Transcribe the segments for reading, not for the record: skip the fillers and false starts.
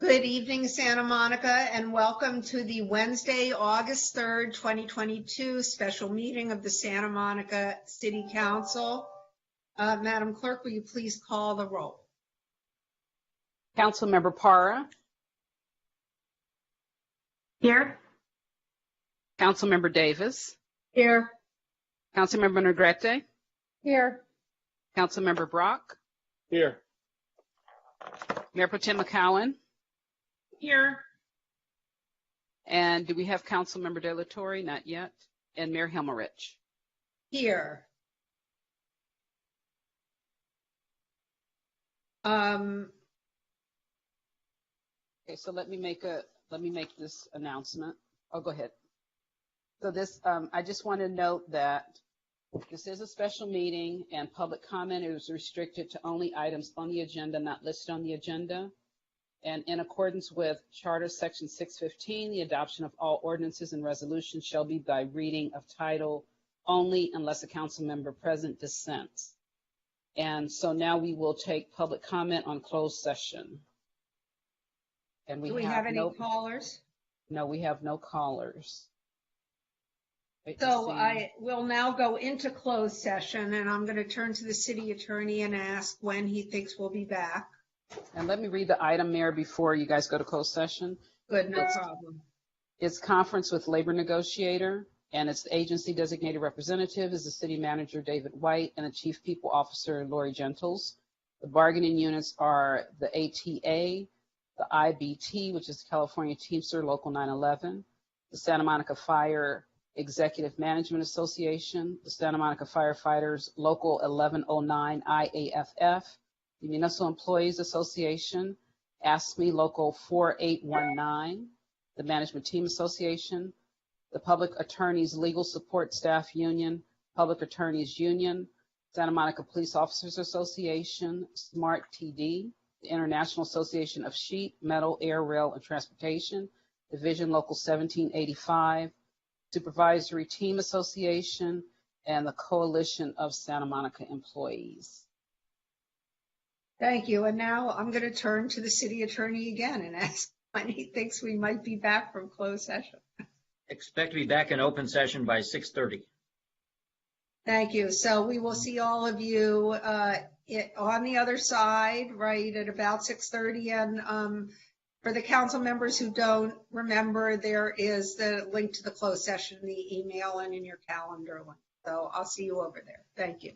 Good evening, Santa Monica, and welcome to the Wednesday, August 3rd, 2022 special meeting of the Santa Monica City Council. Madam Clerk, will you please call the roll? Councilmember Para. Here. Councilmember Davis. Here. Councilmember Negrete. Here. Councilmember Brock. Here. Mayor Pro Tem McCowan. Here. And do we have Councilmember De La Torre? Not yet. And Mayor Himmerich. Here. Okay, so let me make this announcement. Oh, go ahead. So this, I just want to note that this is a special meeting and public comment is restricted to only items on the agenda, not listed on the agenda. And in accordance with Charter Section 615, the adoption of all ordinances and resolutions shall be by reading of title only unless a council member present dissents. And so now we will take public comment on closed session. And Do we have any callers? No, we have no callers. So I will now go into closed session, and I'm going to turn to the city attorney and ask when he thinks we'll be back. And let me read the item, Mayor, before you guys go to closed session. Good, no problem. It's conference with labor negotiator, and its agency designated representative is the city manager, David White, and the chief people officer, Lori Gentles. The bargaining units are the ATA, the IBT, which is California Teamster Local 911, the Santa Monica Fire Executive Management Association, the Santa Monica Firefighters Local 1109 IAFF, the Municipal Employees Association, ASME Local 4819, the Management Team Association, the Public Attorneys Legal Support Staff Union, Public Attorneys Union, Santa Monica Police Officers Association, SMART TD, the International Association of Sheet, Metal, Air, Rail, and Transportation, Division Local 1785, Supervisory Team Association, and the Coalition of Santa Monica Employees. Thank you. And now I'm going to turn to the city attorney again and ask when he thinks we might be back from closed session. Expect to be back in open session by 6:30. Thank you. So we will see all of you on the other side, right, at about 6:30. And for the council members who don't remember, there is the link to the closed session, the email, and in your calendar link. So I'll see you over there. Thank you.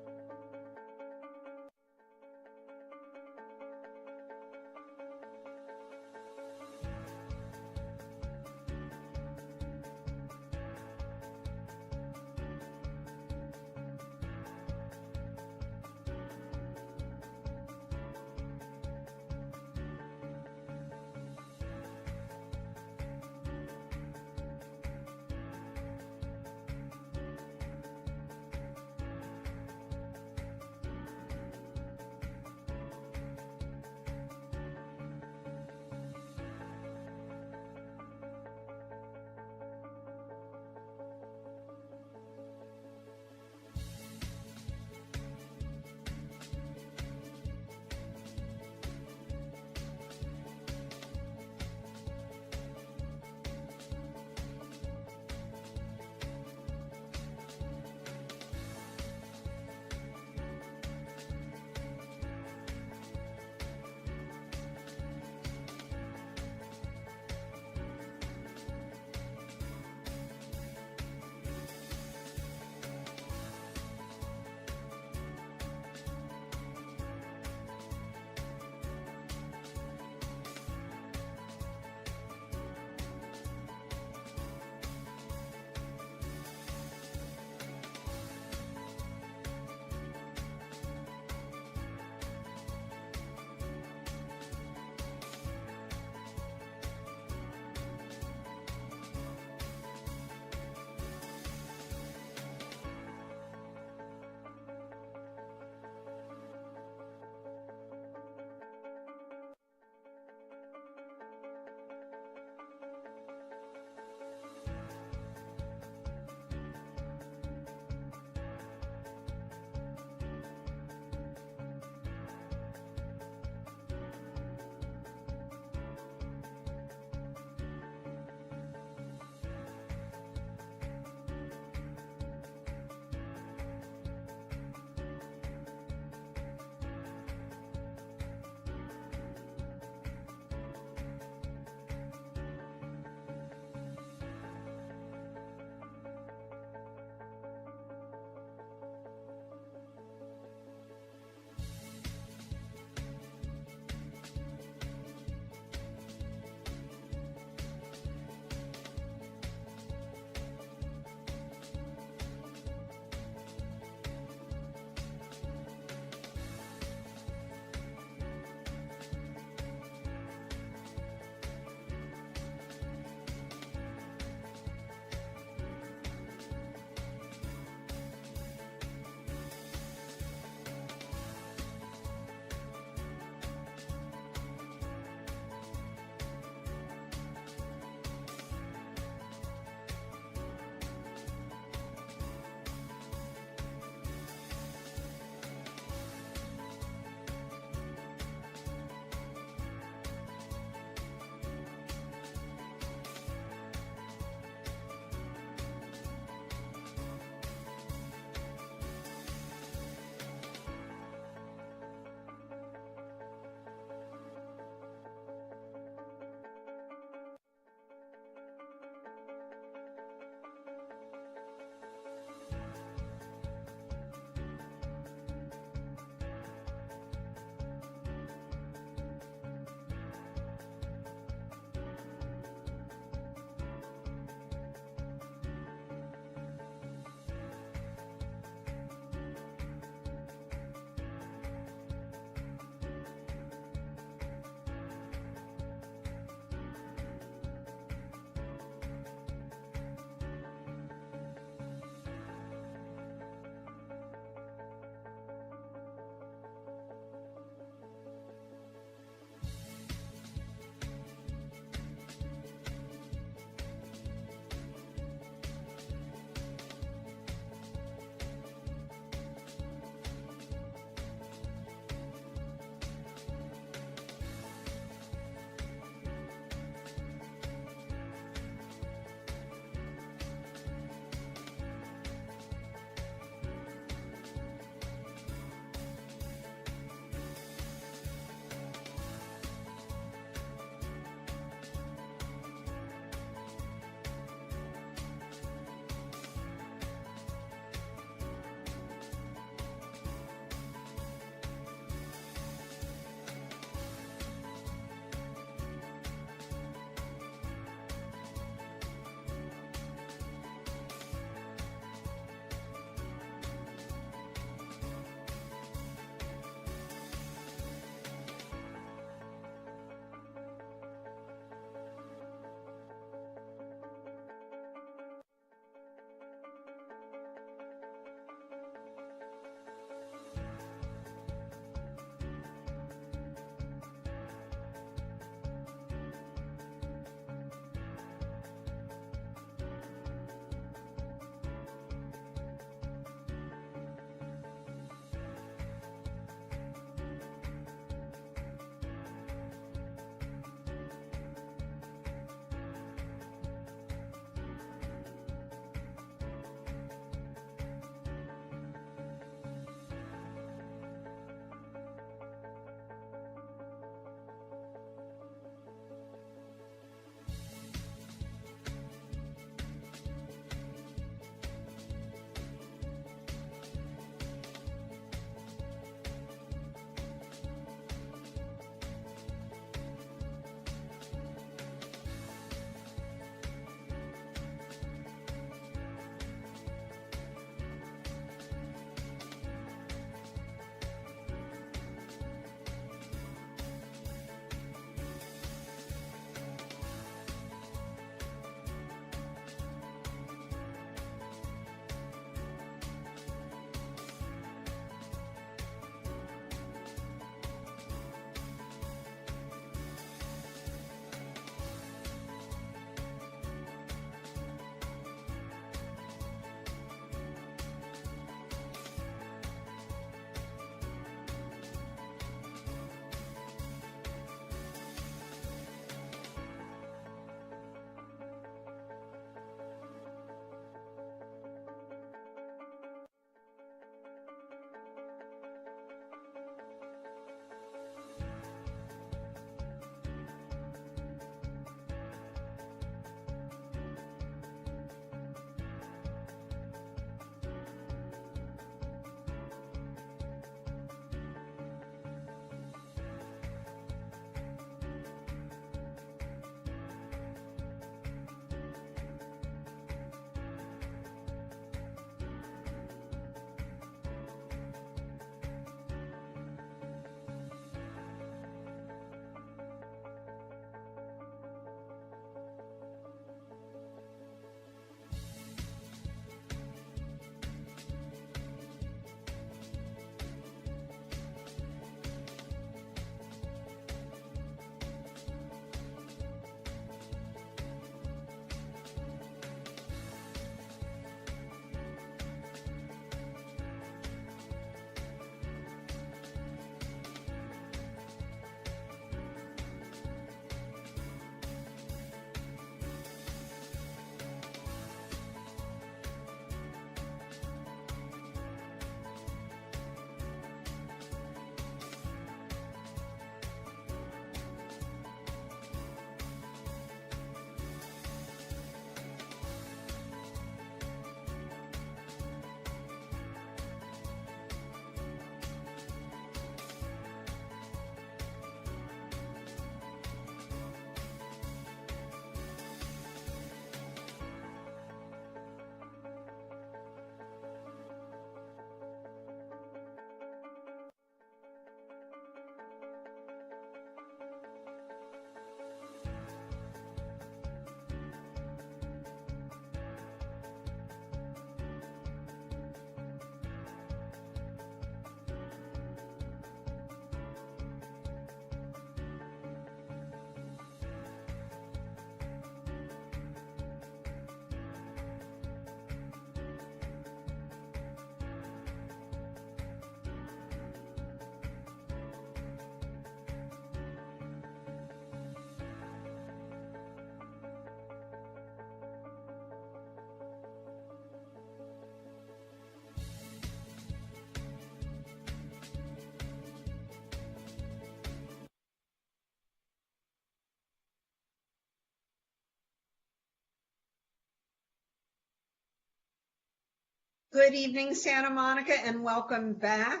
Good evening, Santa Monica, and welcome back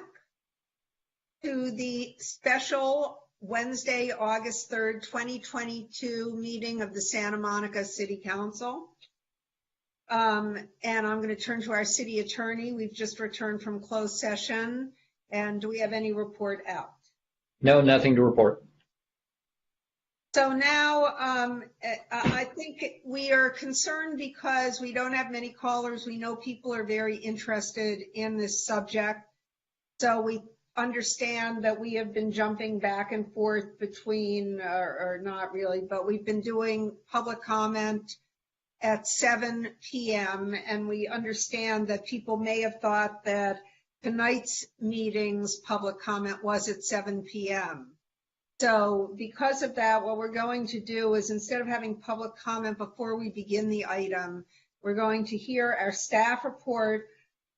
to the special Wednesday, August 3rd, 2022 meeting of the Santa Monica City Council. And I'm going to turn to our city attorney. We've just returned from closed session. And do we have any report out? No, nothing to report. So now I think we are concerned because we don't have many callers. We know people are very interested in this subject. So we understand that we have been jumping back and forth between, or not really, but we've been doing public comment at 7 p.m. And we understand that people may have thought that tonight's meeting's public comment was at 7 p.m. So because of that, what we're going to do is instead of having public comment before we begin the item, we're going to hear our staff report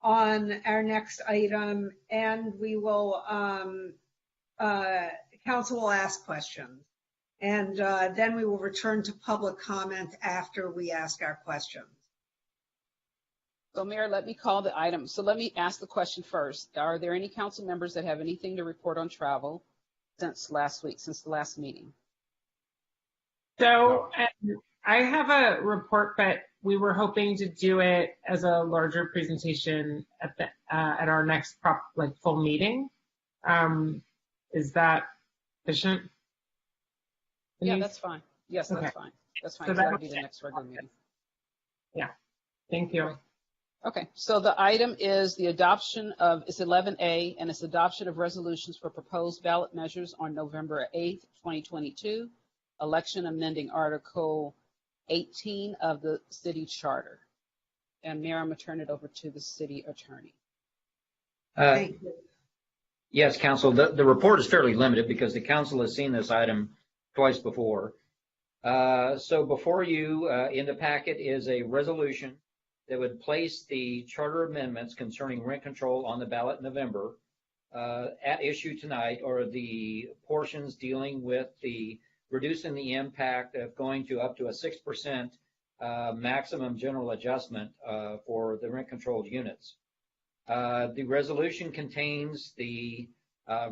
on our next item, and we will, council will ask questions. And then we will return to public comment after we ask our questions. So Mayor, let me call the item. So let me ask the question first. Are there any council members that have anything to report on travel since last week, since the last meeting? So I have a report, but we were hoping to do it as a larger presentation at the at our next full meeting. Is that efficient? Yeah, that's fine. Yes, that's Okay. fine. That's fine. So That'll that'll be the next regular meeting. Thank you. Okay, so the item is the adoption of, it's 11A, and it's adoption of resolutions for proposed ballot measures on November 8th, 2022, election amending Article 18 of the city charter. And Mayor, I'm going to turn it over to the city attorney. Thank you. Yes, council, the report is fairly limited because the council has seen this item twice before. So before you in the packet is a resolution that would place the charter amendments concerning rent control on the ballot in November. At issue tonight are the portions dealing with the reducing the impact of going to up to a 6% maximum general adjustment for the rent controlled units. The resolution contains the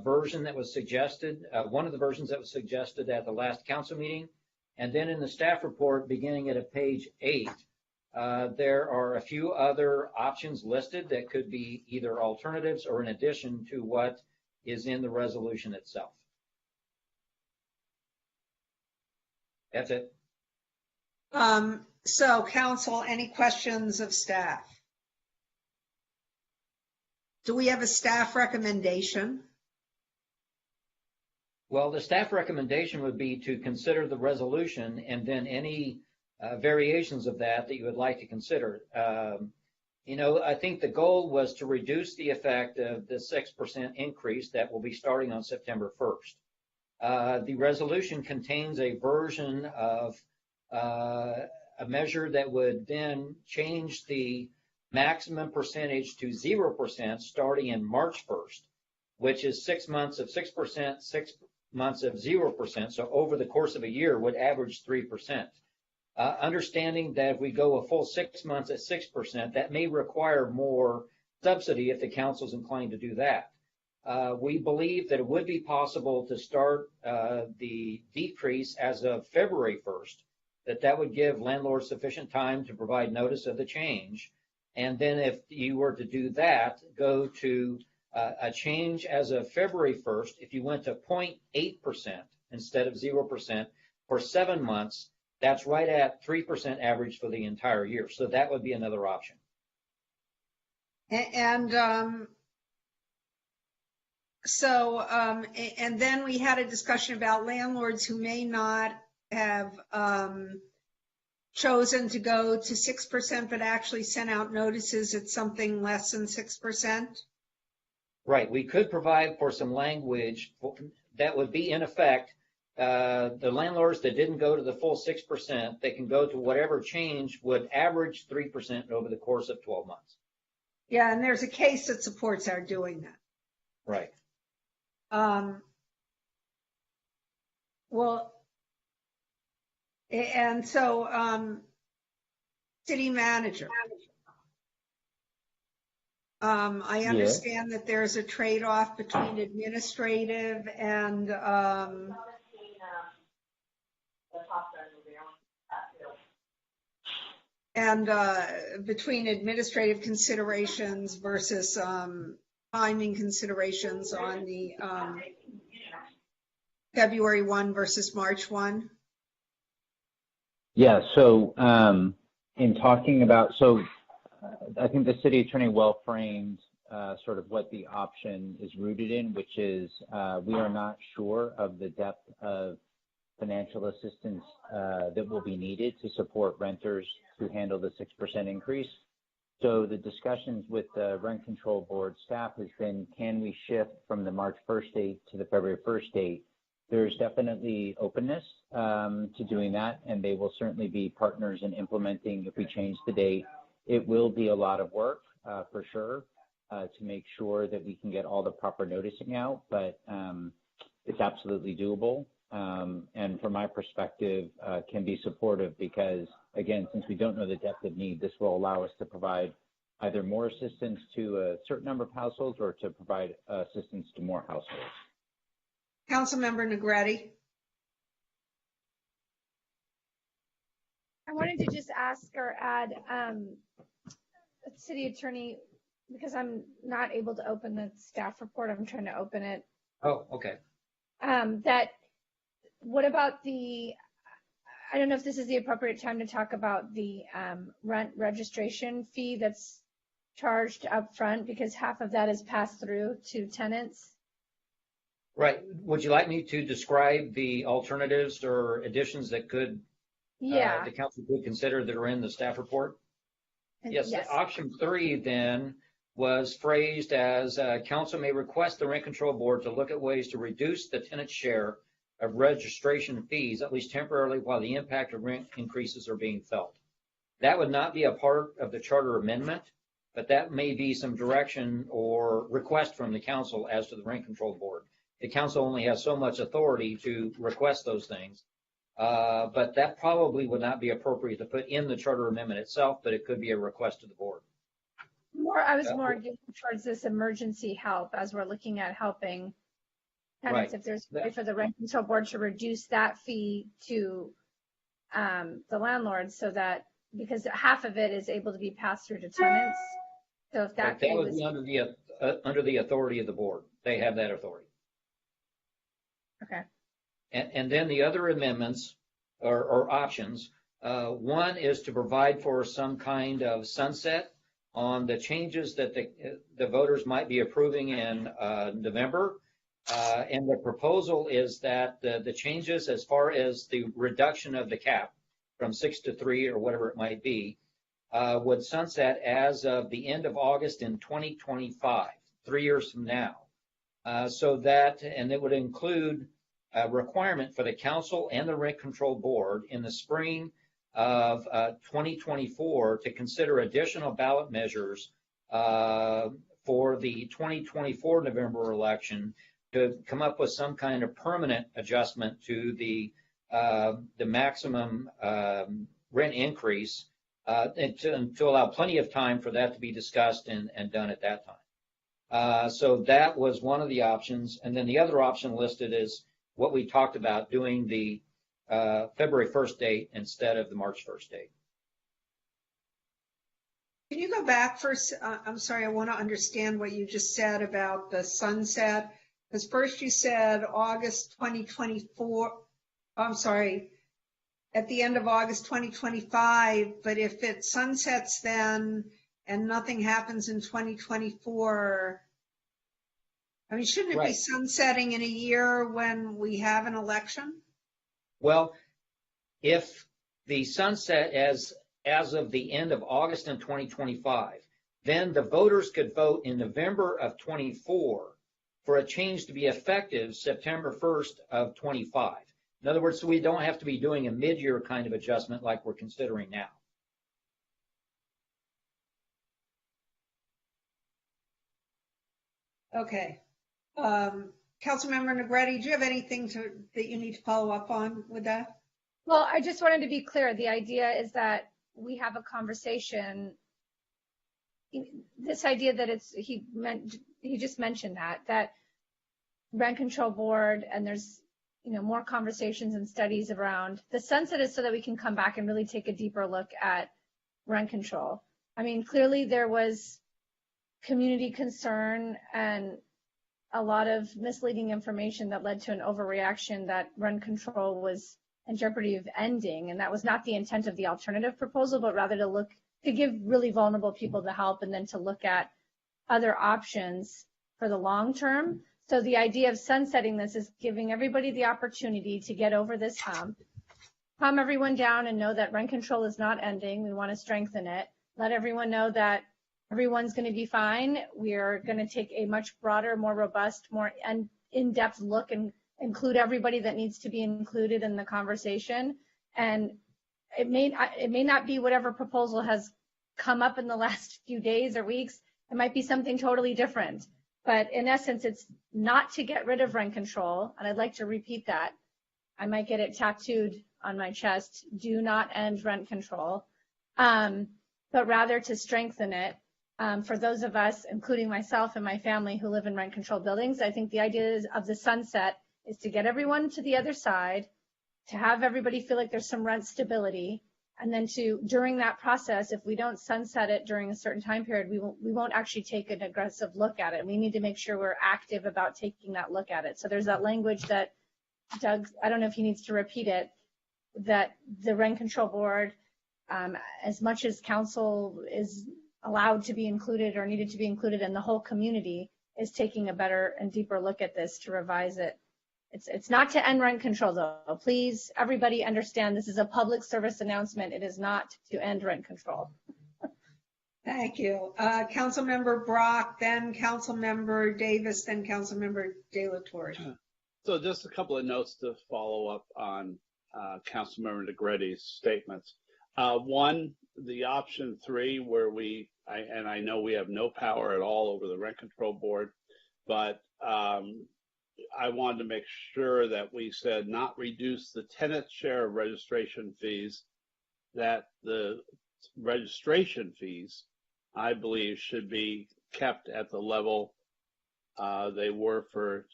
version that was suggested, one of the versions that was suggested at the last council meeting. And then in the staff report, beginning at page 8, there are a few other options listed that could be either alternatives or in addition to what is in the resolution itself. That's it. So council, any questions of staff? Do we have a staff recommendation? Well, the staff recommendation would be to consider the resolution and then any variations of that you would like to consider. I think the goal was to reduce the effect of the 6% increase that will be starting on September 1st. The resolution contains a version of a measure that would then change the maximum percentage to 0% starting in March 1st, which is 6 months of 6%, 6 months of 0%. So over the course of a year would average 3%. Understanding that if we go a full 6 months at 6%, that may require more subsidy if the council is inclined to do that. We believe that it would be possible to start the decrease as of February 1st, that would give landlords sufficient time to provide notice of the change. And then if you were to do that, go to a change as of February 1st, if you went to 0.8% instead of 0% for 7 months, that's right at 3% average for the entire year. So that would be another option. And and then we had a discussion about landlords who may not have chosen to go to 6%, but actually sent out notices at something less than 6%. Right. We could provide for some language that would be in effect. The landlords that didn't go to the full 6%, they can go to whatever change would average 3% over the course of 12 months. Yeah, and there's a case that supports our doing that. Right. Well, and so city manager. I Yeah. understand that there's a trade-off between administrative and, between administrative considerations versus, timing considerations on the, February 1 versus March 1. Yeah. So in talking about, I think the city attorney well framed sort of what the option is rooted in, which is we are not sure of the depth of financial assistance that will be needed to support renters to handle the 6% increase. So the discussions with the Rent Control Board staff has been, can we shift from the March 1st date to the February 1st date? There's definitely openness to doing that, and they will certainly be partners in implementing if we change the date. It will be a lot of work for sure to make sure that we can get all the proper noticing out, but it's absolutely doable. And from my perspective, can be supportive because, again, since we don't know the depth of need, this will allow us to provide either more assistance to a certain number of households or to provide assistance to more households. Councilmember Negretti. I wanted to just ask or add, City Attorney, because I'm not able to open the staff report, I'm trying to open it. Oh, okay. That, what about the, I don't know if this is the appropriate time to talk about the rent registration fee that's charged up front, because half of that is passed through to tenants. Right. Would you like me to describe the alternatives or additions that could the council could consider that are in the staff report? Yes. Option 3 then was phrased as council may request the Rent Control Board to look at ways to reduce the tenant's share of registration fees, at least temporarily, while the impact of rent increases are being felt. That would not be a part of the charter amendment, but that may be some direction or request from the council as to the Rent Control Board. The council only has so much authority to request those things, but that probably would not be appropriate to put in the charter amendment itself, but it could be a request to the board. I was more getting towards this emergency help as we're looking at helping tenants. Right. If there's a way for the Rent Control Board to reduce that fee to the landlords, so that, because half of it is able to be passed through to tenants. So if that would be under the authority of the board. They have that authority. Okay. And then the other amendments or options, one is to provide for some kind of sunset on the changes that the voters might be approving in November. And the proposal is that the changes as far as the reduction of the cap from 6 to 3 or whatever it might be would sunset as of the end of August in 2025, 3 years from now. And it would include a requirement for the council and the Rent Control Board in the spring of 2024 to consider additional ballot measures for the 2024 November election to come up with some kind of permanent adjustment to the maximum rent increase and to allow plenty of time for that to be discussed and done at that time. So that was one of the options. And then the other option listed is what we talked about, doing the February 1st date instead of the March 1st date. Can you go back first? I'm sorry, I want to understand what you just said about the sunset. Because first you said August 2024, I'm sorry, at the end of August 2025, but if it sunsets then and nothing happens in 2024, I mean, shouldn't it be sunsetting in a year when we have an election? Well, if the sunset as of the end of August in 2025, then the voters could vote in November of 24 for a change to be effective September 1st of 25. In other words, so we don't have to be doing a mid-year kind of adjustment like we're considering now. Okay. Councilmember Negretti, do you have anything that you need to follow up on with that? Well, I just wanted to be clear. The idea is that we have a conversation this idea that he just mentioned that rent control board, and there's, more conversations and studies around the sunset is so that we can come back and really take a deeper look at rent control. I mean, clearly there was community concern and a lot of misleading information that led to an overreaction that rent control was in jeopardy of ending. And that was not the intent of the alternative proposal, but rather to give really vulnerable people the help and then to look at other options for the long term. So the idea of sunsetting this is giving everybody the opportunity to get over this hump, calm everyone down and know that rent control is not ending. We want to strengthen it. Let everyone know that everyone's going to be fine. We're going to take a much broader, more robust, more in-depth look and include everybody that needs to be included in the conversation. And it may not be whatever proposal has come up in the last few days or weeks. It might be something totally different. But in essence, it's not to get rid of rent control. And I'd like to repeat that. I might get it tattooed on my chest. Do not end rent control, but rather to strengthen it. For those of us, including myself and my family who live in rent control buildings, I think the idea of the sunset is to get everyone to the other side, to have everybody feel like there's some rent stability. And then during that process, if we don't sunset it during a certain time period, we won't actually take an aggressive look at it. We need to make sure we're active about taking that look at it. So there's that language that Doug, I don't know if he needs to repeat it, that the rent control board, as much as council is allowed to be included or needed to be included, and the whole community is taking a better and deeper look at this to revise it. It's not to end rent control, though. Please, everybody understand this is a public service announcement. It is not to end rent control. Thank you. Councilmember Brock, then Councilmember Davis, then Councilmember De La Torre. So just a couple of notes to follow up on Councilmember Negretti's statements. One, the option 3, where I know we have no power at all over the rent control board, but I wanted to make sure that we said not reduce the tenant share of registration fees, that the registration fees, I believe, should be kept at the level they were for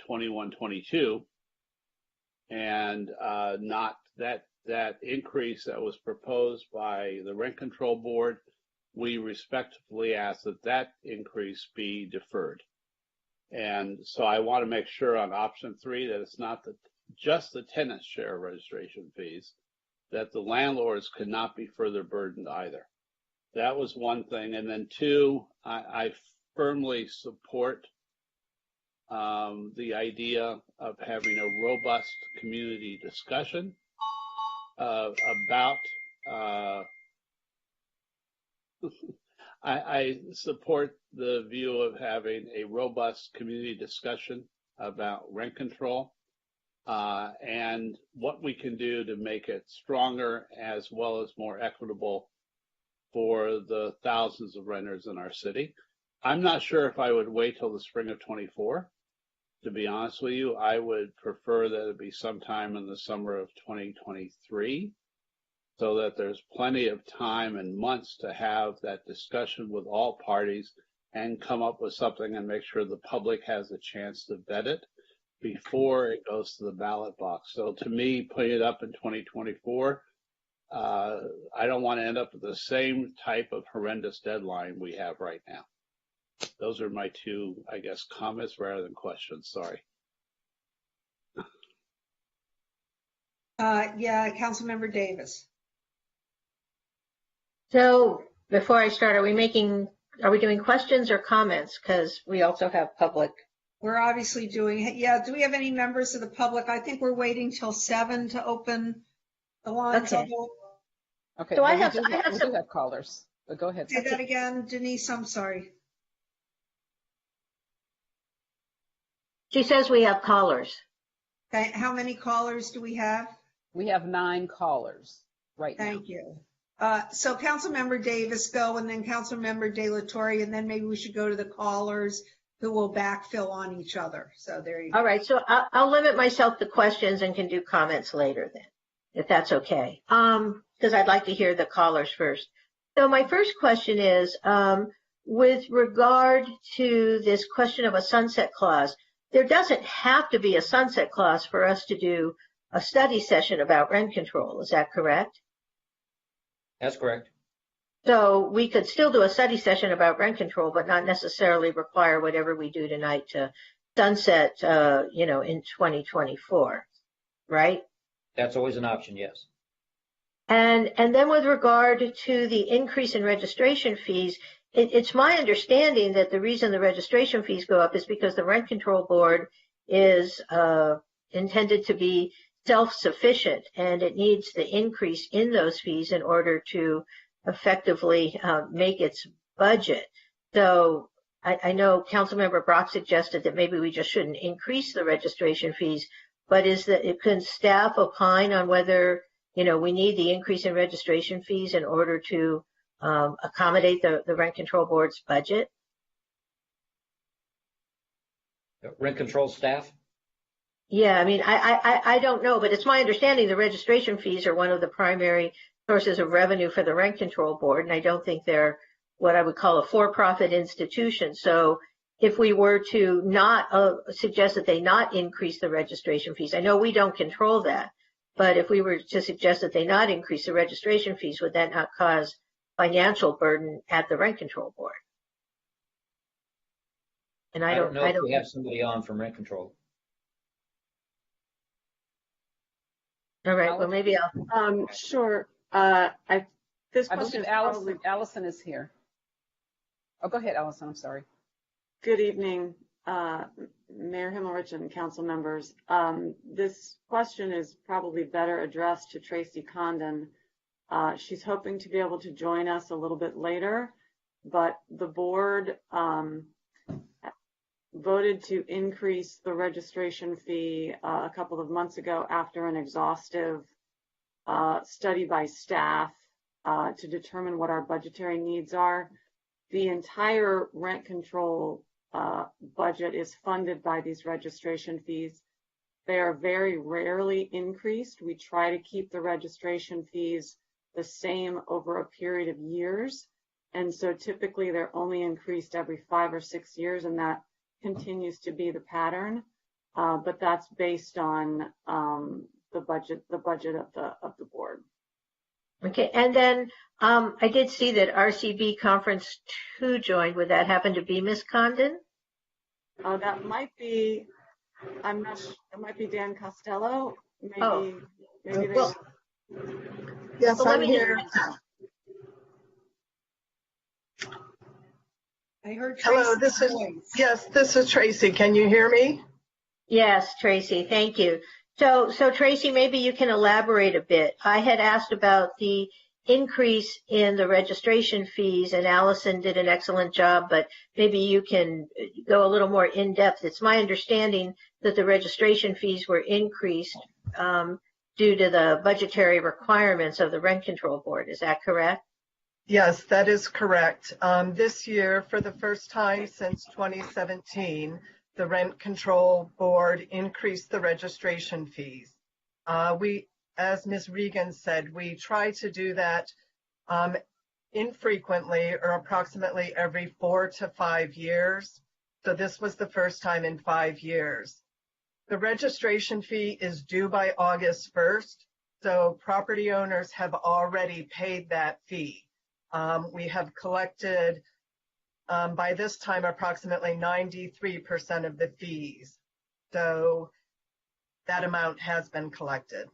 21-22, and not that increase that was proposed by the rent control board. We respectfully ask that increase be deferred. And so I want to make sure on option 3 that it's not just the tenant share registration fees, that the landlords could not be further burdened either. That was one thing. And then 2, I firmly support the idea of having a robust community discussion about I support the view of having a robust community discussion about rent control and what we can do to make it stronger as well as more equitable for the thousands of renters in our city. I'm not sure if I would wait till the spring of 24. To be honest with you, I would prefer that it be sometime in the summer of 2023. So that there's plenty of time and months to have that discussion with all parties and come up with something and make sure the public has a chance to vet it before it goes to the ballot box. So to me, putting it up in 2024, I don't want to end up with the same type of horrendous deadline we have right now. Those are my 2, I guess, comments rather than questions. Sorry. Yeah, Councilmember Davis. So before I start, are we doing questions or comments? Because we also have public. We're obviously doing, yeah, do we have any members of the public? I think we're waiting till 7 to open the lines. Okay. Okay. So we I have do some have callers, but go ahead. Say that again, Denise, I'm sorry. She says we have callers. Okay, how many callers do we have? We have 9 callers right now. Thank you. So Councilmember Davis go, and then Councilmember De La Torre, and then maybe we should go to the callers who will backfill on each other. So there you go. All right, so I'll limit myself to questions and can do comments later then, if that's okay. Because I'd like to hear the callers first. So my first question is, with regard to this question of a sunset clause, there doesn't have to be a sunset clause for us to do a study session about rent control. Is that correct? That's correct. So we could still do a study session about rent control, but not necessarily require whatever we do tonight to sunset, in 2024, right? That's always an option, yes. And then with regard to the increase in registration fees, it's my understanding that the reason the registration fees go up is because the Rent Control Board is intended to be self-sufficient, and it needs the increase in those fees in order to effectively make its budget. So I know Councilmember Brock suggested that maybe we just shouldn't increase the registration fees, but can staff opine on whether we need the increase in registration fees in order to accommodate the Rent Control Board's budget? Rent control staff? Yeah, I mean, I don't know, but it's my understanding the registration fees are one of the primary sources of revenue for the Rent Control Board, and I don't think they're what I would call a for-profit institution. So if we were to not suggest that they not increase the registration fees, I know we don't control that, but if we were to suggest that they not increase the registration fees, would that not cause financial burden at the Rent Control Board? And I don't know if we have somebody on from rent control. All right, well, maybe I'll. Sure. This I question believe Allison is here. Oh, go ahead, Allison. I'm sorry. Good evening, Mayor Himmelrich and council members. This question is probably better addressed to Tracy Condon. She's hoping to be able to join us a little bit later, but the board voted to increase the registration fee a couple of months ago after an exhaustive study by staff to determine what our budgetary needs are. The entire rent control budget is funded by these registration fees. They are very rarely increased. We try to keep the registration fees the same over a period of years. And so typically they're only increased every 5 or 6 years, and that continues to be the pattern. But that's based on the budget of the board. Okay, and then I did see that RCB Conference 2 joined. Would that happen to be Ms. Condon? That might be, I'm not sure, it might be Dan Costello. Maybe, maybe they. Well, yes, well, I'm here. I heard Hello, Tracy's voice. yes, this is Tracy. Can you hear me? Yes, Tracy, thank you. So Tracy, maybe you can elaborate a bit. I had asked about the increase in the registration fees, and Allison did an excellent job, but maybe you can go a little more in depth. It's my understanding that the registration fees were increased due to the budgetary requirements of the Rent Control Board. Is that correct? Yes, that is correct. This year, for the first time since 2017, the Rent Control Board increased the registration fees. As Ms. Regan said, we try to do that infrequently, or approximately every 4 to 5 years. So this was the first time in 5 years. The registration fee is due by August 1st, so property owners have already paid that fee. We have collected by this time approximately 93% of the fees. So that amount has been collected.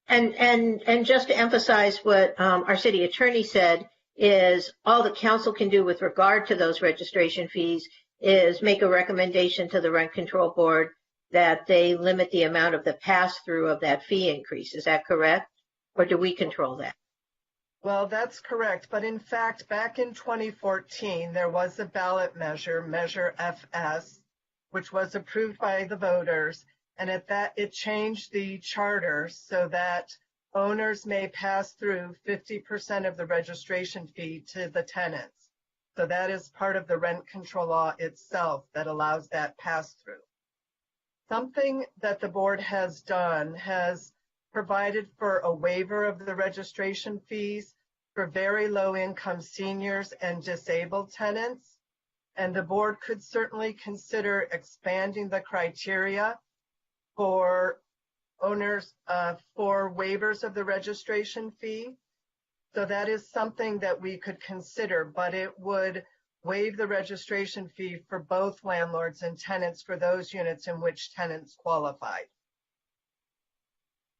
And just to emphasize what our city attorney said is all the council can do with regard to those registration fees is make a recommendation to the Rent Control Board that they limit the amount of the pass-through of that fee increase. Is that correct? Or do we control that? Well, that's correct. But in fact, back in 2014, there was a ballot measure, Measure FS, which was approved by the voters. And at that, it changed the charter so that owners may pass through 50% of the registration fee to the tenants. So that is part of the rent control law itself that allows that pass-through. Something that the board has done has provided for a waiver of the registration fees for very low income seniors and disabled tenants. And the board could certainly consider expanding the criteria for owners for waivers of the registration fee. So that is something that we could consider, but it would waive the registration fee for both landlords and tenants for those units in which tenants qualified.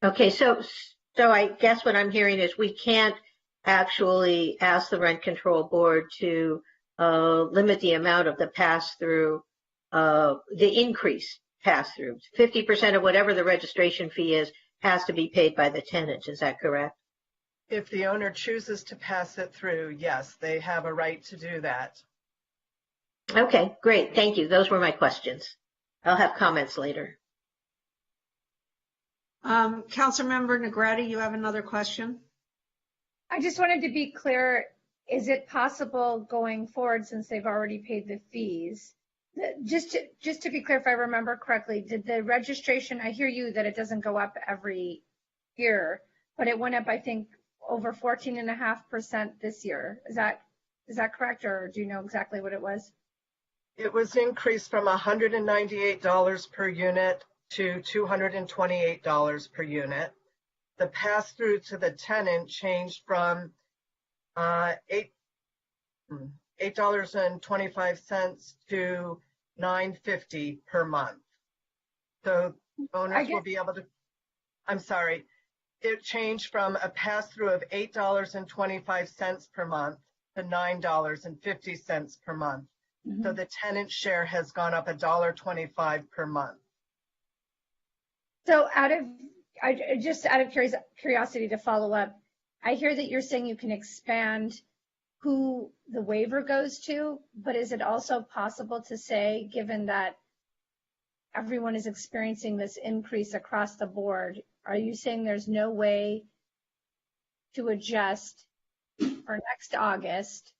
Okay, so I guess what I'm hearing is we can't actually ask the rent control board to limit the amount of the pass-through, the increase pass-through. 50% of whatever the registration fee is has to be paid by the tenant. Is that correct? If the owner chooses to pass it through, yes, they have a right to do that. Okay, great. Thank you. Those were my questions. I'll have comments later. Councilmember Negrete, you have another question? I just wanted to be clear, is it possible going forward, since they've already paid the fees, just to be clear, if I remember correctly, did the registration, I hear you that it doesn't go up every year, but it went up, I think, over 14.5% this year. Is that correct, or do you know exactly what it was? It was increased from $198 per unit to $228 per unit. The pass-through to the tenant changed from $8.25 to $9.50 per month. So owners will be able to, I'm sorry, it changed from a pass-through of $8.25 per month to $9.50 per month. Mm-hmm. So the tenant share has gone up $1.25 per month. So out of curiosity to follow up, I hear that you're saying you can expand who the waiver goes to, but is it also possible to say, given that everyone is experiencing this increase across the board, are you saying there's no way to adjust for next August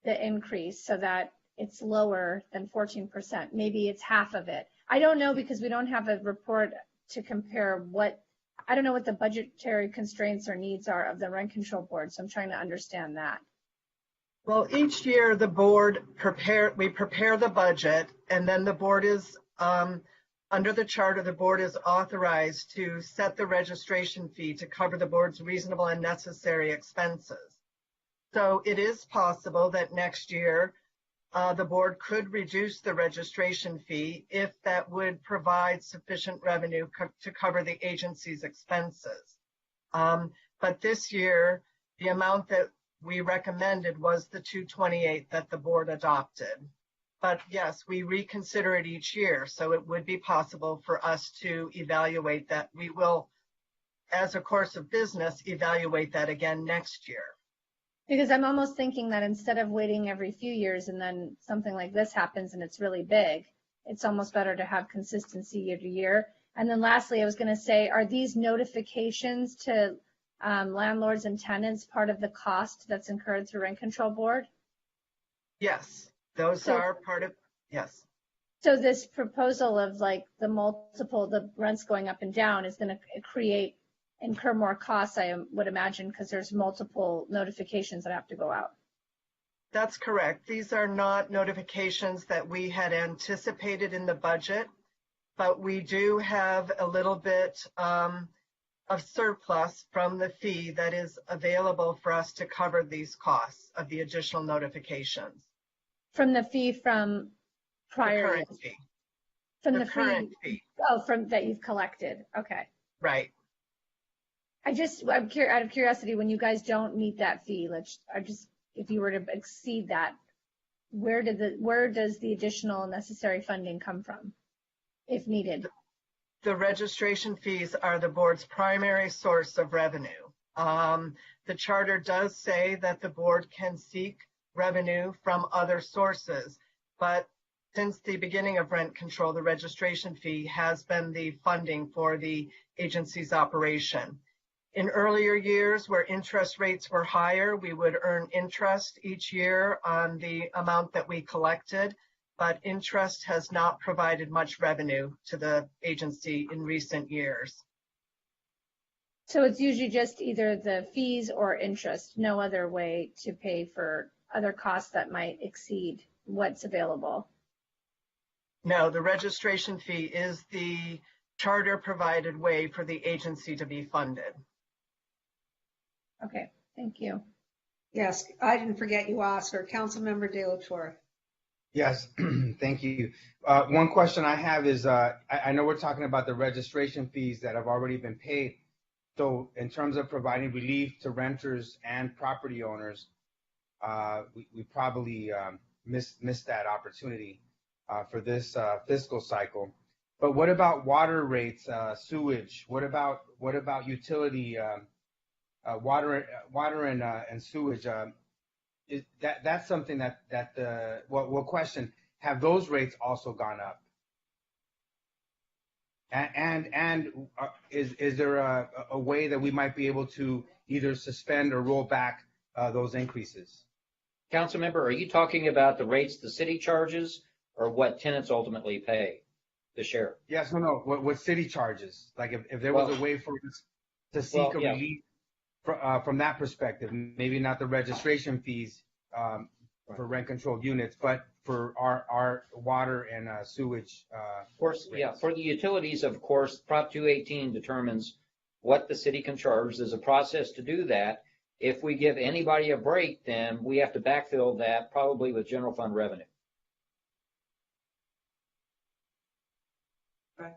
the increase so that it's lower than 14%? Maybe it's half of it. I don't know, because we don't have a report to compare I don't know what the budgetary constraints or needs are of the rent control board, so I'm trying to understand that. Well, each year the board we prepare the budget, and then the board is, under the charter, the board is authorized to set the registration fee to cover the board's reasonable and necessary expenses. So it is possible that next year the board could reduce the registration fee if that would provide sufficient revenue to cover the agency's expenses. But this year, the amount that we recommended was the $228 that the board adopted. But yes, we reconsider it each year, so it would be possible for us to evaluate that. We will, as a course of business, evaluate that again next year. Because I'm almost thinking that instead of waiting every few years and then something like this happens and it's really big, it's almost better to have consistency year to year. And then lastly, I was going to say, are these notifications to landlords and tenants part of the cost that's incurred through rent control board? Yes, those are part of, yes. So this proposal of like the rents going up and down is going to incur more costs, I would imagine, because there's multiple notifications that have to go out. That's correct. These are not notifications that we had anticipated in the budget, but we do have a little bit of surplus from the fee that is available for us to cover these costs of the additional notifications. From the fee from prior? The current fee. From the current fee. Oh, from that you've collected. Okay. Right. I'm out of curiosity, when you guys don't meet that fee, if you were to exceed that, where does the additional necessary funding come from, if needed? The registration fees are the board's primary source of revenue. The charter does say that the board can seek revenue from other sources, but since the beginning of rent control, the registration fee has been the funding for the agency's operation. In earlier years where interest rates were higher, we would earn interest each year on the amount that we collected, but interest has not provided much revenue to the agency in recent years. So it's usually just either the fees or interest, no other way to pay for other costs that might exceed what's available. No, the registration fee is the charter provided way for the agency to be funded. Okay, thank you. Yes, I didn't forget you, Oscar. Councilmember De La Torre. Yes, thank you. One question I have is, I know we're talking about the registration fees that have already been paid. So in terms of providing relief to renters and property owners, we probably missed that opportunity for this fiscal cycle. But what about water rates, sewage? What about utility, water and sewage? That's something that we'll question. Have those rates also gone up? And is there a way that we might be able to either suspend or roll back those increases? Councilmember, are you talking about the rates the city charges or what tenants ultimately pay the sheriff? Yes, no. What city charges? Like if there was a way for us to seek a relief from that perspective, maybe not the registration fees for rent controlled units, but for our water and sewage. Of course, rates. For the utilities, of course, Prop 218 determines what the city can charge. There's a process to do that. If we give anybody a break, then we have to backfill that probably with general fund revenue.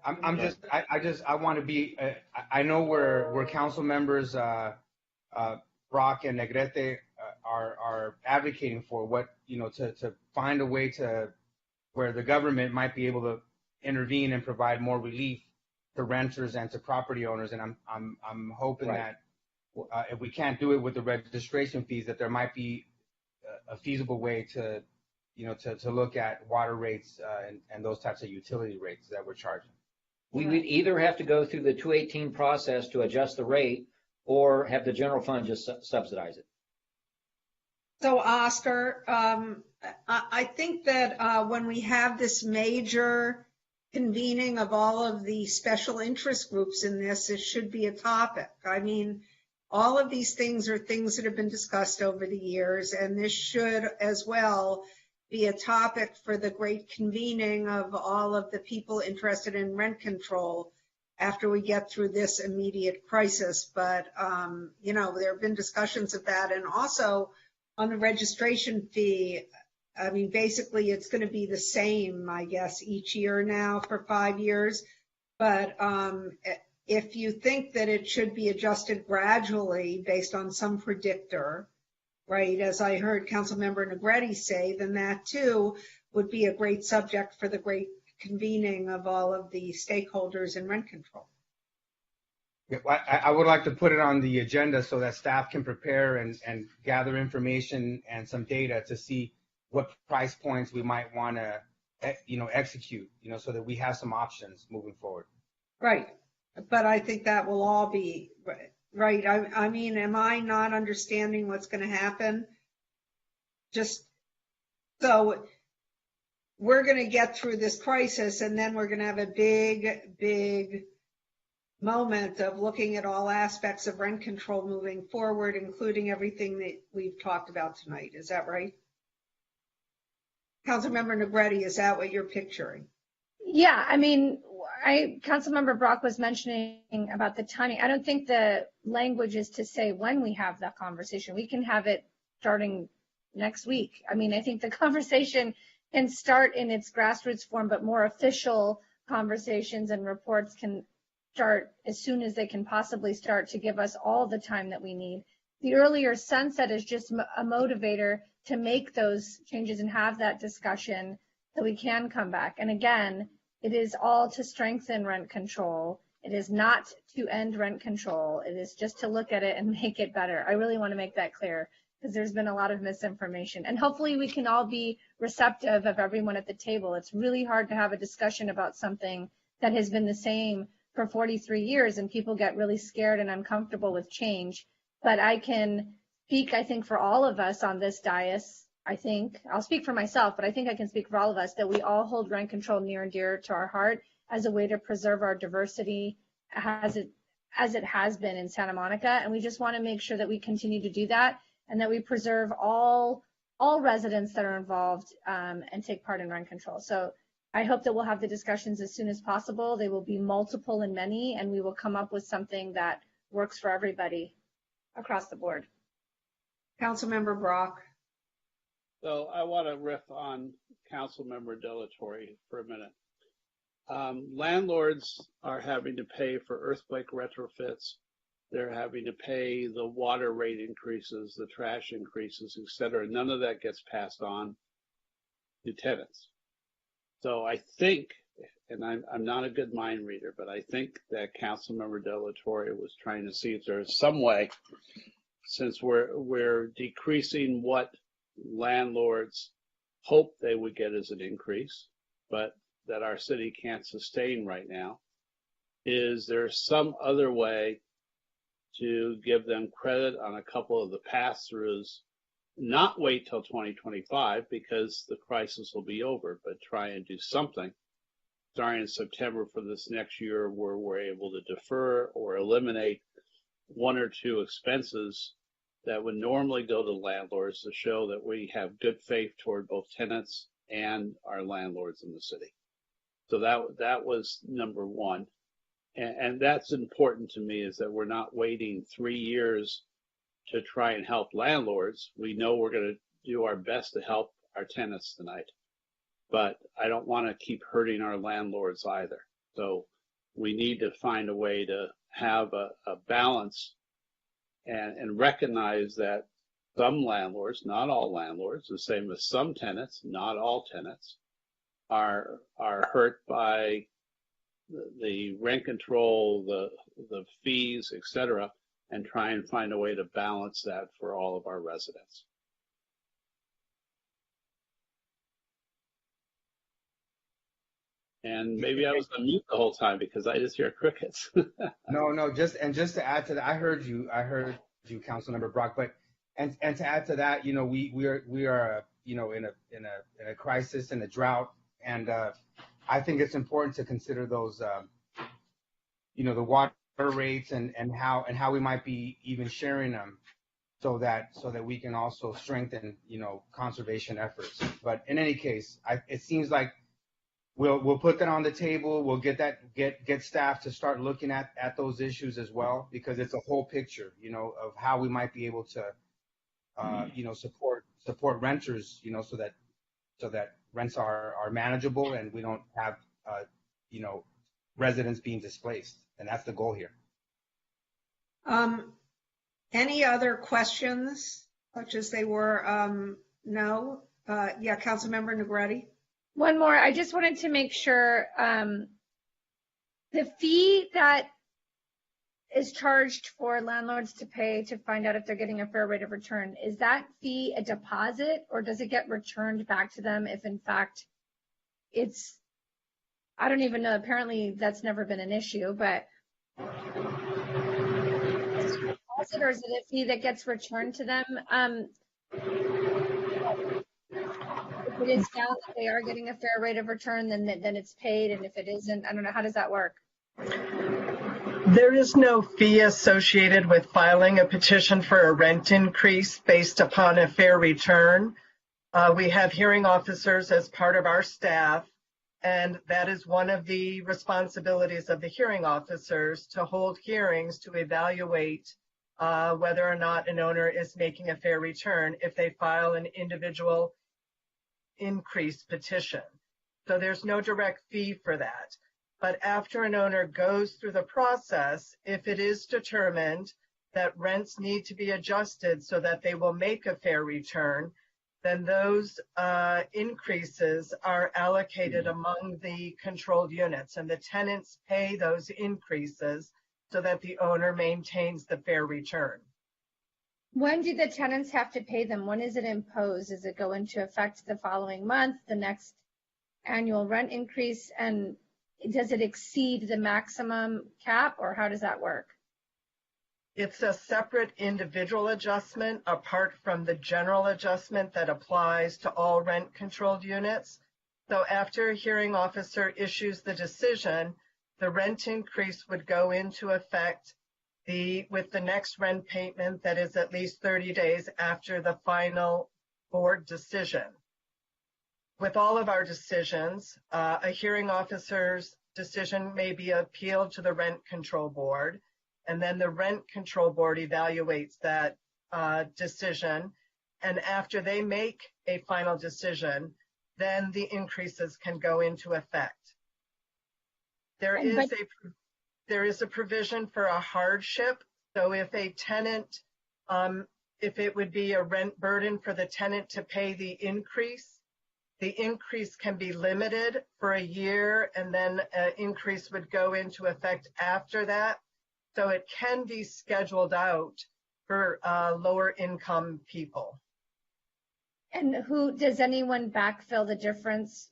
I want to be. I know where council members Brock and Negrete are advocating for, what to find a way to where the government might be able to intervene and provide more relief to renters and to property owners. And I'm hoping that if we can't do it with the registration fees, that there might be a feasible way to look at water rates and those types of utility rates that we're charging. We would either have to go through the 218 process to adjust the rate or have the general fund just subsidize it. So, Oscar, I think that when we have this major convening of all of the special interest groups in this, it should be a topic. I mean, all of these things are things that have been discussed over the years, and this should as well be a topic for the great convening of all of the people interested in rent control after we get through this immediate crisis. But, there have been discussions of that. And also on the registration fee, I mean, basically it's going to be the same, I guess, each year now for 5 years. But if you think that it should be adjusted gradually based on some predictor, right, as I heard Councilmember Negrete say, then that too would be a great subject for the great convening of all of the stakeholders in rent control. Yeah, I would like to put it on the agenda so that staff can prepare and gather information and some data to see what price points we might want to, execute, so that we have some options moving forward. Right. But I think that will all be right. I mean, am I not understanding what's going to happen? Just so we're going to get through this crisis, and then we're going to have a big moment of looking at all aspects of rent control moving forward, including everything that we've talked about tonight. Is that right? Councilmember Negrete, is that what you're picturing? Yeah, I mean, Councilmember Brock was mentioning about the timing. I don't think the language is to say when we have that conversation. We can have it starting next week. I mean, I think the conversation can start in its grassroots form, but more official conversations and reports can start as soon as they can possibly start to give us all the time that we need. The earlier sunset is just a motivator to make those changes and have that discussion so we can come back. And again, it is all to strengthen rent control. It is not to end rent control. It is just to look at it and make it better. I really want to make that clear because there's been a lot of misinformation. And hopefully we can all be receptive of everyone at the table. It's really hard to have a discussion about something that has been the same for 43 years and people get really scared and uncomfortable with change. But I can speak, I think, for all of us on this dais. I think I'll speak for myself, but I think I can speak for all of us that we all hold rent control near and dear to our heart as a way to preserve our diversity, as as it has been in Santa Monica. And we just want to make sure that we continue to do that and that we preserve all residents that are involved and take part in rent control. So I hope that we'll have the discussions as soon as possible. They will be multiple and many, and we will come up with something that works for everybody across the board. Councilmember Brock. So I want to riff on Councilmember Delatorre for a minute. Landlords are having to pay for earthquake retrofits. They're having to pay the water rate increases, the trash increases, et cetera. None of that gets passed on to tenants. So I think, and I'm not a good mind reader, but I think that Councilmember Delatorre was trying to see if there's some way, since we're decreasing what landlords hope they would get as an increase, but that our city can't sustain right now, is there some other way to give them credit on a couple of the pass-throughs, not wait till 2025 because the crisis will be over, but try and do something starting in September for this next year where we're able to defer or eliminate one or two expenses that would normally go to landlords to show that we have good faith toward both tenants and our landlords in the city. So that was number one. And that's important to me, is that we're not waiting 3 years to try and help landlords. We know we're going to do our best to help our tenants tonight, but I don't want to keep hurting our landlords either. So we need to find a way to have a balance and recognize that some landlords, not all landlords, the same as some tenants, not all tenants, are hurt by the rent control, the fees, et cetera, and try and find a way to balance that for all of our residents. And maybe I was on mute the whole time because I just hear crickets. No, just to add to that, I heard you, Councilmember Brock, but and to add to that, we are in a crisis, in a drought, and I think it's important to consider those the water rates and how we might be even sharing them so that we can also strengthen conservation efforts. But in any case, it seems like we'll put that on the table. We'll get staff to start looking at those issues as well, because it's a whole picture of how we might be able to support renters so that rents are manageable and we don't have residents being displaced, and that's the goal here. Any other questions, such as they were? No. Yeah, Councilmember Negretti. One more. I just wanted to make sure the fee that is charged for landlords to pay to find out if they're getting a fair rate of return, is that fee a deposit, or does it get returned back to them if in fact it's, I don't even know, apparently that's never been an issue, but is it a deposit or is it a fee that gets returned to them? If it is found that they are getting a fair rate of return, then it's paid, and if it isn't, I don't know, how does that work? There is no fee associated with filing a petition for a rent increase based upon a fair return. We have hearing officers as part of our staff, and that is one of the responsibilities of the hearing officers, to hold hearings to evaluate whether or not an owner is making a fair return if they file an individual increase petition. So there's no direct fee for that. But after an owner goes through the process, if it is determined that rents need to be adjusted so that they will make a fair return, then those increases are allocated among the controlled units, and the tenants pay those increases so that the owner maintains the fair return. When do the tenants have to pay them? When is it imposed? Does it go into effect the following month, the next annual rent increase? And does it exceed the maximum cap, or how does that work? It's a separate individual adjustment apart from the general adjustment that applies to all rent controlled units. So after a hearing officer issues the decision, the rent increase would go into effect with the next rent payment that is at least 30 days after the final board decision. With all of our decisions, a hearing officer's decision may be appealed to the Rent Control Board, and then the Rent Control Board evaluates that decision. And after they make a final decision, then the increases can go into effect. There is a provision for a hardship. So if a tenant, if it would be a rent burden for the tenant to pay the increase can be limited for a year, and then an increase would go into effect after that. So it can be scheduled out for lower income people. And does anyone backfill the difference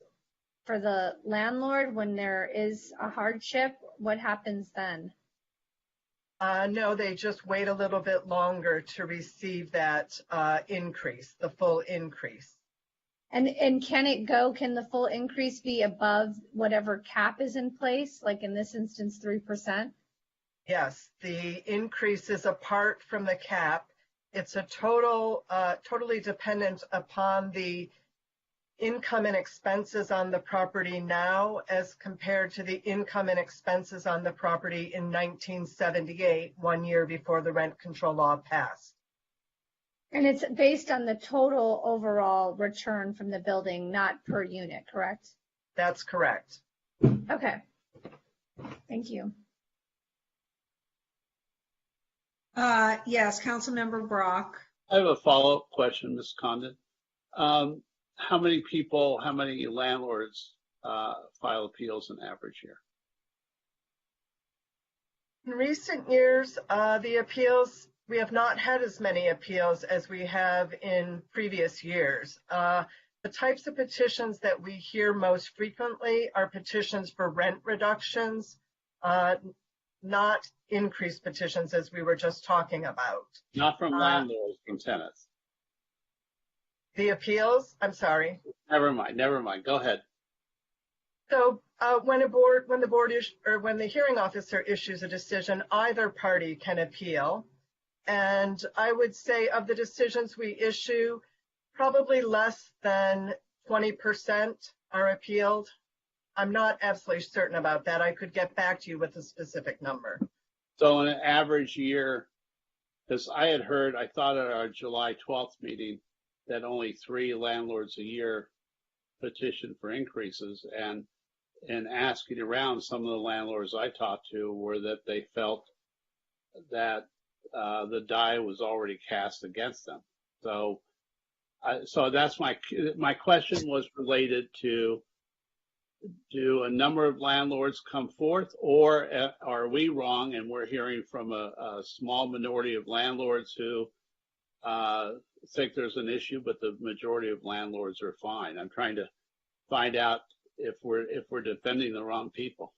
for the landlord when there is a hardship? What happens then? No, they just wait a little bit longer to receive that increase, the full increase. And can the full increase be above whatever cap is in place, like in this instance, 3%? Yes, the increase is apart from the cap. It's a totally dependent upon the income and expenses on the property now as compared to the income and expenses on the property in 1978, 1 year before the rent control law passed. And it's based on the total overall return from the building, not per unit, correct? That's correct. Okay. Thank you. Yes, Councilmember Brock. I have a follow-up question, Ms. Condon. How many landlords file appeals in average year? In recent years, the appeals, we have not had as many appeals as we have in previous years. The types of petitions that we hear most frequently are petitions for rent reductions, not increased petitions as we were just talking about. Not from landlords, from tenants. The appeals, I'm sorry. Never mind. Go ahead. So when the hearing officer issues a decision, either party can appeal. And I would say of the decisions we issue, probably less than 20% are appealed. I'm not absolutely certain about that. I could get back to you with a specific number. So in an average year, because I thought at our July 12th meeting that only 3 landlords a year petitioned for increases, and asking around, some of the landlords I talked to were that they felt that the die was already cast against them. So that's my question was related to, do a number of landlords come forth, or are we wrong and we're hearing from a small minority of landlords who think there's an issue, but the majority of landlords are fine? I'm trying to find out if we're defending the wrong people.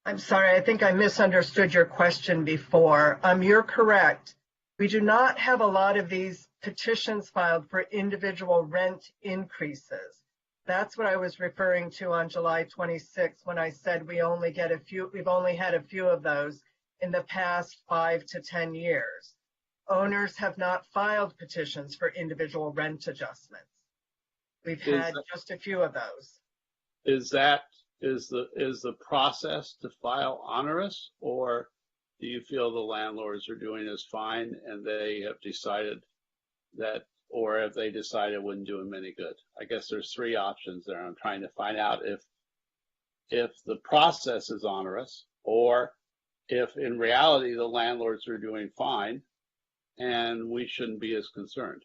I'm sorry, I think I misunderstood your question before. You're correct. We do not have a lot of these petitions filed for individual rent increases. That's what I was referring to on July 26th when I said we've only had a few of those in the past 5 to 10 years. Owners have not filed petitions for individual rent adjustments. We've had just a few of those. Is the process to file onerous, or do you feel the landlords are doing this fine and they have decided that, or have they decided it wouldn't do them any good? I guess there's 3 options there. I'm trying to find out if the process is onerous, or if in reality the landlords are doing fine and we shouldn't be as concerned.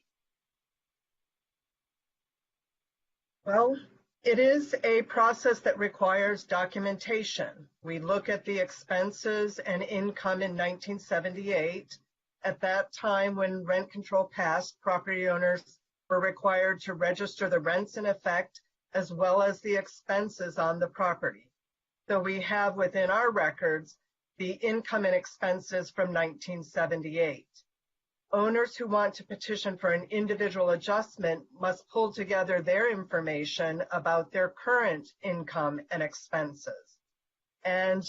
Well, it is a process that requires documentation. We look at the expenses and income in 1978. At that time, when rent control passed, property owners were required to register the rents in effect as well as the expenses on the property. So we have within our records the income and expenses from 1978. Owners who want to petition for an individual adjustment must pull together their information about their current income and expenses. And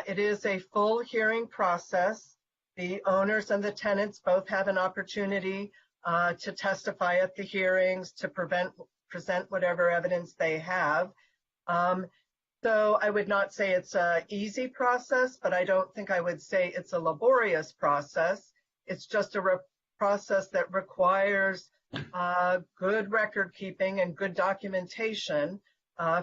it is a full hearing process. The owners and the tenants both have an opportunity to testify at the hearings, to present whatever evidence they have. So I would not say it's an easy process, but I don't think I would say it's a laborious process. It's just a process that requires good record keeping and good documentation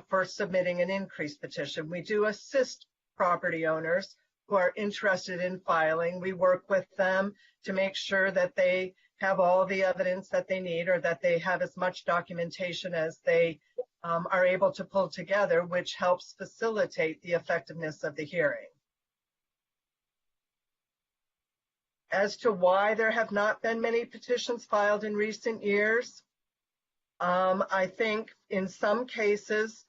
for submitting an increase petition. We do assist property owners who are interested in filing. We work with them to make sure that they have all the evidence that they need, or that they have as much documentation as they are able to pull together, which helps facilitate the effectiveness of the hearing. As to why there have not been many petitions filed in recent years, I think in some cases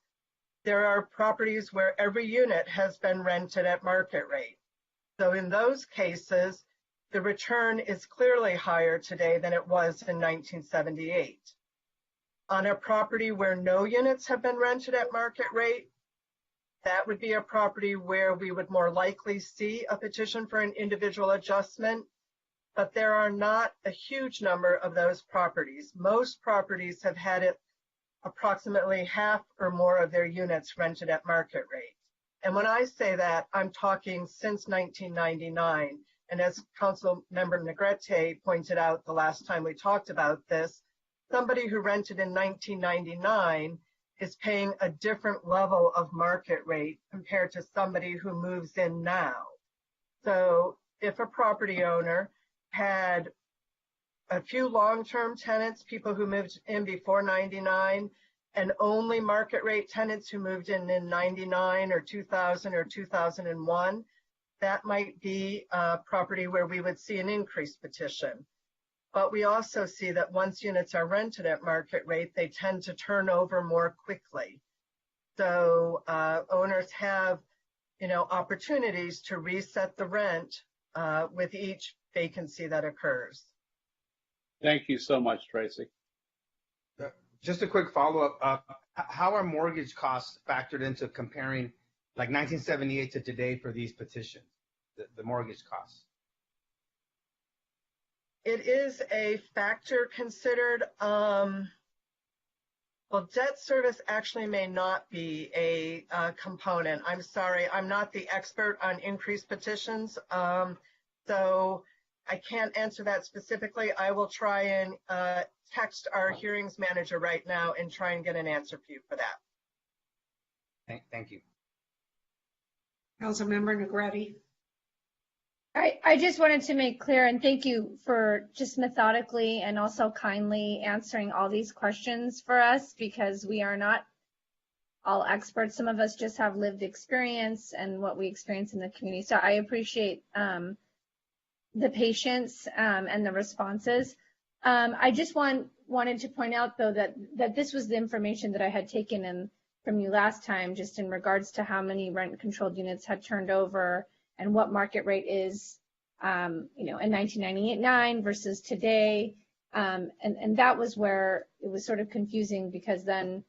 there are properties where every unit has been rented at market rate. So in those cases, the return is clearly higher today than it was in 1978. On a property where no units have been rented at market rate, that would be a property where we would more likely see a petition for an individual adjustment, but there are not a huge number of those properties. Most properties have had it approximately half or more of their units rented at market rate. And when I say that, I'm talking since 1999. And as Council Member Negrete pointed out the last time we talked about this, somebody who rented in 1999 is paying a different level of market rate compared to somebody who moves in now. So if a property owner had a few long-term tenants, people who moved in before 99, and only market rate tenants who moved in 99 or 2000 or 2001, that might be a property where we would see an increased petition. But we also see that once units are rented at market rate, they tend to turn over more quickly. So owners have, opportunities to reset the rent with each vacancy that occurs. Thank you so much, Tracy. Just a quick follow-up. How are mortgage costs factored into comparing like 1978 to today for these petitions, the mortgage costs? It is a factor considered. Well, debt service actually may not be a component. I'm sorry, I'm not the expert on increased petitions, so I can't answer that specifically. I will try and text our hearings manager right now and try and get an answer for you for that. Thank you. Councilmember Negrete. I just wanted to make clear, and thank you for just methodically and also kindly answering all these questions for us, because we are not all experts. Some of us just have lived experience and what we experience in the community. So I appreciate the patience and the responses. I just wanted to point out, though, that this was the information that I had taken in from you last time, just in regards to how many rent-controlled units had turned over and what market rate is, in 1998-9 versus today. And that was where it was sort of confusing, because then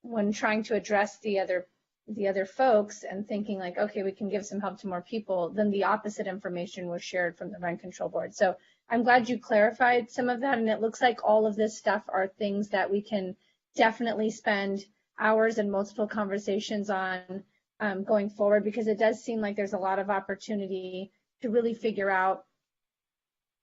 when trying to address the other folks and thinking like, okay, we can give some help to more people, then the opposite information was shared from the Rent Control Board. So I'm glad you clarified some of that. And it looks like all of this stuff are things that we can definitely spend hours and multiple conversations on going forward, because it does seem like there's a lot of opportunity to really figure out,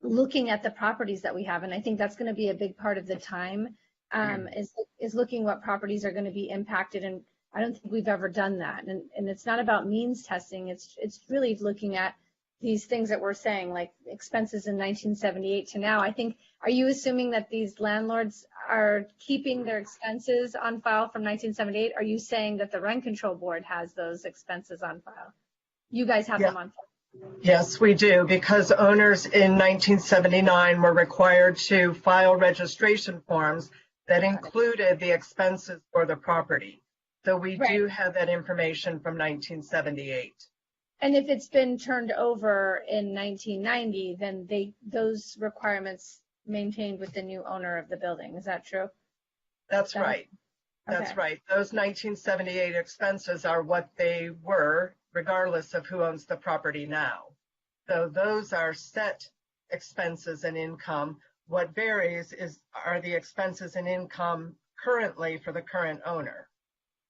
looking at the properties that we have. And I think that's going to be a big part of the time, is looking what properties are going to be impacted. And I don't think we've ever done that. And it's not about means testing. It's really looking at these things that we're saying, like expenses in 1978 to now. I think, are you assuming that these landlords are keeping their expenses on file from 1978? Are you saying that the Rent Control Board has those expenses on file? You guys have them on file? Yes, we do, because owners in 1979 were required to file registration forms that included the expenses for the property. So we do have that information from 1978. And if it's been turned over in 1990, then those requirements maintained with the new owner of the building. Is that true? That's right. That's right. Those 1978 expenses are what they were, regardless of who owns the property now. So those are set expenses and income. What varies are the expenses and income currently for the current owner.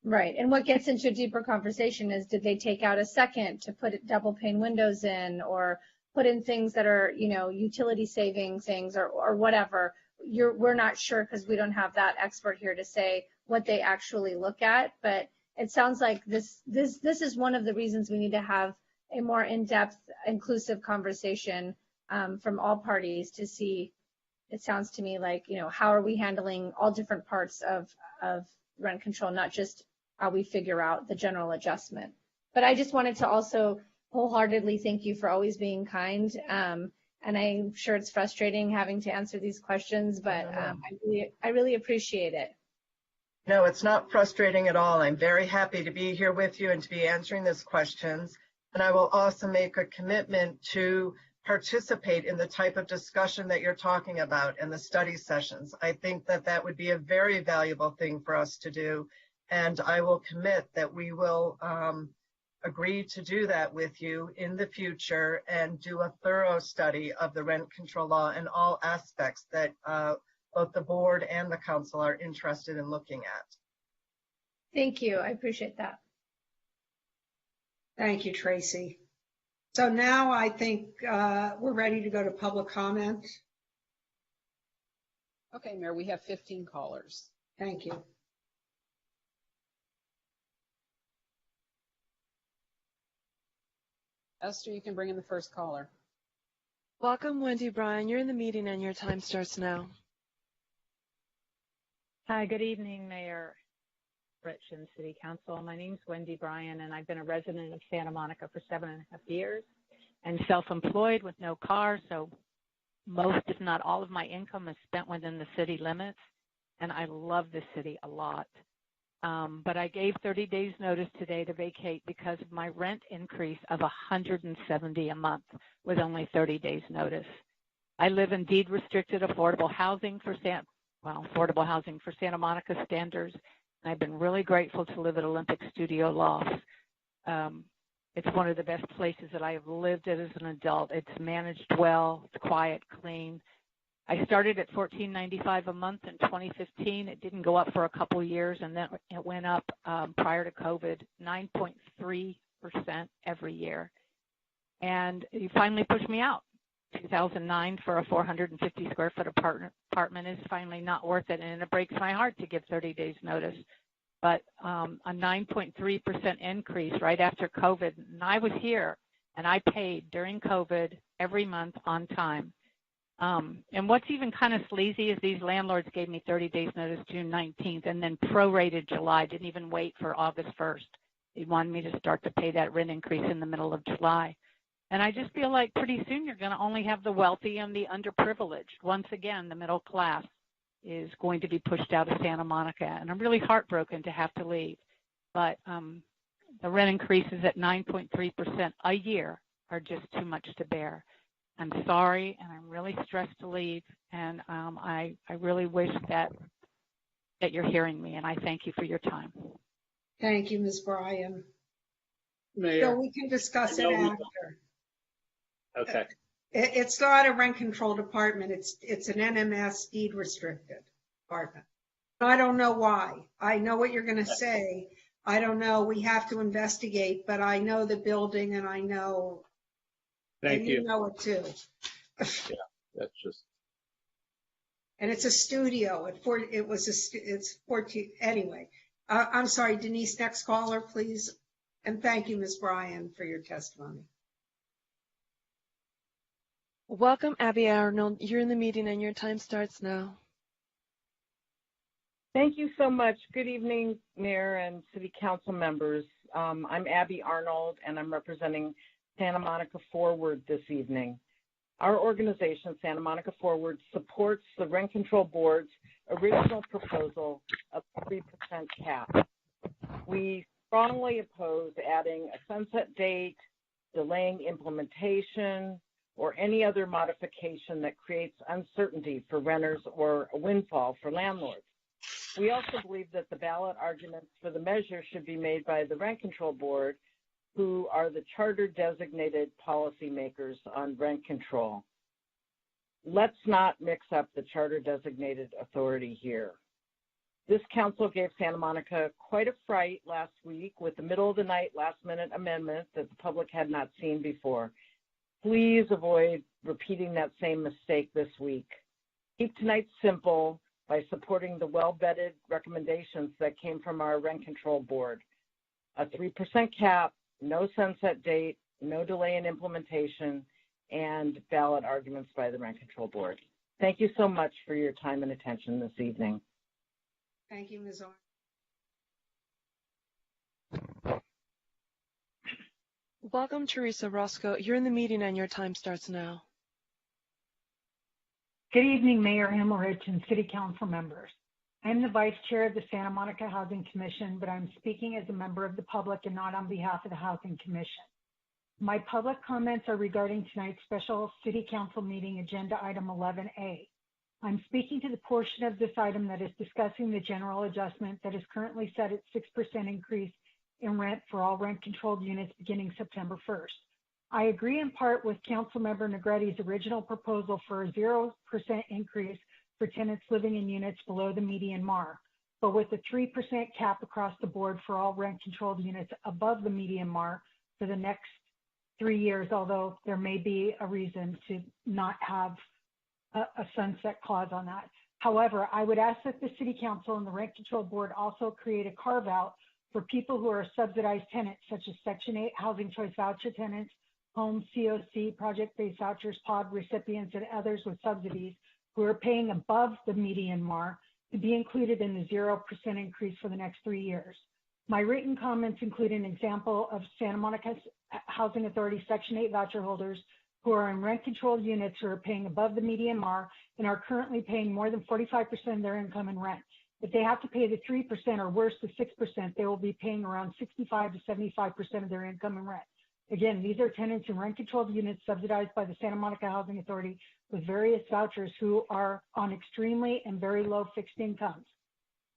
Right. And what gets into a deeper conversation is, did they take out a second to put double pane windows in, or put in things that are, utility saving things, or whatever. We're not sure, because we don't have that expert here to say what they actually look at. But it sounds like this is one of the reasons we need to have a more in-depth, inclusive conversation from all parties to see. It sounds to me like, how are we handling all different parts of rent control, not just how we figure out the general adjustment. But I just wanted to also wholeheartedly thank you for always being kind. And I'm sure it's frustrating having to answer these questions, but I really appreciate it. No, it's not frustrating at all. I'm very happy to be here with you and to be answering these questions. And I will also make a commitment to participate in the type of discussion that you're talking about in the study sessions. I think that would be a very valuable thing for us to do. And I will commit that we will agree to do that with you in the future and do a thorough study of the rent control law and all aspects that both the board and the council are interested in looking at. Thank you. I appreciate that. Thank you, Tracy. So now I think we're ready to go to public comment. Okay, Mayor, we have 15 callers. Thank you. Esther, you can bring in the first caller. Welcome, Wendy Bryan. You're in the meeting and your time starts now. Hi, good evening, Mayor Rich and City Council. My name's Wendy Bryan, and I've been a resident of Santa Monica for 7.5 years and self-employed with no car, so most, if not all, of my income is spent within the city limits, and I love this city a lot. But I gave 30 days notice today to vacate because of my rent increase of $170 a month with only 30 days notice. I live in deed restricted affordable housing for Santa Monica standards, and I've been really grateful to live at Olympic Studio Lofts. It's one of the best places that I have lived at as an adult. It's managed well, it's quiet, clean. I started at $14.95 a month in 2015. It didn't go up for a couple years, and then it went up prior to COVID, 9.3% every year. And you finally pushed me out. 2009 for a 450 square foot apartment is finally not worth it, and it breaks my heart to give 30 days notice. But a 9.3% increase right after COVID, and I was here, and I paid during COVID every month on time. And what's even kind of sleazy is these landlords gave me 30 days notice June 19th and then prorated July, didn't even wait for August 1st. They wanted me to start to pay that rent increase in the middle of July. And I just feel like pretty soon you're going to only have the wealthy and the underprivileged. Once again, the middle class is going to be pushed out of Santa Monica. And I'm really heartbroken to have to leave. But the rent increases at 9.3% a year are just too much to bear. I'm sorry, and I'm really stressed to leave, and I really wish that you're hearing me, and I thank you for your time. Thank you, Ms. Bryan. Mayor, so we can discuss it after. Okay. It's not a rent control department. It's an NMS deed restricted department. I don't know why. I know what you're going to say. I don't know. We have to investigate, but I know the building, and I know. Thank you. You know it too. Yeah, that's just. And it's a studio. It's 14. Anyway, I'm sorry, Denise, next caller, please. And thank you, Ms. Bryan, for your testimony. Welcome, Abby Arnold. You're in the meeting and your time starts now. Thank you so much. Good evening, Mayor and City Council members. I'm Abby Arnold, and I'm representing Santa Monica Forward this evening. Our organization, Santa Monica Forward, supports the Rent Control Board's original proposal of 3% cap. We strongly oppose adding a sunset date, delaying implementation, or any other modification that creates uncertainty for renters or a windfall for landlords. We also believe that the ballot arguments for the measure should be made by the Rent Control Board who are the charter designated policymakers on rent control. Let's not mix up the charter designated authority here. This council gave Santa Monica quite a fright last week with the middle of the night last minute amendment that the public had not seen before. Please avoid repeating that same mistake this week. Keep tonight simple by supporting the well-vetted recommendations that came from our rent control board. A 3% cap, no sunset date, no delay in implementation, and valid arguments by the rent control board. Thank you so much for your time and attention this evening. Thank you, Ms. Arnold. Welcome, Teresa Roscoe. You're in the meeting and your time starts now. Good evening, Mayor Himmelrich and City Council members. I'm the Vice Chair of the Santa Monica Housing Commission, but I'm speaking as a member of the public and not on behalf of the Housing Commission. My public comments are regarding tonight's special City Council meeting agenda item 11A. I'm speaking to the portion of this item that is discussing the general adjustment that is currently set at 6% increase in rent for all rent-controlled units beginning September 1st. I agree in part with Councilmember Negretti's original proposal for a 0% increase for tenants living in units below the median mark, but with a 3% cap across the board for all rent-controlled units above the median mark for the next 3 years, although there may be a reason to not have a sunset clause on that. However, I would ask that the City Council and the Rent Control Board also create a carve-out for people who are subsidized tenants, such as Section 8 Housing Choice Voucher tenants, home COC, project-based vouchers, POD recipients, and others with subsidies who are paying above the median mark to be included in the 0% increase for the next 3 years. My written comments include an example of Santa Monica Housing Authority Section 8 voucher holders who are in rent-controlled units who are paying above the median mark and are currently paying more than 45% of their income in rent. If they have to pay the 3% or worse, the 6%, they will be paying around 65 to 75% of their income in rent. Again, these are tenants in rent-controlled units subsidized by the Santa Monica Housing Authority with various vouchers who are on extremely and very low fixed incomes.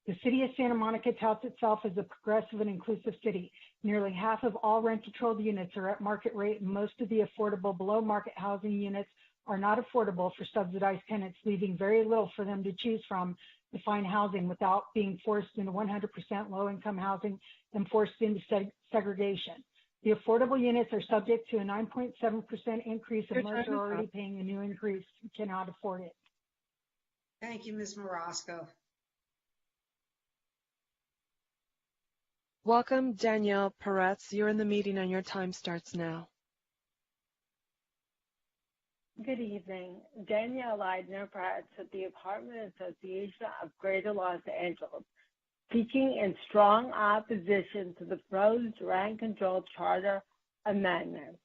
The city of Santa Monica touts itself as a progressive and inclusive city. Nearly half of all rent-controlled units are at market rate, and most of the affordable below-market housing units are not affordable for subsidized tenants, leaving very little for them to choose from to find housing without being forced into 100% low-income housing and forced into segregation. The affordable units are subject to a 9.7% increase, and most are already paying a new increase and cannot afford it. Thank you, Ms. Morosco. Welcome, Danielle Peretz. You're in the meeting and your time starts now. Good evening. Danielle Leidner-Peretz at the Apartment Association of Greater Los Angeles, speaking in strong opposition to the proposed rent control charter amendment.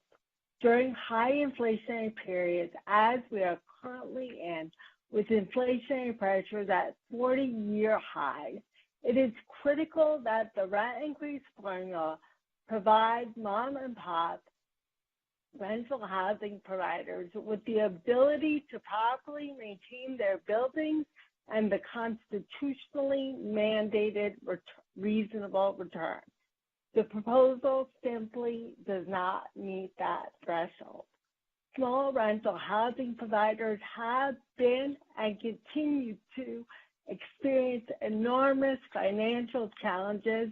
During high inflationary periods, as we are currently in, with inflationary pressures at 40-year highs, it is critical that the rent increase formula provides mom and pop rental housing providers with the ability to properly maintain their buildings and the constitutionally mandated reasonable return. The proposal simply does not meet that threshold. Small rental housing providers have been and continue to experience enormous financial challenges,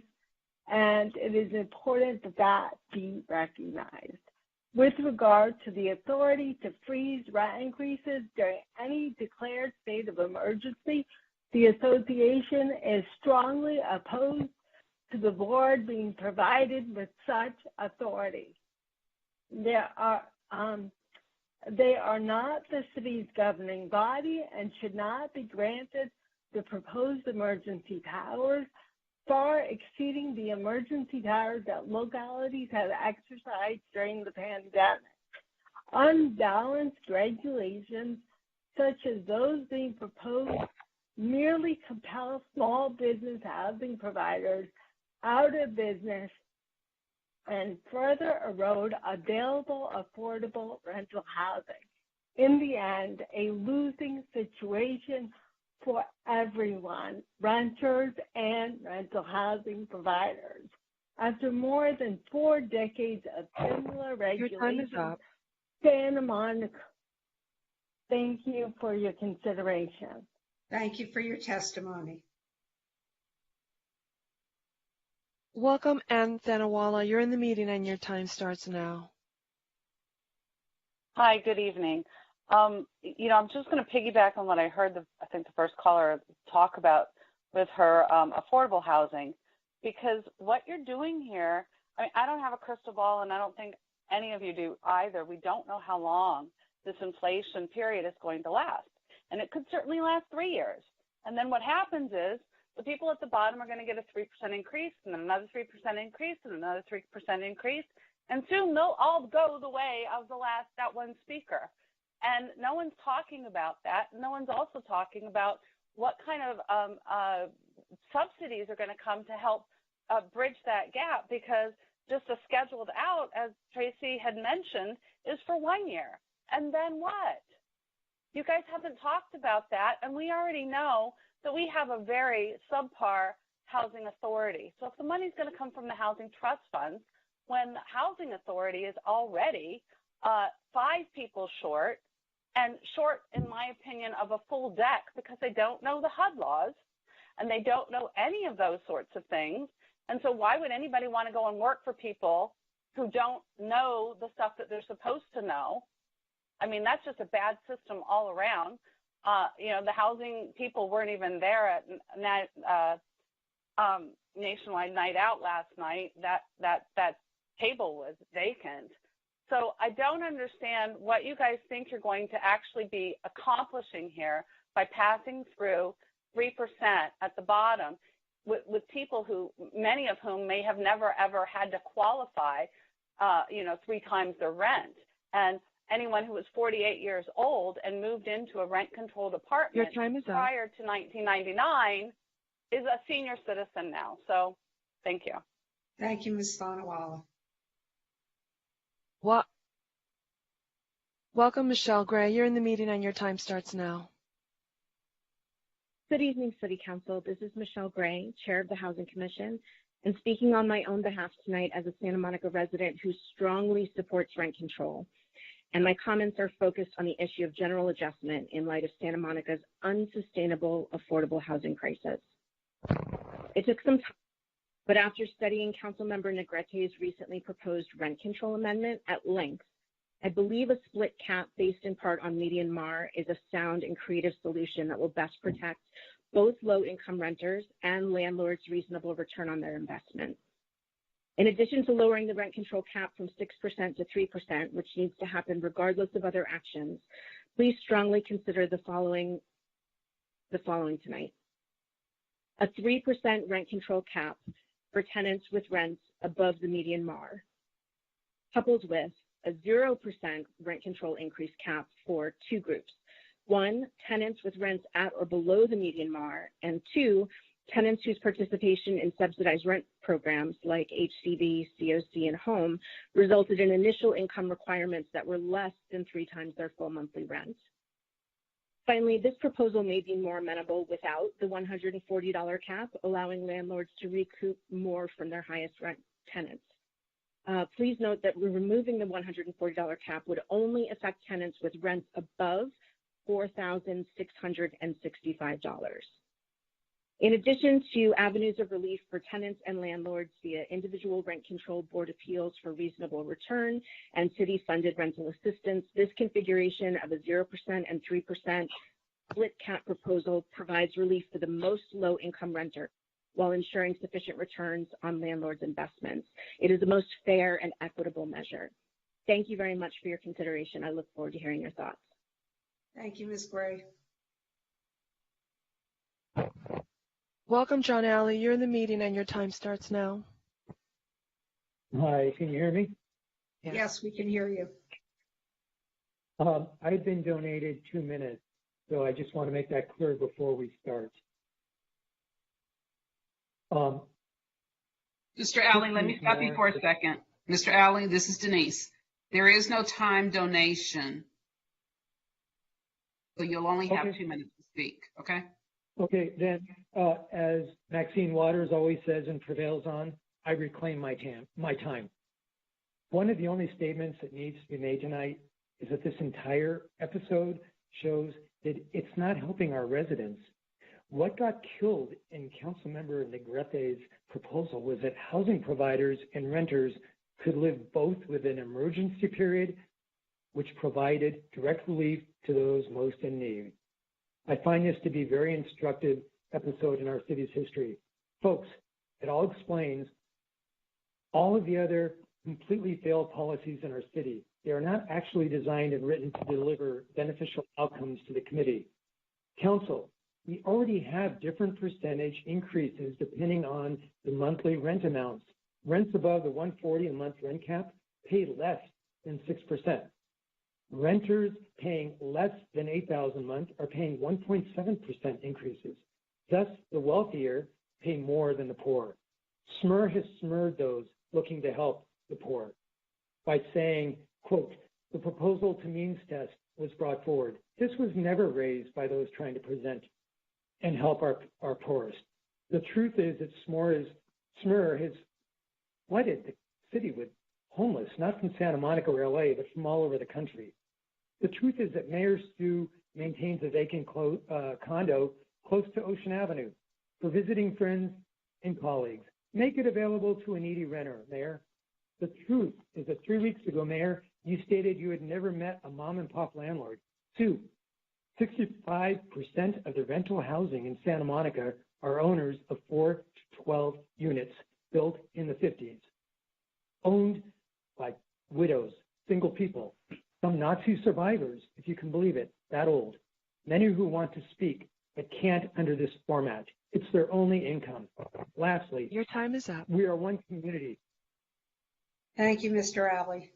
and it is important that that be recognized. With regard to the authority to freeze rent increases during any declared state of emergency, the association is strongly opposed to the board being provided with such authority. They are not the city's governing body and should not be granted the proposed emergency powers, far exceeding the emergency powers that localities have exercised during the pandemic. Unbalanced regulations, such as those being proposed, merely compel small business housing providers out of business and further erode available affordable rental housing. In the end, a losing situation for everyone, renters and rental housing providers. After more than 4 decades of similar Your time is regulations, up. Santa Monica, thank you for your consideration. Thank you for your testimony. Welcome, Ann Thanawala. You're in the meeting and your time starts now. Hi, good evening. I'm just going to piggyback on what I heard, I think the first caller talk about with her affordable housing, because what you're doing here, I don't have a crystal ball, and I don't think any of you do either. We don't know how long this inflation period is going to last, and it could certainly last 3 years. And then what happens is the people at the bottom are going to get a 3% increase, and then another 3% increase, and another 3% increase. And soon they'll all go the way of that one speaker. And no one's talking about that. No one's also talking about what kind of subsidies are going to come to help bridge that gap, because just a scheduled out, as Tracy had mentioned, is for 1 year. And then what? You guys haven't talked about that, and we already know that we have a very subpar housing authority. So if the money's going to come from the housing trust funds, when the housing authority is already 5 people short, and short, in my opinion, of a full deck, because they don't know the HUD laws and they don't know any of those sorts of things. And so why would anybody want to go and work for people who don't know the stuff that they're supposed to know? I mean, that's just a bad system all around. The housing people weren't even there at Nationwide Night Out last night. That table was vacant. So I don't understand what you guys think you're going to actually be accomplishing here by passing through 3% at the bottom with people who, many of whom may have never ever had to qualify, 3 times their rent. And anyone who was 48 years old and moved into a rent-controlled apartment Your time is up. prior to 1999 is a senior citizen now. So thank you. Thank you, Ms. Thanawala. Welcome, Michelle Gray. You're in the meeting and your time starts now. Good evening, City Council. This is Michelle Gray, Chair of the Housing Commission, and speaking on my own behalf tonight as a Santa Monica resident who strongly supports rent control. And my comments are focused on the issue of general adjustment in light of Santa Monica's unsustainable affordable housing crisis. It took some time, but after studying Councilmember Negretti's recently proposed rent control amendment at length, I believe a split cap based in part on median MAR is a sound and creative solution that will best protect both low-income renters and landlords' reasonable return on their investment. In addition to lowering the rent control cap from 6% to 3%, which needs to happen regardless of other actions, please strongly consider the following tonight. A 3% rent control cap for tenants with rents above the median MAR, coupled with a 0% rent control increase cap for 2 groups. 1, tenants with rents at or below the median MAR, and 2, tenants whose participation in subsidized rent programs like HCB, COC, and HOME resulted in initial income requirements that were less than 3 times their full monthly rent. Finally, this proposal may be more amenable without the $140 cap, allowing landlords to recoup more from their highest rent tenants. Please note that removing the $140 cap would only affect tenants with rents above $4,665. In addition to avenues of relief for tenants and landlords via individual rent control board appeals for reasonable return and city-funded rental assistance, this configuration of a 0% and 3% split cap proposal provides relief for the most low-income renter while ensuring sufficient returns on landlords' investments. It is the most fair and equitable measure. Thank you very much for your consideration. I look forward to hearing your thoughts. Thank you, Ms. Gray. Welcome, John Alley. You're in the meeting and your time starts now. Hi, can you hear me? Yes, we can hear you. I've been donated 2 minutes, so I just want to make that clear before we start. Mr. Alley, let me stop you for a second. Mr. Alley, this is Denise. There is no time donation, so you'll only have 2 minutes to speak, okay? Okay, then, as Maxine Waters always says and prevails on, I reclaim my time. One of the only statements that needs to be made tonight is that this entire episode shows that it's not helping our residents. What got killed in Councilmember Negrete's proposal was that housing providers and renters could live both with an emergency period, which provided direct relief to those most in need. I find this to be a very instructive episode in our city's history. Folks, it all explains all of the other completely failed policies in our city. They are not actually designed and written to deliver beneficial outcomes to the committee. Council, we already have different percentage increases depending on the monthly rent amounts. Rents above the $140 a month rent cap pay less than 6%. Renters paying less than $8,000 a month are paying 1.7% increases. Thus, the wealthier pay more than the poor. SMER has smeared those looking to help the poor by saying, quote, the proposal to means test was brought forward. This was never raised by those trying to present and help our poorest. The truth is that SMER has flooded the city with homeless, not from Santa Monica or LA, but from all over the country. The truth is that Mayor Stu maintains a vacant condo close to Ocean Avenue for visiting friends and colleagues. Make it available to a needy renter, Mayor. The truth is that 3 weeks ago, Mayor, you stated you had never met a mom and pop landlord. Sue, 65% of the rental housing in Santa Monica are owners of 4 to 12 units built in the 50s, owned by widows, single people, some Nazi survivors, if you can believe it, that old, many who want to speak but can't under this format. It's their only income. Lastly, your time is up. We are one community. Thank you, Mr. Alley.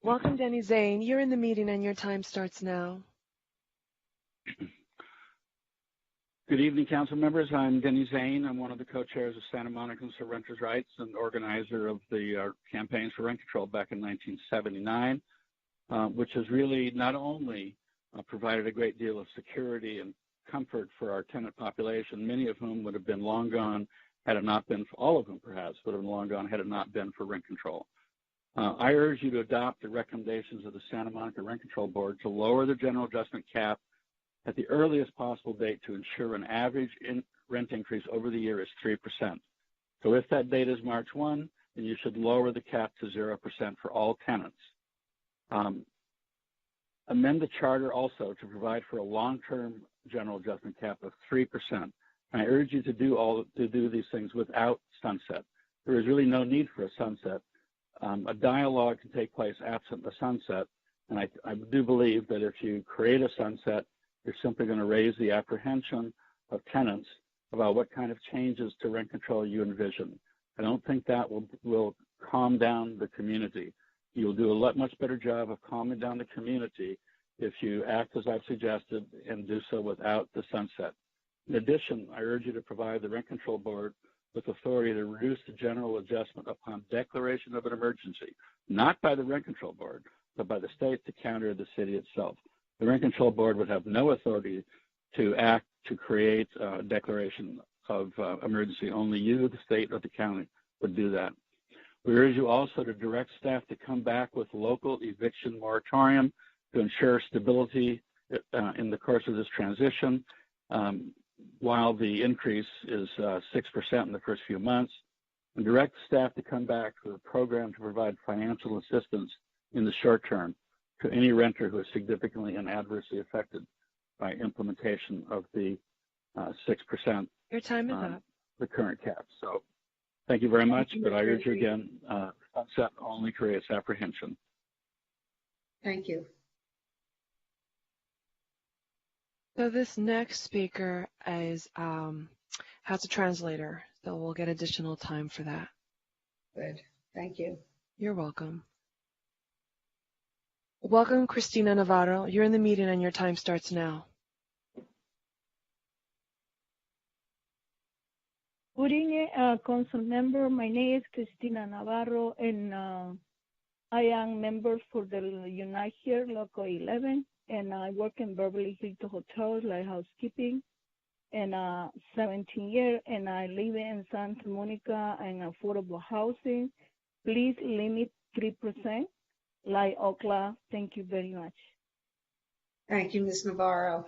Welcome, Denny Zane. You're in the meeting and your time starts now. Good evening, council members. I'm Denny Zane. I'm one of the co-chairs of Santa Monicans for Renters' Rights and organizer of the campaigns for rent control back in 1979, which has really not only provided a great deal of security and comfort for our tenant population, many of whom would have been long gone had it not been, all of them perhaps, would have been long gone had it not been for rent control. I urge you to adopt the recommendations of the Santa Monica Rent Control Board to lower the general adjustment cap at the earliest possible date to ensure an average rent increase over the year is 3%. So if that date is March 1, then you should lower the cap to 0% for all tenants. Amend the charter also to provide for a long-term general adjustment cap of 3%. And I urge you to do these things without sunset. There is really no need for a sunset. A dialogue can take place absent the sunset, and I do believe that if you create a sunset, you're simply going to raise the apprehension of tenants about what kind of changes to rent control you envision. I don't think that will calm down the community. You'll do a much better job of calming down the community if you act as I've suggested and do so without the sunset. In addition, I urge you to provide the Rent Control Board with authority to reduce the general adjustment upon declaration of an emergency, not by the Rent Control Board, but by the state, the county, or the city itself. The Rent Control Board would have no authority to act to create a declaration of emergency. Only you, the state, or the county would do that. We urge you also to direct staff to come back with local eviction moratorium to ensure stability in the course of this transition. While the increase is 6% in the first few months, and direct staff to come back with a program to provide financial assistance in the short term to any renter who is significantly and adversely affected by implementation of the 6%. Your time is up. The current cap. So thank you very much, but I urge you again, sunset only creates apprehension. Thank you. So this next speaker is has a translator, so we'll get additional time for that. Good. Thank you. You're welcome. Welcome, Cristina Navarro. You're in the meeting and your time starts now. Good evening, council member. My name is Cristina Navarro, and I am member for the Unite Here Local 11, and I work in Beverly Hills Hotels like housekeeping. and 17 years, and I live in Santa Monica in affordable housing. Please limit 3%, like Oakland. Thank you very much. Thank you, Ms. Navarro.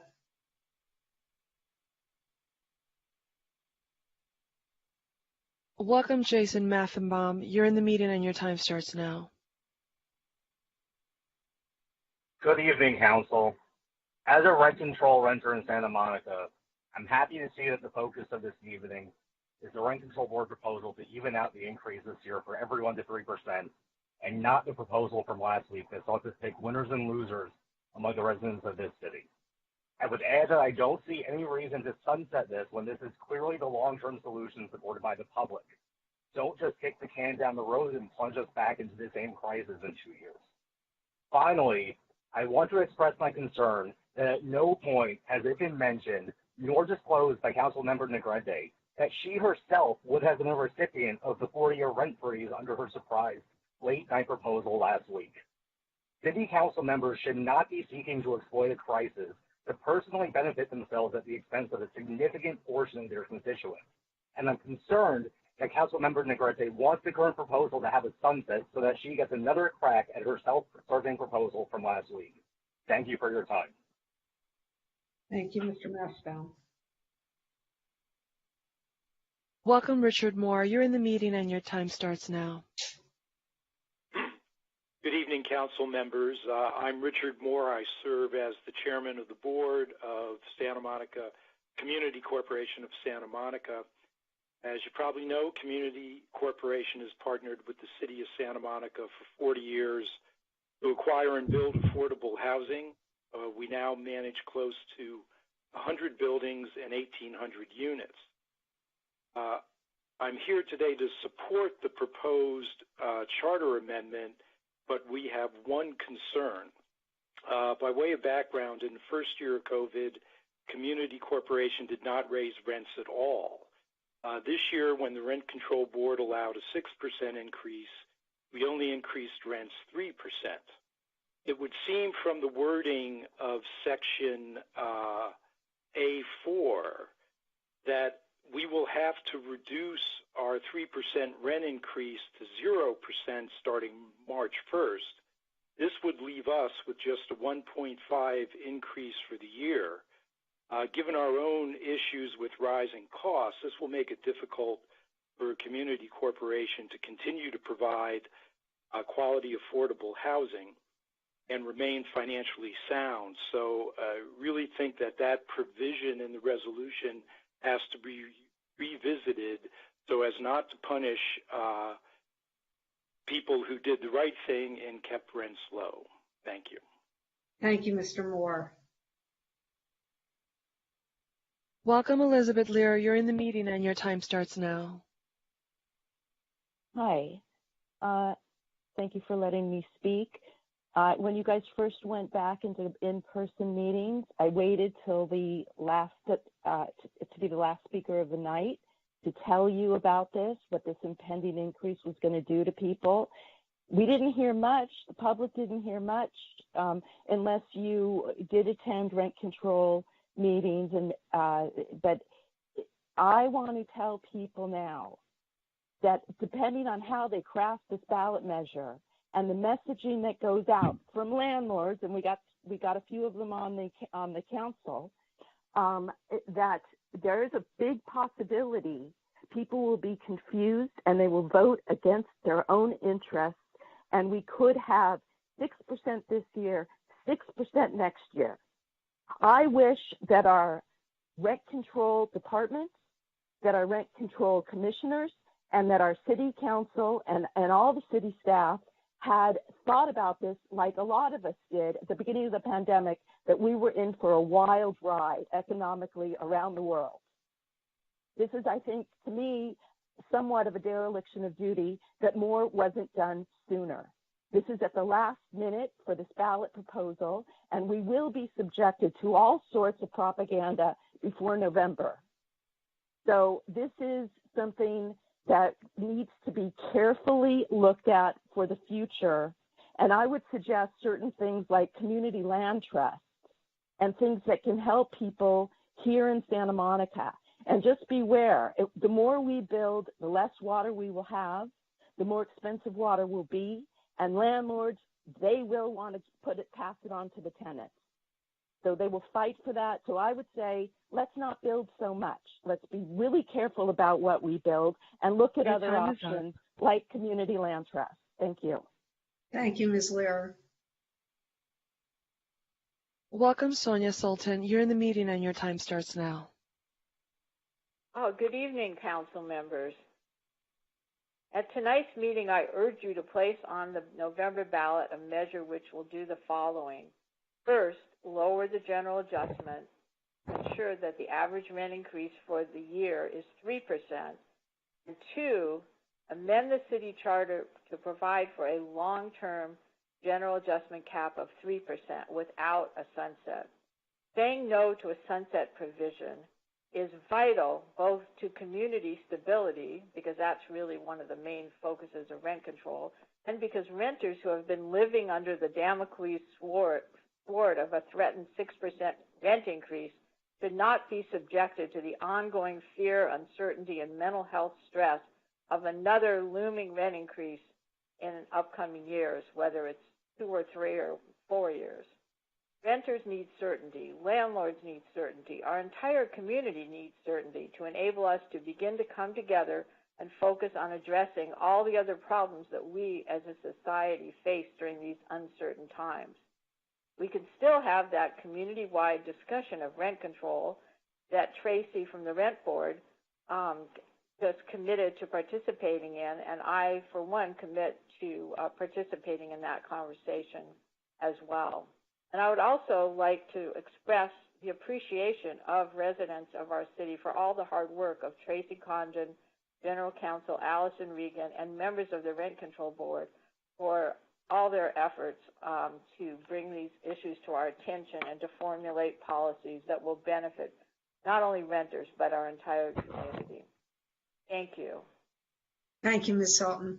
Welcome, Jason Mathenbaum. You're in the meeting and your time starts now. Good evening, Council. As a rent control renter in Santa Monica, I'm happy to see that the focus of this evening is the Rent Control Board proposal to even out the increase this year for everyone to 3%, and not the proposal from last week that sought to pick winners and losers among the residents of this city. I would add that I don't see any reason to sunset this when this is clearly the long-term solution supported by the public. Don't just kick the can down the road and plunge us back into the same crisis in 2 years. Finally, I want to express my concern that at no point has it been mentioned nor disclosed by Councilmember Negrete that she herself would have been a recipient of the 4-year rent freeze under her surprise late-night proposal last week. City Council members should not be seeking to exploit a crisis to personally benefit themselves at the expense of a significant portion of their constituents. And I'm concerned that Councilmember Negrete wants the current proposal to have a sunset so that she gets another crack at her self-serving proposal from last week. Thank you for your time. Thank you, Mr. Mathenbaum. Welcome, Richard Moore. You're in the meeting and your time starts now. Good evening, council members. I'm Richard Moore. I serve as the chairman of the board of Santa Monica Community Corporation of Santa Monica. As you probably know, Community Corporation has partnered with the city of Santa Monica for 40 years to acquire and build affordable housing. We now manage close to 100 buildings and 1,800 units. I'm here today to support the proposed charter amendment, but we have one concern. By way of background, in the first year of COVID, Community Corporation did not raise rents at all. This year, when the Rent Control Board allowed a 6% increase, we only increased rents 3%. It would seem from the wording of Section A4 that we will have to reduce our 3% rent increase to 0% starting March 1st. This would leave us with just a 1.5 increase for the year. Given our own issues with rising costs, this will make it difficult for a community corporation to continue to provide quality, affordable housing and remain financially sound. So I really think that that provision in the resolution has to be revisited so as not to punish people who did the right thing and kept rents low. Thank you. Thank you, Mr. Moore. Welcome, Elizabeth Lear. You're in the meeting and your time starts now. Hi. Thank you for letting me speak. When you guys first went back into in-person meetings, I waited till the last to be the last speaker of the night to tell you about this, what this impending increase was going to do to people. We didn't hear much. The public didn't hear much unless you did attend rent control meetings. But I want to tell people now that depending on how they craft this ballot measure and the messaging that goes out from landlords, and we got a few of them on the council, that there is a big possibility people will be confused and they will vote against their own interests, and we could have 6% this year, 6% next year. I wish that our rent control departments, that our rent control commissioners, and that our city council and all the city staff had thought about this like a lot of us did at the beginning of the pandemic, that we were in for a wild ride economically around the world. This is, I think, to me, somewhat of a dereliction of duty that more wasn't done sooner. This is at the last minute for this ballot proposal, and we will be subjected to all sorts of propaganda before November. So this is something that needs to be carefully looked at for the future. And I would suggest certain things like community land trusts and things that can help people here in Santa Monica. And just beware, the more we build, the less water we will have, the more expensive water will be, and landlords, they will want to pass it on to the tenants. So they will fight for that. So I would say, let's not build so much. Let's be really careful about what we build and look at other options like community land trust. Thank you. Thank you, Ms. Lear. Welcome, Sonia Sultan. You're in the meeting and your time starts now. Oh, good evening, council members. At tonight's meeting, I urge you to place on the November ballot a measure which will do the following. First, lower the general adjustment, ensure that the average rent increase for the year is 3%, and two, amend the city charter to provide for a long-term general adjustment cap of 3% without a sunset. Saying no to a sunset provision is vital both to community stability, because that's really one of the main focuses of rent control, and because renters who have been living under the Damocles sword of a threatened 6% rent increase should not be subjected to the ongoing fear, uncertainty, and mental health stress of another looming rent increase in upcoming years, whether it's 2 or 3 or 4 years. Renters need certainty. Landlords need certainty. Our entire community needs certainty to enable us to begin to come together and focus on addressing all the other problems that we as a society face during these uncertain times. We can still have that community-wide discussion of rent control that Tracy from the Rent Board just committed to participating in, and I, for one, commit to participating in that conversation as well. And I would also like to express the appreciation of residents of our city for all the hard work of Tracy Condon, General Counsel Allison Regan, and members of the Rent Control Board for all their efforts to bring these issues to our attention and to formulate policies that will benefit not only renters, but our entire community. Thank you. Thank you, Ms. Sultan.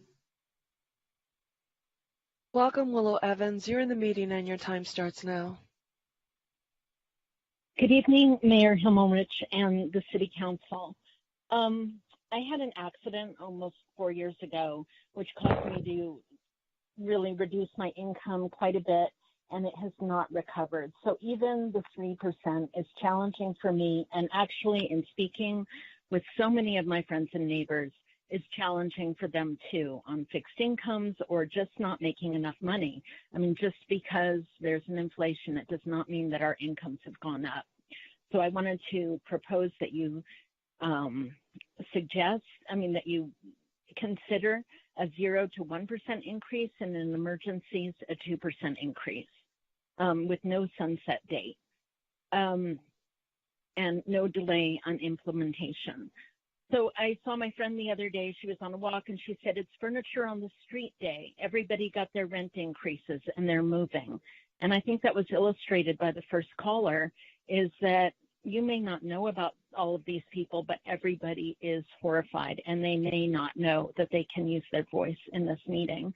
Welcome, Willow Evans. You're in the meeting and your time starts now. Good evening, Mayor Himmelrich and the City Council. I had an accident almost 4 years ago, which caused me to really reduce my income quite a bit, and it has not recovered. So even the 3% is challenging for me, and actually in speaking with so many of my friends and neighbors, is challenging for them too on fixed incomes or just not making enough money. I mean, just because there's an inflation, it does not mean that our incomes have gone up. So I wanted to propose that you that you consider a 0 to 1% increase, and in emergencies, a 2% increase with no sunset date and no delay on implementation. So I saw my friend the other day. She was on a walk and she said, it's furniture on the street day. Everybody got their rent increases and they're moving. And I think that was illustrated by the first caller, is that you may not know about all of these people, but everybody is horrified and they may not know that they can use their voice in this meeting.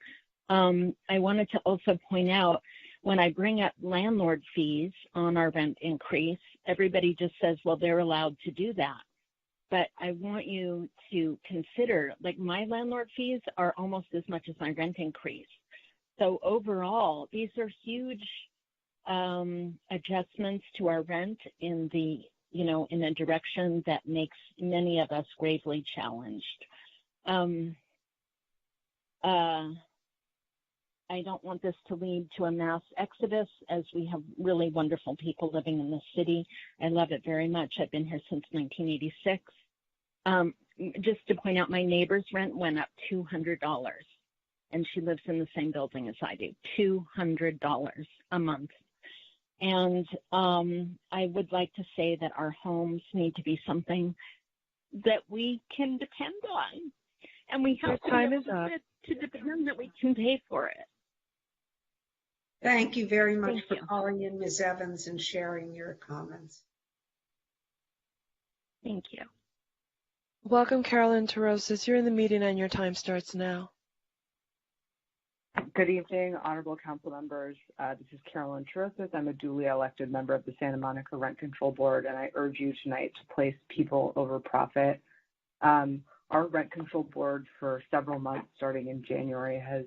I wanted to also point out, when I bring up landlord fees on our rent increase, everybody just says, well, they're allowed to do that. But I want you to consider, like, my landlord fees are almost as much as my rent increase. So overall, these are huge adjustments to our rent in a direction that makes many of us gravely challenged. I don't want this to lead to a mass exodus, as we have really wonderful people living in the city. I love it very much. I've been here since 1986. Just to point out, my neighbor's rent went up $200, and she lives in the same building as I do. $200 a month. And I would like to say that our homes need to be something that we can depend on. And we have to depend that we can pay for it. Thank you very much for calling in, Ms. Evans, and sharing your comments. Thank you. Welcome, Carolyn Terosas. You're in the meeting and your time starts now. Good evening, honorable council members. This is Carolyn Chiroses. I'm a duly elected member of the Santa Monica Rent Control Board, and I urge you tonight to place people over profit. Our Rent Control Board for several months, starting in January, has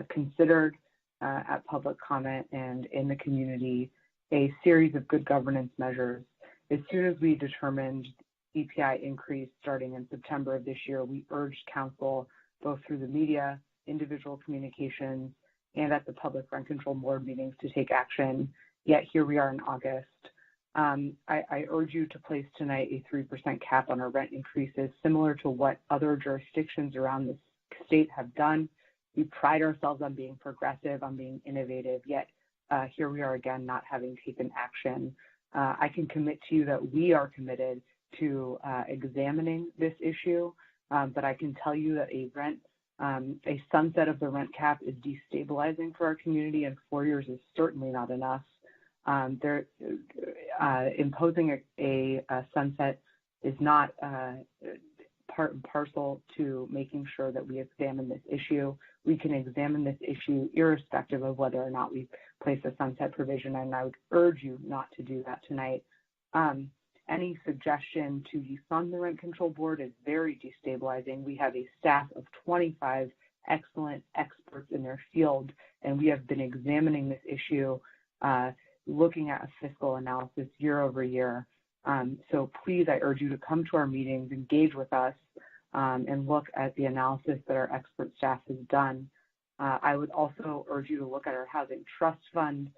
considered at public comment and in the community a series of good governance measures. As soon as we determined CPI increase starting in September of this year, we urged council, both through the media, individual communications, and at the public rent control board meetings, to take action. Yet here we are in August. I urge you to place tonight a 3% cap on our rent increases, similar to what other jurisdictions around the state have done. We pride ourselves on being progressive, on being innovative, yet here we are again not having taken action. I can commit to you that we are committed to examining this issue, but I can tell you that a sunset of the rent cap is destabilizing for our community, and 4 years is certainly not enough. Imposing a sunset is not part and parcel to making sure that we examine this issue. We can examine this issue irrespective of whether or not we place a sunset provision, and I would urge you not to do that tonight. Any suggestion to defund the Rent Control Board is very destabilizing. We have a staff of 25 excellent experts in their field, and we have been examining this issue, looking at a fiscal analysis year over year. So please, I urge you to come to our meetings, engage with us, and look at the analysis that our expert staff has done. I would also urge you to look at our housing trust fund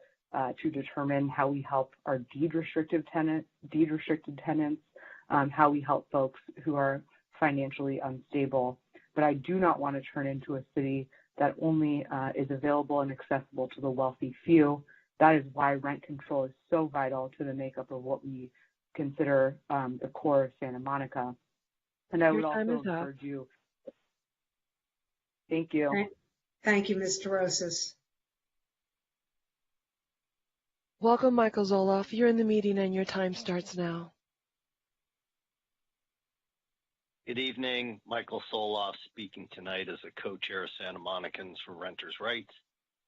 to determine how we help our deed-restricted tenants, how we help folks who are financially unstable. But I do not want to turn into a city that only is available and accessible to the wealthy few. That is why rent control is so vital to the makeup of what we consider the core of Santa Monica. And I would also encourage you. Thank you. Thank you, Ms. DeRosas. Welcome, Michael Zoloff. You're in the meeting and your time starts now. Good evening. Michael Zoloff speaking tonight as a co-chair of Santa Monicans for Renters' Rights.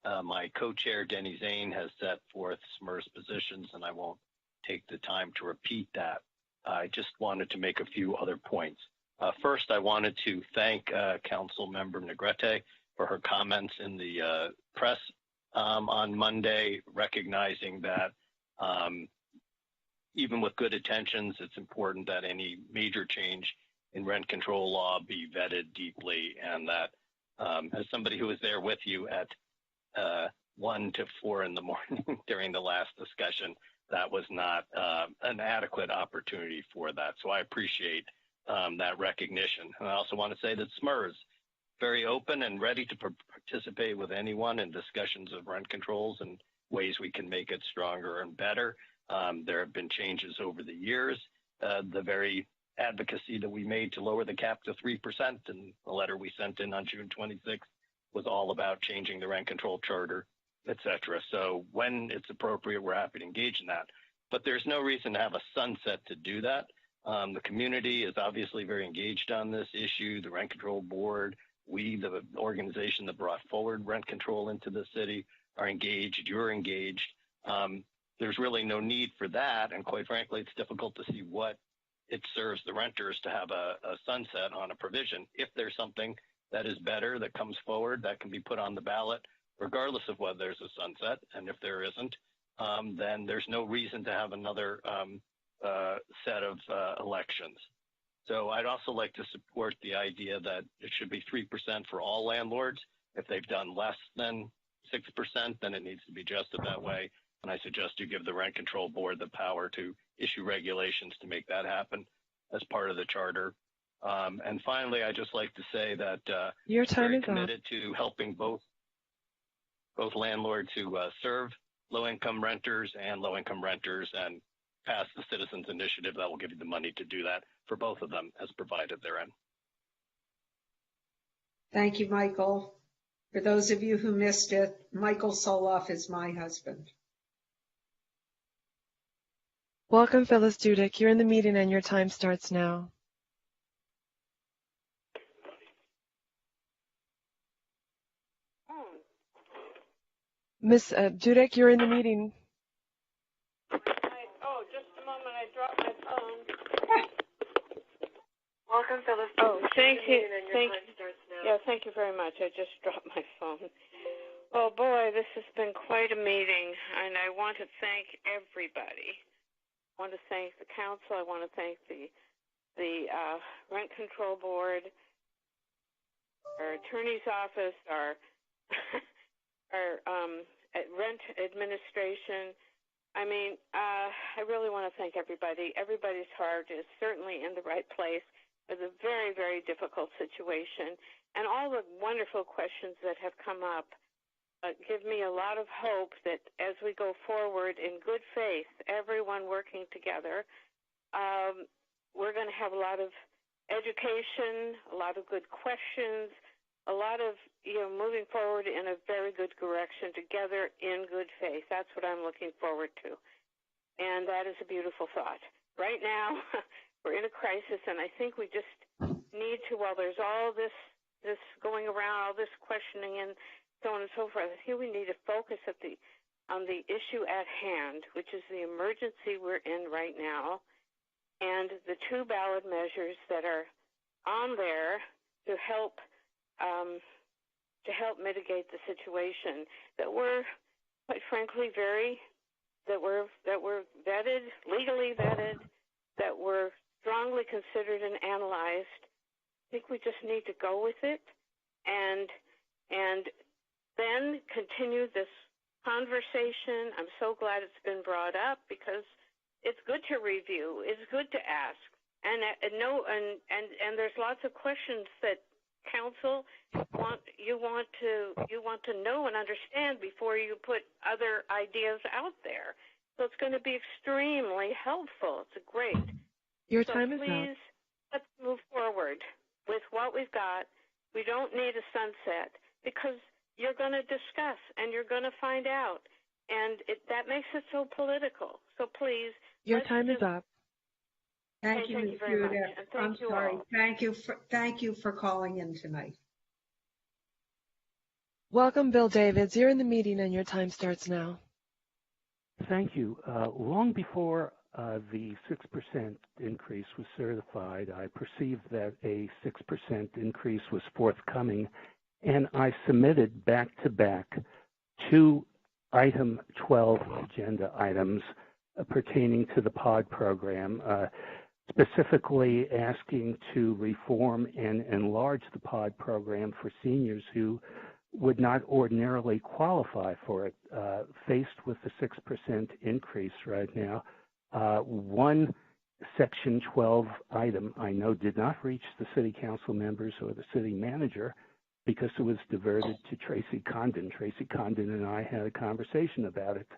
My co-chair, Denny Zane, has set forth SMERS positions, and I won't take the time to repeat that. I just wanted to make a few other points. First, I wanted to thank Council Member Negrete for her comments in the press on Monday, recognizing that even with good intentions, it's important that any major change in rent control law be vetted deeply, and that as somebody who was there with you at 1 to 4 in the morning during the last discussion, that was not an adequate opportunity for that. So I appreciate that recognition. And I also want to say that SMERS very open and ready to participate with anyone in discussions of rent controls and ways we can make it stronger and better. There have been changes over the years. The very advocacy that we made to lower the cap to 3%, and the letter we sent in on June 26th was all about changing the rent control charter, et cetera. So when it's appropriate, we're happy to engage in that. But there's no reason to have a sunset to do that. The community is obviously very engaged on this issue. The Rent Control Board, we, the organization that brought forward rent control into the city, are engaged. You're engaged. There's really no need for that. And quite frankly, it's difficult to see what it serves the renters to have a sunset on a provision. If there's something that is better that comes forward that can be put on the ballot, regardless of whether there's a sunset, and if there isn't, then there's no reason to have another set of elections. So I'd also like to support the idea that it should be 3% for all landlords. If they've done less than 6%, then it needs to be adjusted that way. And I suggest you give the Rent Control Board the power to issue regulations to make that happen as part of the charter. And finally, I'd just like to say that your time is committed to helping both landlords who serve low-income renters and low-income renters, and pass the Citizens Initiative that will give you the money to do that for both of them as provided therein. Thank you, Michael. For those of you who missed it, Michael Zoloff is my husband. Welcome, Phyllis Dudek. You're in the meeting and your time starts now. Ms. Dudek, you're in the meeting. Oh, just a moment. I dropped my phone. Welcome, Phyllis. Oh, thank you. Thank you very much. I just dropped my phone. Oh, boy, this has been quite a meeting, and I want to thank everybody. I want to thank the council. I want to thank the Rent Control Board, our attorney's office, our rent administration. I mean, I really want to thank everybody. Everybody's heart is certainly in the right place. It's a very, very difficult situation. And all the wonderful questions that have come up give me a lot of hope that as we go forward in good faith, everyone working together, we're going to have a lot of education, a lot of good questions, a lot of, moving forward in a very good direction together in good faith. That's what I'm looking forward to. And that is a beautiful thought. Right now, we're in a crisis, and I think we just need to, while there's all this going around, all this questioning and so on and so forth, here we need to focus on the issue at hand, which is the emergency we're in right now, and the two ballot measures that are on there to help mitigate the situation that were, quite frankly, that were vetted, legally vetted, that were strongly considered and analyzed. I think we just need to go with it and then continue this conversation. I'm so glad it's been brought up because it's good to review. It's good to ask, and there's lots of questions that council want to know and understand before you put other ideas out there. So it's going to be extremely helpful. It's great. Your time is up. Please, let's move forward with what we've got. We don't need a sunset because you're going to discuss and you're going to find out. And that makes it so political. So please. Your time is up. Thank you, Ms. Judith. I'm sorry. All. Thank you for calling in tonight. Welcome, Bill Davids. You're in the meeting and your time starts now. Thank you. Long before the 6% increase was certified, I perceived that a 6% increase was forthcoming, and I submitted back-to-back 2 item 12 agenda items pertaining to the POD program, specifically asking to reform and enlarge the POD program for seniors who would not ordinarily qualify for it. Faced with the 6% increase right now, one Section 12 item I know did not reach the city council members or the city manager because it was diverted to Tracy Condon. Tracy Condon and I had a conversation about it.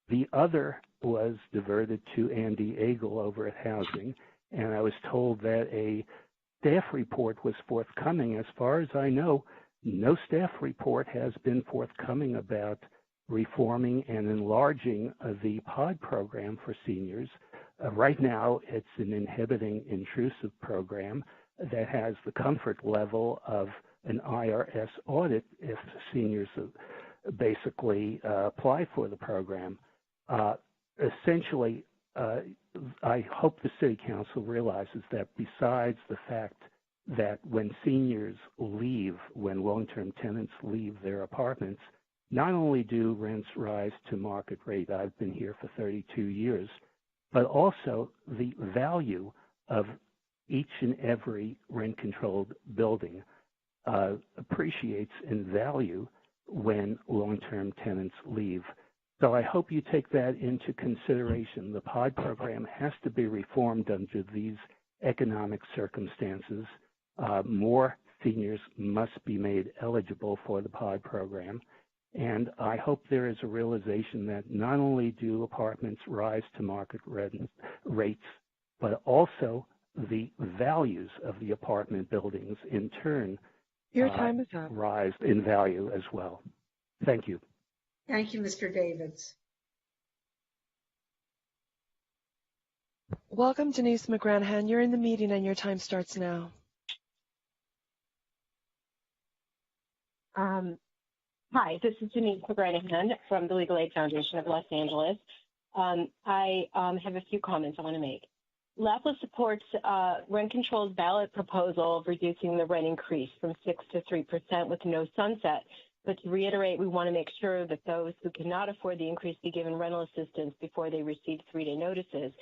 The other was diverted to Andy Agel over at Housing, and I was told that a staff report was forthcoming. As far as I know, no staff report has been forthcoming about reforming and enlarging the POD program for seniors. Right now, it's an inhibiting intrusive program that has the comfort level of an IRS audit if seniors basically apply for the program. Essentially, I hope the City Council realizes that besides the fact that when seniors leave, when long-term tenants leave their apartments, not only do rents rise to market rate, I've been here for 32 years, but also the value of each and every rent-controlled building appreciates in value when long-term tenants leave. So I hope you take that into consideration. The POD program has to be reformed under these economic circumstances. More seniors must be made eligible for the POD program. And I hope there is a realization that not only do apartments rise to market rates, but also the values of the apartment buildings in turn Your time is up. rise in value as well. Thank you. Thank you, Mr. Davids. Welcome, Denise McGranahan. You're in the meeting and your time starts now. Hi, this is Denise McGranahan from the Legal Aid Foundation of Los Angeles. I have a few comments I want to make. LAPLA supports rent control's ballot proposal of reducing the rent increase from 6 to 3% with no sunset. But to reiterate, we want to make sure that those who cannot afford the increase be given rental assistance before they receive 3-day notices,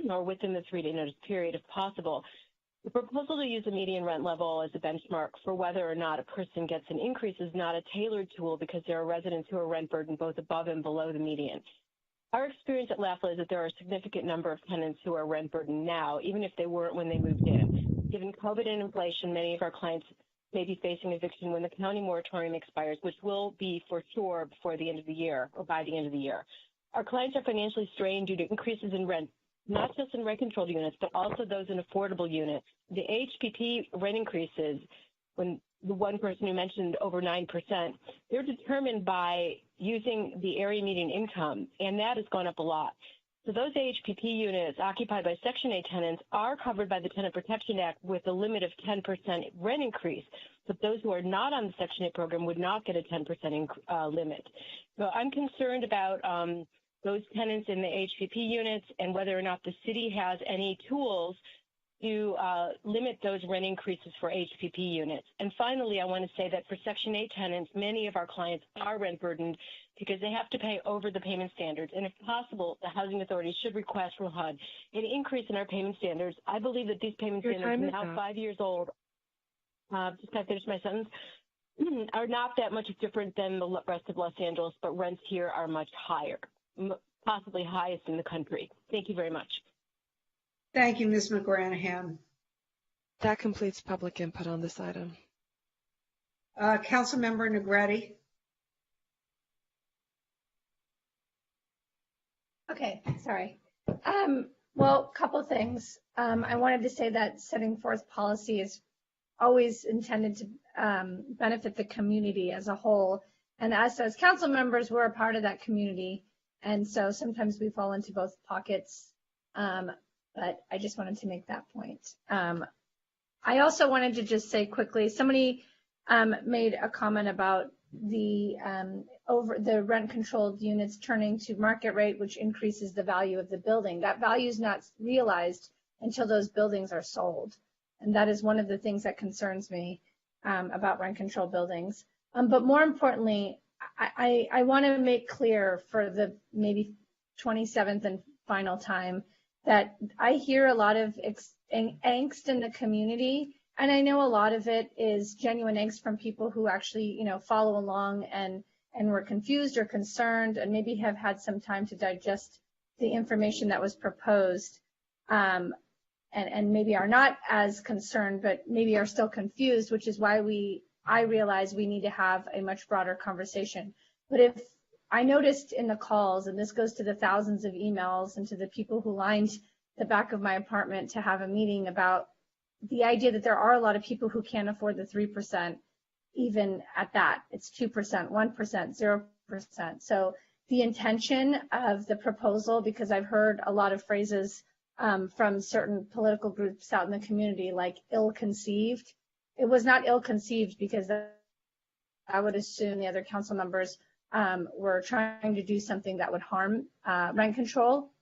or within the 3-day notice period if possible. The proposal to use a median rent level as a benchmark for whether or not a person gets an increase is not a tailored tool because there are residents who are rent burdened both above and below the median. Our experience at LAFLA is that there are a significant number of tenants who are rent burdened now, even if they weren't when they moved in. Given COVID and inflation, many of our clients may be facing eviction when the county moratorium expires, which will be for sure before the end of the year or by the end of the year. Our clients are financially strained due to increases in rent, not just in rent-controlled units, but also those in affordable units. The HPP rent increases, when the one person who mentioned over 9%, they're determined by using the area median income, and that has gone up a lot. So those HPP units occupied by Section 8 tenants are covered by the Tenant Protection Act with a limit of 10% rent increase, but those who are not on the Section 8 program would not get a 10% limit. So I'm concerned about those tenants in the HPP units and whether or not the city has any tools to limit those rent increases for HPP units. And finally, I want to say that for Section 8 tenants, many of our clients are rent burdened because they have to pay over the payment standards. And if possible, the housing authority should request from HUD an increase in our payment standards. I believe that these payment standards are now 5 years old. Just can I finish my sentence? Are not that much different than the rest of Los Angeles, but rents here are much higher, possibly highest in the country. Thank you very much. Thank you, Ms. McGranahan. That completes public input on this item. Councilmember Negretti. Okay, sorry. Well, a couple things. I wanted to say that setting forth policy is always intended to benefit the community as a whole. And us as council members, we're a part of that community. And so sometimes we fall into both pockets. But I just wanted to make that point. I also wanted to just say quickly, somebody made a comment about the rent-controlled units turning to market rate, which increases the value of the building. That value is not realized until those buildings are sold. And that is one of the things that concerns me about rent-controlled buildings. But more importantly, I want to make clear for the maybe 27th and final time that I hear a lot of angst in the community, and I know a lot of it is genuine angst from people who actually, follow along and were confused or concerned and maybe have had some time to digest the information that was proposed, and maybe are not as concerned, but maybe are still confused, which is why I realize we need to have a much broader conversation. But if I noticed in the calls, and this goes to the thousands of emails and to the people who lined the back of my apartment to have a meeting about the idea that there are a lot of people who can't afford the 3%, even at that. It's 2%, 1%, 0%. So the intention of the proposal, because I've heard a lot of phrases from certain political groups out in the community like ill-conceived. It was not ill-conceived because I would assume the other council members were trying to do something that would harm rent control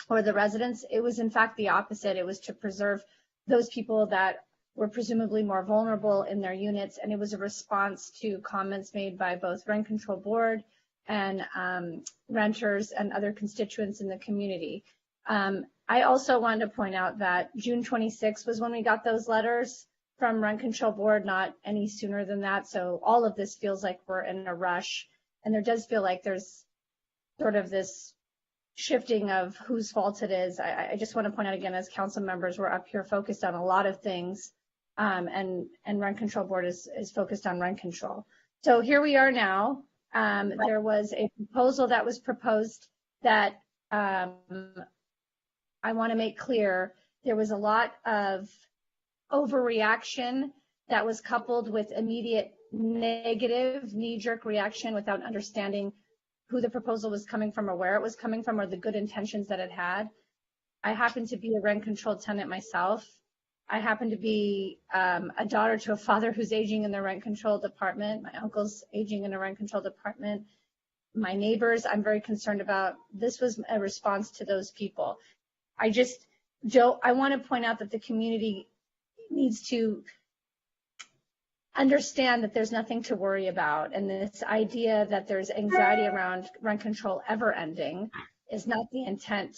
or the residents. It was in fact the opposite. It was to preserve those people that were presumably more vulnerable in their units, and it was a response to comments made by both Rent Control Board and renters and other constituents in the community. I also wanted to point out that June 26th was when we got those letters from Rent Control Board, not any sooner than that. So all of this feels like we're in a rush. And there does feel like there's sort of this shifting of whose fault it is. I just want to point out again, as council members, we're up here focused on a lot of things, and Rent Control Board is focused on rent control. So here we are now. There was a proposal that was proposed that I want to make clear. There was a lot of overreaction that was coupled with immediate negative knee-jerk reaction without understanding who the proposal was coming from or where it was coming from or the good intentions that it had. I happen to be a rent-controlled tenant myself. I happen to be a daughter to a father who's aging in the rent control department. My uncle's aging in a rent control department. My neighbors, I'm very concerned about. This was a response to those people. I want to point out that the community needs to understand that there's nothing to worry about. And this idea that there's anxiety around rent control ever ending is not the intent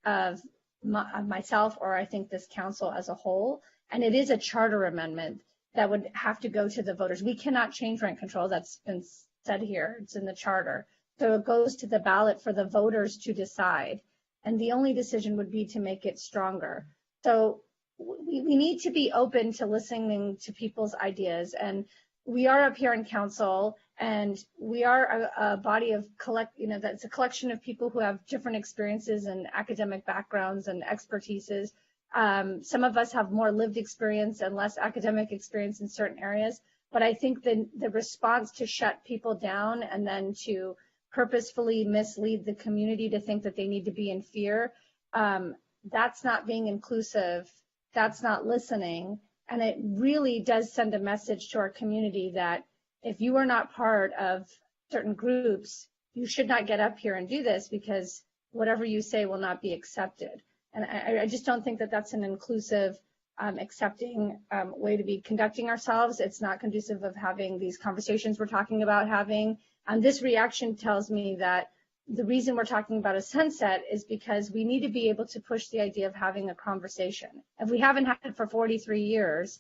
of myself or I think this council as a whole. And it is a charter amendment that would have to go to the voters. We cannot change rent control. That's been said here. It's in the charter. So it goes to the ballot for the voters to decide. And the only decision would be to make it stronger. So we need to be open to listening to people's ideas. And we are up here in council, and we are a body of that's a collection of people who have different experiences and academic backgrounds and expertises. Some of us have more lived experience and less academic experience in certain areas. But I think the response to shut people down and then to purposefully mislead the community to think that they need to be in fear, that's not being inclusive. That's not listening. And it really does send a message to our community that if you are not part of certain groups, you should not get up here and do this because whatever you say will not be accepted. And I just don't think that that's an inclusive, accepting way to be conducting ourselves. It's not conducive of having these conversations we're talking about having. And this reaction tells me that the reason we're talking about a sunset is because we need to be able to push the idea of having a conversation. If we haven't had it for 43 years,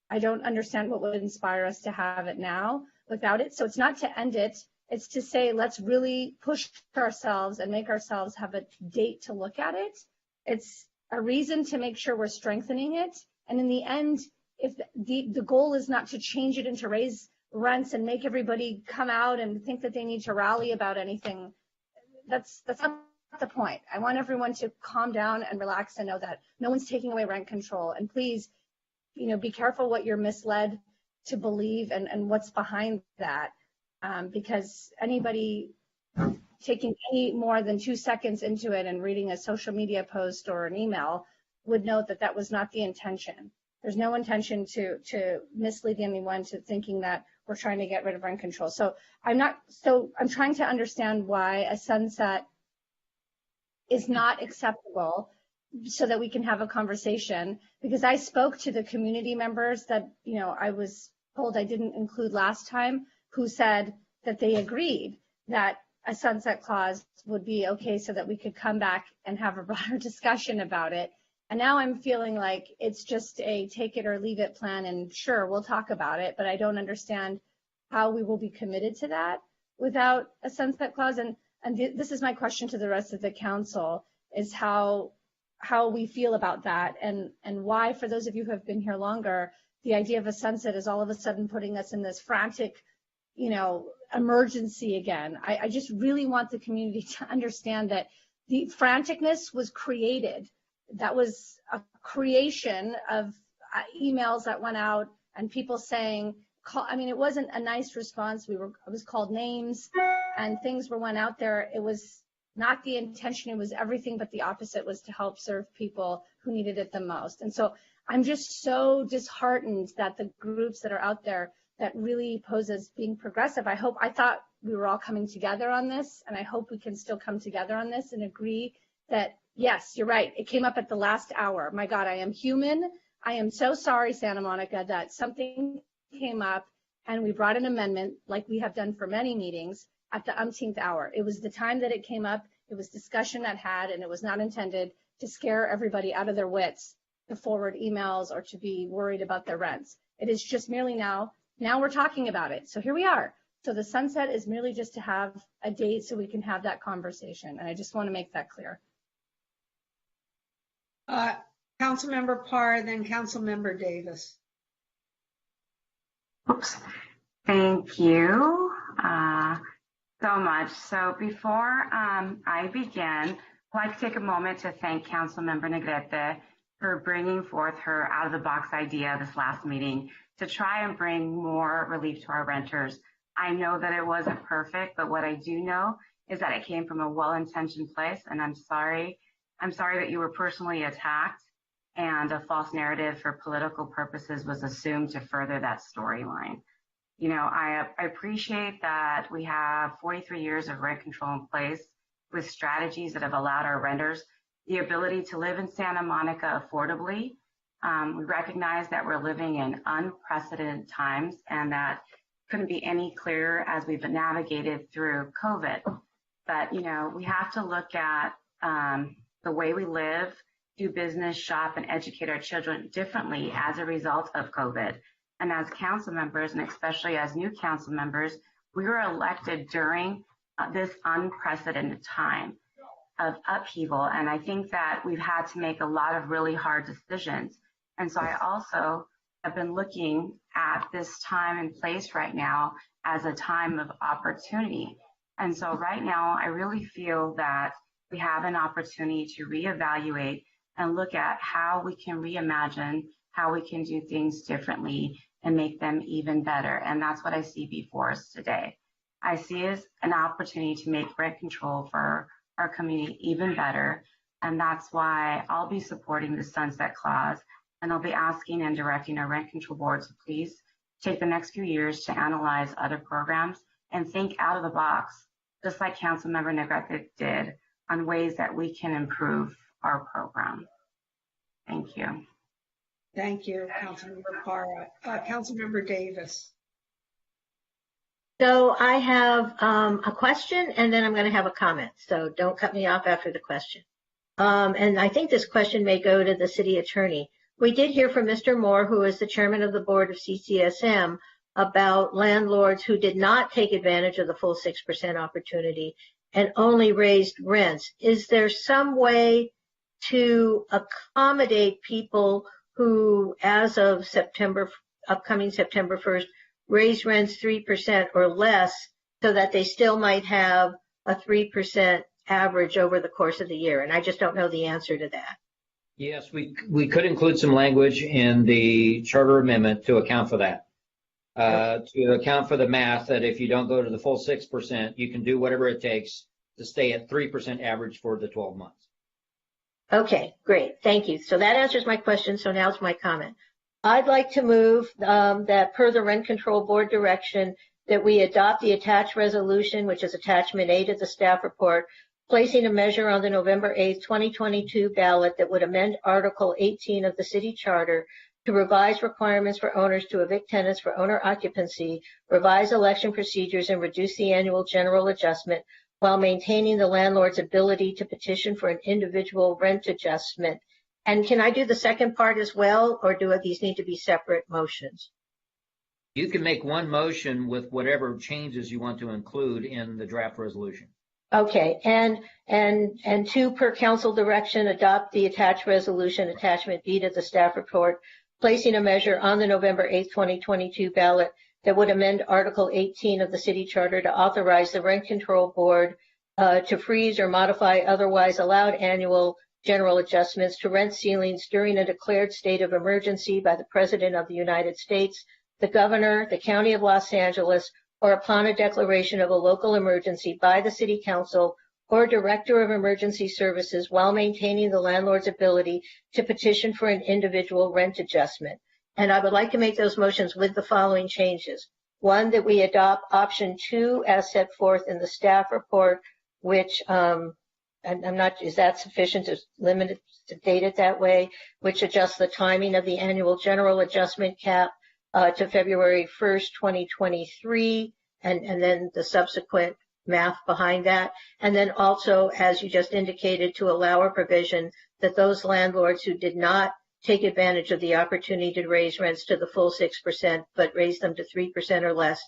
I don't understand what would inspire us to have it now without it. So it's not to end it. It's to say, let's really push ourselves and make ourselves have a date to look at it. It's a reason to make sure we're strengthening it. And in the end, if the goal is not to change it and to raise rents and make everybody come out and think that they need to rally about anything, that's not the point. I want everyone to calm down and relax and know that no one's taking away rent control. And please, be careful what you're misled to believe and what's behind that, because anybody taking any more than 2 seconds into it and reading a social media post or an email would note that that was not the intention. There's no intention to mislead anyone to thinking that we're trying to get rid of rent control. So I'm trying to understand why a sunset is not acceptable so that we can have a conversation, because I spoke to the community members that, I was told I didn't include last time, who said that they agreed that a sunset clause would be okay so that we could come back and have a broader discussion about it. And now I'm feeling like it's just a take it or leave it plan, and sure, we'll talk about it, but I don't understand how we will be committed to that without a sunset clause. And this is my question to the rest of the council, is how we feel about that, and why, for those of you who have been here longer, the idea of a sunset is all of a sudden putting us in this frantic, emergency again. I just really want the community to understand that the franticness was created. That was a creation of emails that went out and people saying, it wasn't a nice response. I was called names and things went out there. It was not the intention. It was everything but the opposite, was to help serve people who needed it the most. And so I'm just so disheartened that the groups that are out there that really pose as being progressive, I thought we were all coming together on this, and I hope we can still come together on this and agree that, yes, you're right, it came up at the last hour. My God, I am human. I am so sorry, Santa Monica, that something came up and we brought an amendment like we have done for many meetings at the umpteenth hour. It was the time that it came up. It was discussion that had, and it was not intended to scare everybody out of their wits to forward emails or to be worried about their rents. It is just merely now we're talking about it. So here we are. So the sunset is merely just to have a date so we can have that conversation. And I just want to make that clear. Councilmember Parr, then Councilmember Davis. Oops. Thank you so much. So before I begin, I'd like to take a moment to thank Councilmember Negrete for bringing forth her out-of-the-box idea this last meeting to try and bring more relief to our renters. I know that it wasn't perfect, but what I do know is that it came from a well-intentioned place, and I'm sorry that you were personally attacked. and a false narrative for political purposes was assumed to further that storyline. You know, I appreciate that we have 43 years of rent control in place with strategies that have allowed our renters the ability to live in Santa Monica affordably. We recognize that we're living in unprecedented times and that couldn't be any clearer as we've navigated through COVID. But, you know, we have to look at the way we live, do business, shop, and educate our children differently as a result of COVID. And as council members, and especially as new council members, we were elected during this unprecedented time of upheaval. And I think that we've had to make a lot of really hard decisions. And so I also have been looking at this time and place right now as a time of opportunity. And so right now, I really feel that we have an opportunity to reevaluate and look at how we can reimagine, how we can do things differently and make them even better. And that's what I see before us today. I see it as an opportunity to make rent control for our community even better. And that's why I'll be supporting the sunset clause. And I'll be asking and directing our rent control board to please take the next few years to analyze other programs and think out of the box, just like Councilmember Negrete did, on ways that we can improve our program. Thank you. Thank you, Councilmember Parra. Councilmember Davis. So I have a question and then I'm going to have a comment. So don't cut me off after the question. And I think this question may go to the city attorney. We did hear from Mr. Moore, who is the chairman of the board of CCSM, about landlords who did not take advantage of the full 6% opportunity and only raised rents. Is there some way to accommodate people who, as of upcoming September 1st, raise rents 3% or less so that they still might have a 3% average over the course of the year? And I just don't know the answer to that. Yes, we could include some language in the charter amendment to account for that. To account for the math that if you don't go to the full 6%, you can do whatever it takes to stay at 3% average for the 12 months. Okay, great. Thank you. So that answers my question. So now's my comment. I'd like to move that per the Rent Control Board direction that we adopt the attached resolution, which is attachment A to the staff report, placing a measure on the November 8th, 2022 ballot that would amend Article 18 of the city charter to revise requirements for owners to evict tenants for owner occupancy, revise election procedures, and reduce the annual general adjustment while maintaining the landlord's ability to petition for an individual rent adjustment. And can I do the second part as well, or do these need to be separate motions? You can make one motion with whatever changes you want to include in the draft resolution. Okay, and two, per council direction, adopt the attached resolution, attachment B to the staff report, placing a measure on the November 8th, 2022 ballot that would amend Article 18 of the city charter to authorize the Rent Control Board to freeze or modify otherwise allowed annual general adjustments to rent ceilings during a declared state of emergency by the President of the United States, the Governor, the County of Los Angeles, or upon a declaration of a local emergency by the City Council or Director of Emergency Services while maintaining the landlord's ability to petition for an individual rent adjustment. And I would like to make those motions with the following changes. One, that we adopt option 2 as set forth in the staff report, which is that sufficient to limit it, to date it that way, which adjusts the timing of the annual general adjustment cap to February 1st, 2023, and then the subsequent math behind that. And then also, as you just indicated, to allow a provision that those landlords who did not take advantage of the opportunity to raise rents to the full 6%, but raise them to 3% or less,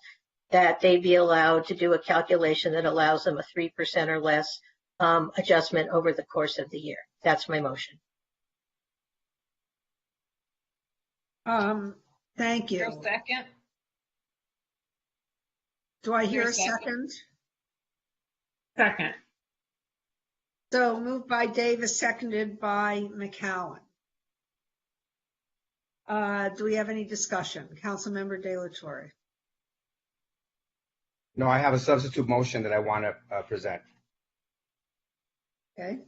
that they be allowed to do a calculation that allows them a 3% or less adjustment over the course of the year. That's my motion. Thank you. A second. Do I hear a second? Second. So moved by Davis, seconded by McCowan. Do we have any discussion? Councilmember De La Torre. No, I have a substitute motion that I want to present. Okay.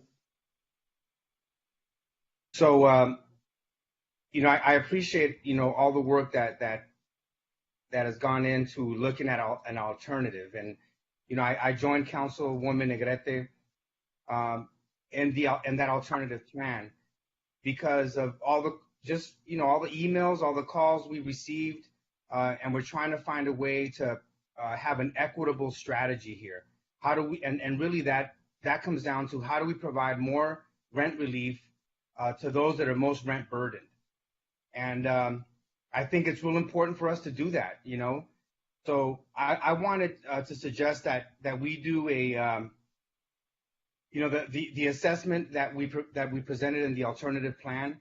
So I appreciate, all the work that has gone into looking at an alternative. And, I joined Councilwoman Negrete in that alternative plan because of all the emails, all the calls we received, and we're trying to find a way to have an equitable strategy here. How do we, and really that comes down to how do we provide more rent relief to those that are most rent burdened? And I think it's real important for us to do that, So I wanted to suggest that we do a, the assessment that we presented in the alternative plan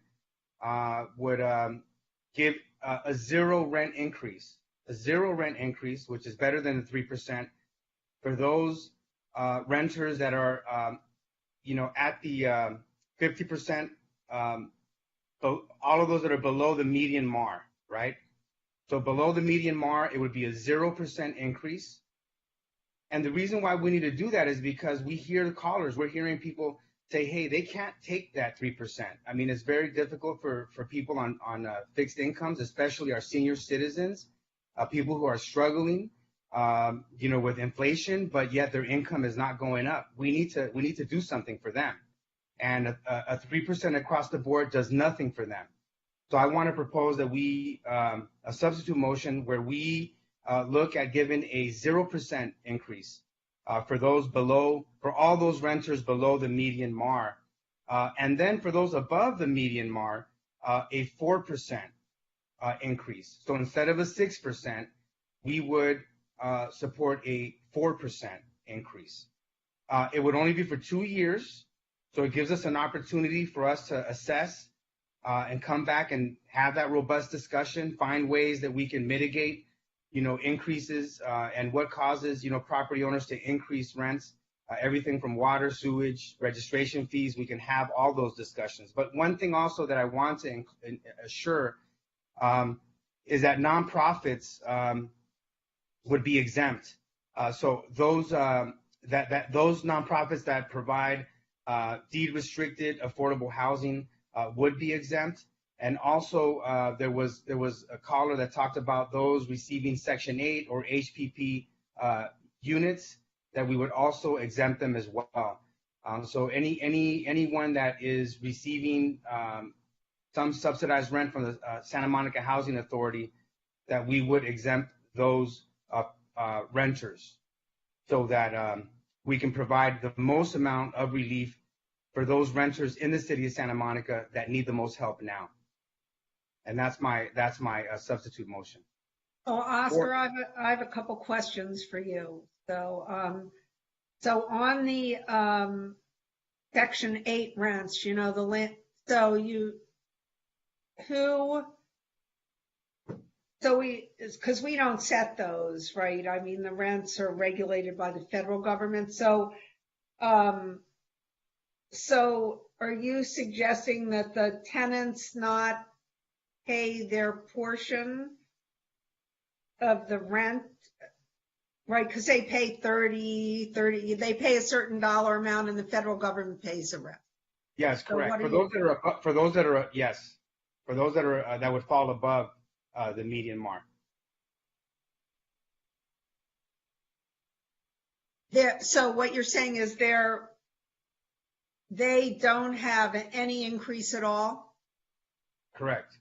would give a zero rent increase, which is better than the 3% for those renters that are, at the 50%. All of those that are below the median MAR, right? So below the median MAR, it would be a 0% increase. And the reason why we need to do that is because we hear the callers. We're hearing people say, hey, they can't take that 3%. I mean, it's very difficult for people on fixed incomes, especially our senior citizens, people who are struggling, with inflation, but yet their income is not going up. We need to do something for them. And a 3% across the board does nothing for them. So I want to propose that we, a substitute motion where we look at giving a 0% increase for all those renters below the median MAR. And then for those above the median MAR, a 4% increase. So instead of a 6%, we would support a 4% increase. It would only be for 2 years. So it gives us an opportunity for us to assess and come back and have that robust discussion, find ways that we can mitigate, increases and what causes, property owners to increase rents, everything from water, sewage, registration fees. We can have all those discussions. But one thing also that I want to assure is that nonprofits would be exempt. So those those nonprofits that provide deed restricted affordable housing would be exempt. And also there was a caller that talked about those receiving Section 8 or HPP units, that we would also exempt them as well. So anyone that is receiving some subsidized rent from the Santa Monica Housing Authority, that we would exempt those renters, so that we can provide the most amount of relief for those renters in the city of Santa Monica that need the most help now. And that's my substitute motion. Oh, Oscar, I have a couple questions for you. So on the Section 8 rents, the land. Because we don't set those, right? I mean, the rents are regulated by the federal government. So are you suggesting that the tenants not pay their portion of the rent, right? Because they pay 30, they pay a certain dollar amount and the federal government pays the rent. Yes, correct. For those that are, yes, for those that are, that would fall above the median mark. So what you're saying is they don't have any increase at all? Correct.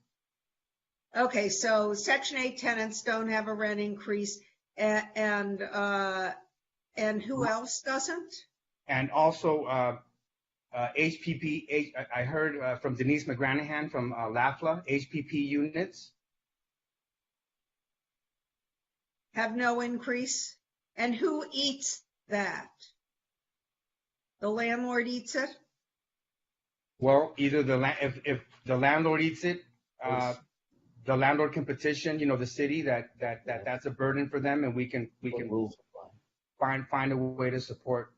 Okay, so Section 8 tenants don't have a rent increase, and who else doesn't? And also HPP, I heard from Denise McGranahan from LAFLA, HPP units have no increase. And who eats that? The landlord eats it? Well, either if the landlord eats it, the landlord can petition, the city that's a burden for them, and we can find a way to support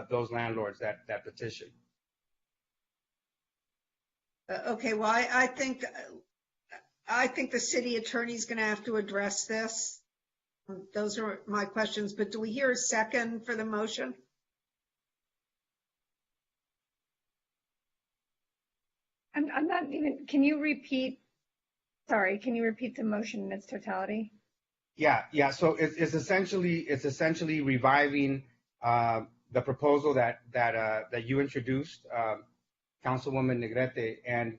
those landlords that petition. Okay, well, I think the city attorney is going to have to address this. Those are my questions, but do we hear a second for the motion? I'm not even, can you repeat Sorry, can you repeat the motion in its totality? Yeah. So it's essentially reviving the proposal that you introduced, Councilwoman Negrete,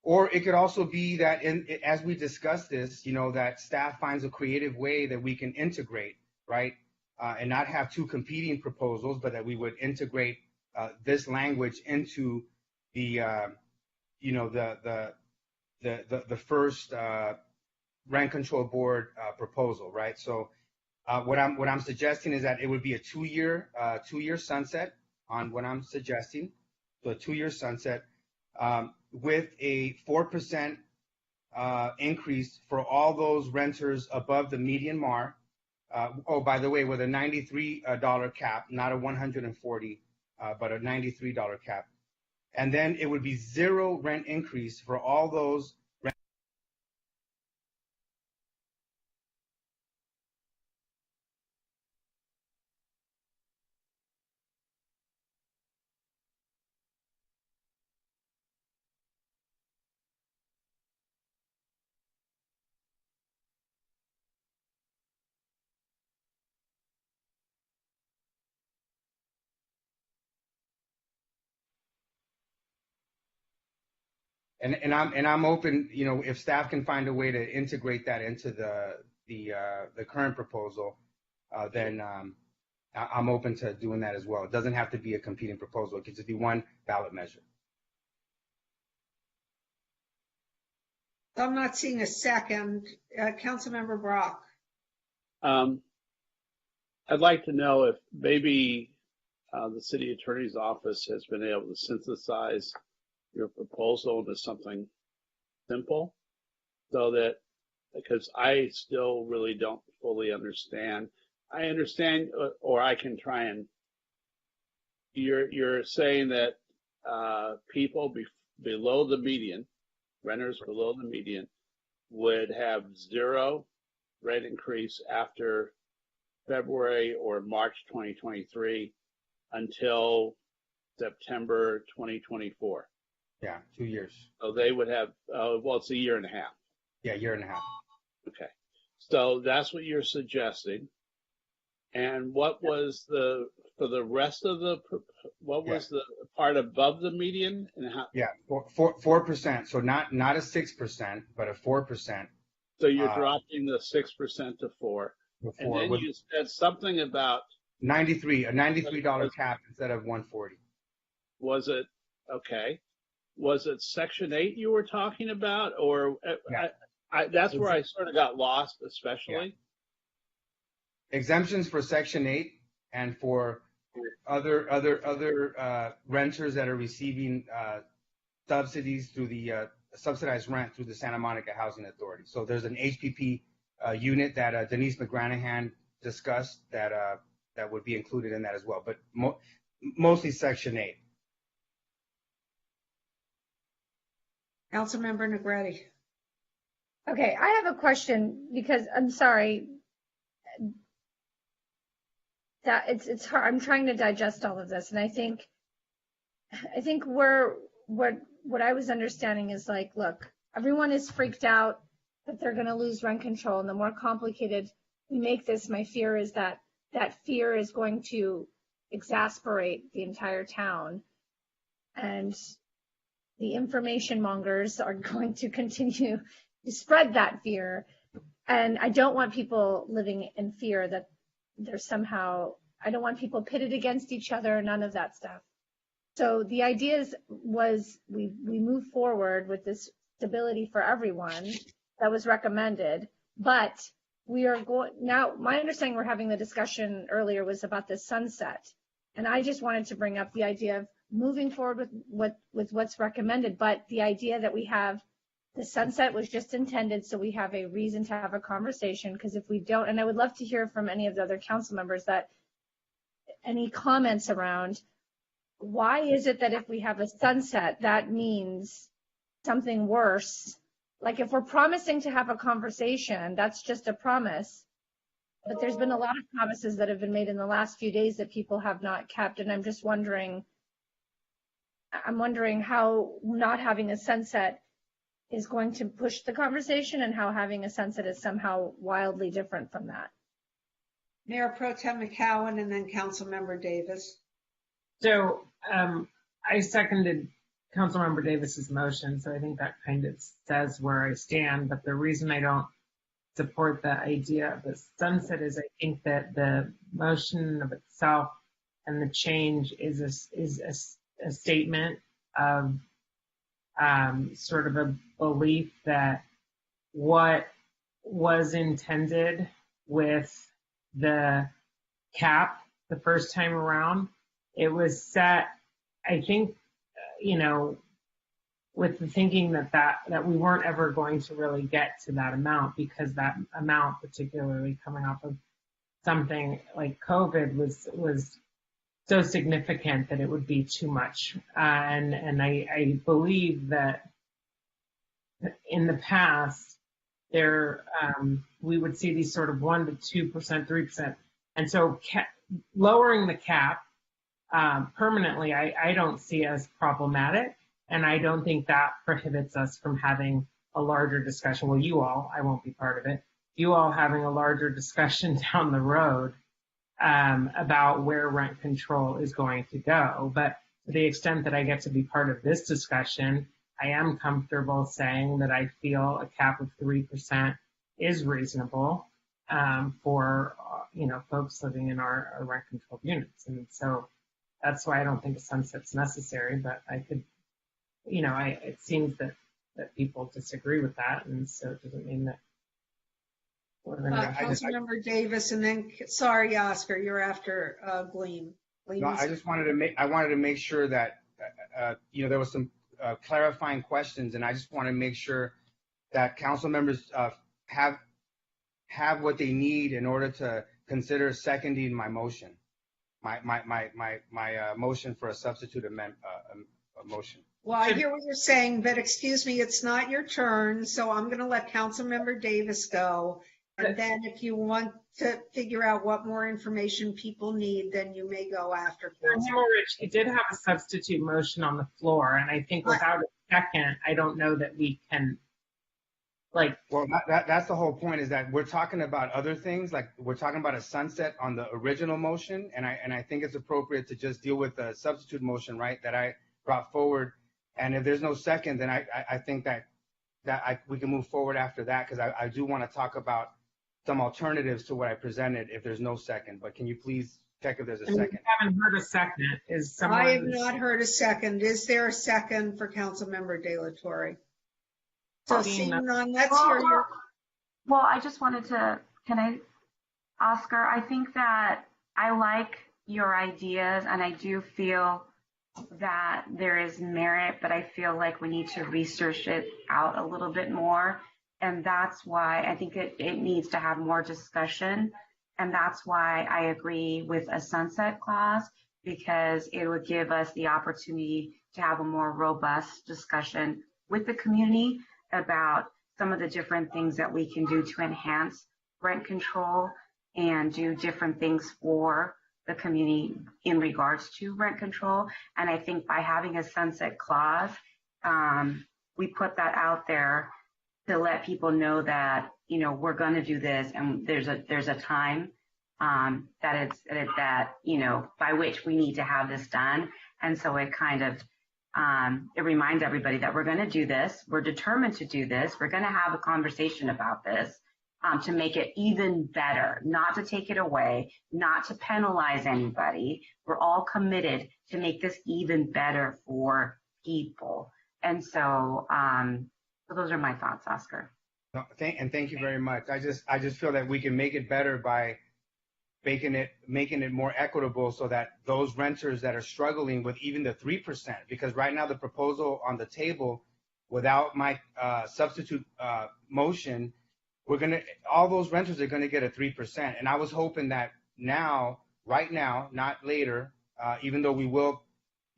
or it could also be that as we discuss this, that staff finds a creative way that we can integrate, right, and not have two competing proposals, but that we would integrate this language into the first rent control board proposal, right? So what I'm suggesting is that it would be a two-year sunset on what I'm suggesting. So a 2-year sunset with a 4% increase for all those renters above the median MAR. By the way, with a $93 cap, not a $140, but a $93 cap. And then it would be 0 rent increase for all those And I'm open, if staff can find a way to integrate that into the current proposal, then I'm open to doing that as well. It doesn't have to be a competing proposal. It could just be one ballot measure. I'm not seeing a second. Councilmember Brock. I'd like to know if maybe the city attorney's office has been able to synthesize your proposal into something simple, so that, because I still really don't fully understand. I understand, or I can try and, you're saying that people below the median, renters below the median, would have 0 rent increase after February or March 2023 until September 2024. Yeah, 2 years. So they would have, well, it's a year and a half. Yeah, year and a half. Okay. So that's what you're suggesting. And what was for the rest of was the part above the median? And how? Yeah, 4%. So not a 6%, but a 4%. So you're dropping the 6% to 4. And then you said something about a $93 cap instead of $140. Was it, okay. Was it Section 8 you were talking about, or that's where I sort of got lost, especially. Yeah. Exemptions for Section 8 and for other renters that are receiving subsidies through the subsidized rent through the Santa Monica Housing Authority. So there's an HPP unit that Denise McGranahan discussed that would be included in that as well, but mostly Section 8. Councilmember Negrete. Okay, I have a question because I'm sorry that it's hard. I'm trying to digest all of this, and I think what I was understanding is like, look, everyone is freaked out that they're going to lose rent control, and the more complicated we make this, my fear is that fear is going to exasperate the entire town, and the information mongers are going to continue to spread that fear. And I don't want people living in fear that there's somehow, I don't want people pitted against each other, none of that stuff. So the idea was we move forward with this stability for everyone that was recommended, but we are going, now my understanding we're having the discussion earlier was about the sunset. And I just wanted to bring up the idea of moving forward with what's recommended, but the idea that we have the sunset was just intended so we have a reason to have a conversation, because if we don't, and I would love to hear from any of the other council members that any comments around why is it that if we have a sunset that means something worse. Like if we're promising to have a conversation, that's just a promise. But there's been a lot of promises that have been made in the last few days that people have not kept, and I'm wondering how not having a sunset is going to push the conversation and how having a sunset is somehow wildly different from that. Mayor Pro Tem McCowan and then Councilmember Davis. So I seconded Councilmember Davis's motion, so I think that kind of says where I stand. But the reason I don't support the idea of a sunset is I think that the motion of itself and the change is a statement of sort of a belief that what was intended with the cap the first time around, it was set, I think, with the thinking that we weren't ever going to really get to that amount, because that amount, particularly coming off of something like COVID, was so significant that it would be too much. And I believe that in the past, we would see these sort of 1% to 2%, 3%. And so lowering the cap permanently, I don't see as problematic. And I don't think that prohibits us from having a larger discussion. Well, you all, I won't be part of it, you all having a larger discussion down the road about where rent control is going to go. But to the extent that I get to be part of this discussion, I am comfortable saying that I feel a cap of 3% is reasonable for folks living in our rent controlled units. And so that's why I don't think a sunset's necessary, but I could, it seems that people disagree with that, and so it doesn't mean that we're going to. Councilmember Davis, and then, sorry, Oscar, you're after Gleam. No, I just wanted to make sure that there was some clarifying questions, and I just want to make sure that council members have what they need in order to consider seconding my motion, my motion for a substitute motion. Well, I hear what you're saying, but excuse me, it's not your turn, so I'm going to let Councilmember Davis go. And then if you want to figure out what more information people need, then you may go after Councilmember. Rich, you did have a substitute motion on the floor, and I think without a second, I don't know that we can, Well, that's the whole point, is that we're talking about other things, like we're talking about a sunset on the original motion, and I think it's appropriate to just deal with the substitute motion, right, that I brought forward. And if there's no second, then I think that we can move forward after that, because I do want to talk about some alternatives to what I presented if there's no second. But can you please check if there's a second? I haven't heard a second. I have not heard a second. Is there a second for Councilmember De La Torre? So seeing none, let's hear your. Well, I just wanted to, Oscar, I think that I like your ideas, and I do feel that there is merit, but I feel like we need to research it out a little bit more. And that's why I think it needs to have more discussion. And that's why I agree with a sunset clause, because it would give us the opportunity to have a more robust discussion with the community about some of the different things that we can do to enhance rent control and do different things for the community in regards to rent control. And I think by having a sunset clause, we put that out there to let people know that, we're going to do this, and there's a time by which we need to have this done. And so it kind of, it reminds everybody that we're going to do this. We're determined to do this. We're going to have a conversation about this. To make it even better, not to take it away, not to penalize anybody. We're all committed to make this even better for people. And so, those are my thoughts, Oscar. No, thank you very much. I just feel that we can make it better by making it more equitable, so that those renters that are struggling with even the 3%, because right now the proposal on the table, without my substitute motion, all those renters are gonna get a 3%. And I was hoping that right now, not later, even though we will,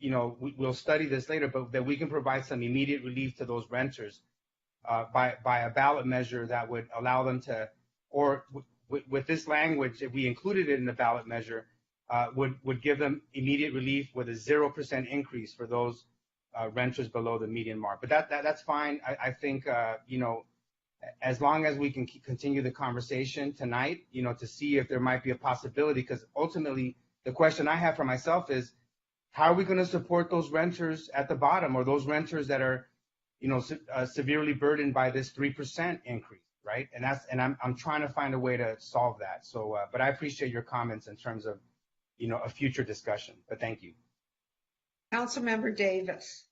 we'll study this later, but that we can provide some immediate relief to those renters by a ballot measure that would allow them to, or with this language, if we included it in the ballot measure, would give them immediate relief with a 0% increase for those renters below the median mark. But that's fine. I think, as long as we can continue the conversation tonight, to see if there might be a possibility, because ultimately the question I have for myself is, how are we going to support those renters at the bottom, or those renters that are, severely burdened by this 3% increase, right? And I'm trying to find a way to solve that. So, but I appreciate your comments in terms of, a future discussion. But thank you. Councilmember Davis.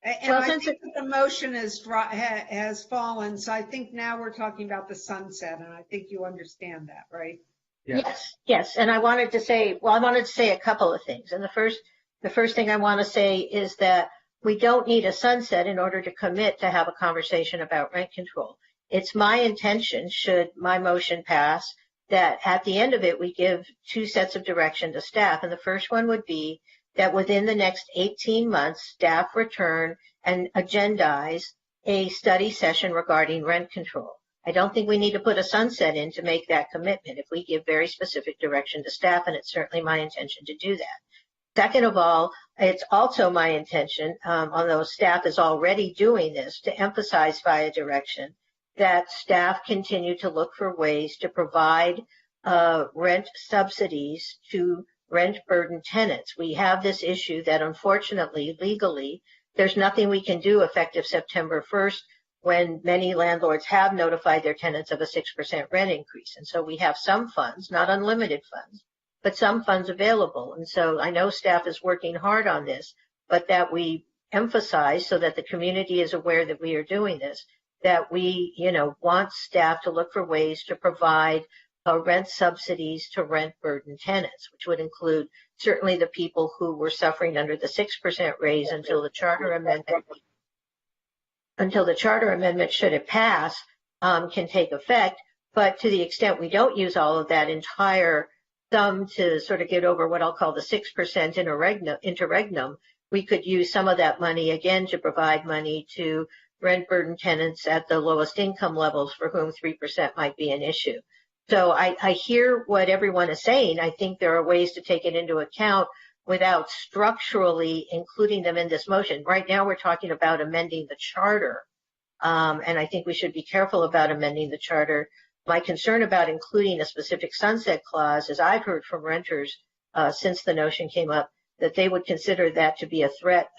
And Well, I since think that the motion has fallen, so I think now we're talking about the sunset, and I think you understand that, right? Yes. And I wanted to say a couple of things. And the first thing I want to say is that we don't need a sunset in order to commit to have a conversation about rent control. It's my intention, should my motion pass, that at the end of it, we give two sets of direction to staff. And the first one would be that within the next 18 months, staff return and agendize a study session regarding rent control. I don't think we need to put a sunset in to make that commitment if we give very specific direction to staff, and it's certainly my intention to do that. Second of all, it's also my intention, although staff is already doing this, to emphasize via direction that staff continue to look for ways to provide rent subsidies to rent burden tenants. We have this issue that unfortunately, legally, there's nothing we can do effective September 1st when many landlords have notified their tenants of a 6% rent increase. And so we have some funds, not unlimited funds, but some funds available. And so I know staff is working hard on this, but that we emphasize so that the community is aware that we are doing this, that we, want staff to look for ways to provide rent subsidies to rent burden tenants, which would include certainly the people who were suffering under the 6% raise until the charter amendment, should it pass, can take effect. But to the extent we don't use all of that entire sum to sort of get over what I'll call the 6% interregnum, we could use some of that money again to provide money to rent burden tenants at the lowest income levels for whom 3% might be an issue. So I hear what everyone is saying. I think there are ways to take it into account without structurally including them in this motion. Right now we're talking about amending the charter, and I think we should be careful about amending the charter. My concern about including a specific sunset clause is I've heard from renters since the notion came up that they would consider that to be a threat,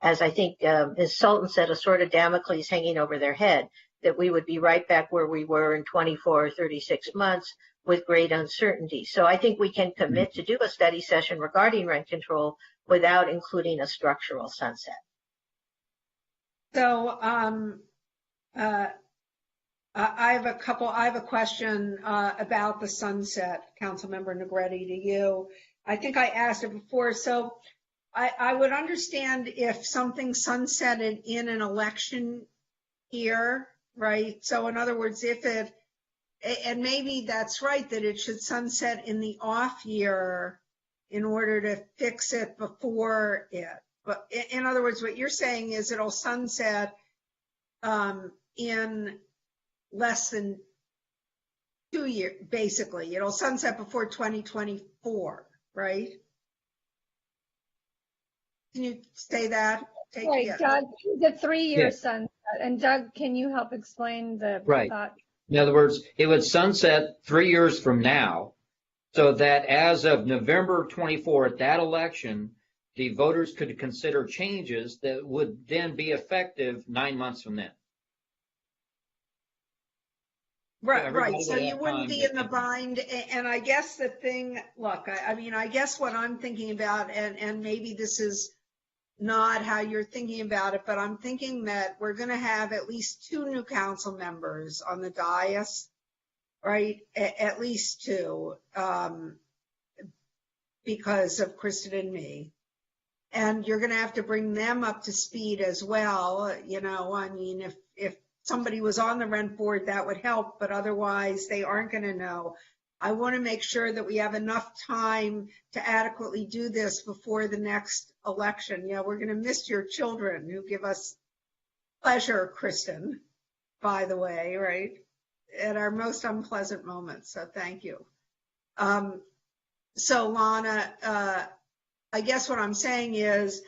as I think Ms. Sultan said, a sort of Damocles hanging over their head, that we would be right back where we were in 24 or 36 months with great uncertainty. So I think we can commit to do a study session regarding rent control without including a structural sunset. So I have a question about the sunset, Councilmember Negretti, to you. I think I asked it before. So I would understand if something sunsetted in an election year, right? So in other words, and maybe that's right, that it should sunset in the off year in order to fix it before it. But in other words, what you're saying is it'll sunset in less than 2 years, basically. It'll sunset before 2024, right? Can you say that? Right, Doug, the 3-year sunset. And Doug, can you help explain the thought? In other words, it would sunset 3 years from now, so that as of November 24th, that election, the voters could consider changes that would then be effective 9 months from then. Right. So you wouldn't be in the bind. And I guess the thing, look, I guess what I'm thinking about, and maybe this is not how you're thinking about it, but I'm thinking that we're going to have at least 2 new council members on the dais, right? At least 2, because of Kristen and me. And you're going to have to bring them up to speed as well. If somebody was on the rent board, that would help, but otherwise they aren't going to know. I want to make sure that we have enough time to adequately do this before the next election. Yeah, we're going to miss your children who give us pleasure, Kristen, by the way, right? At our most unpleasant moments. So thank you. So Lana, I guess what I'm saying is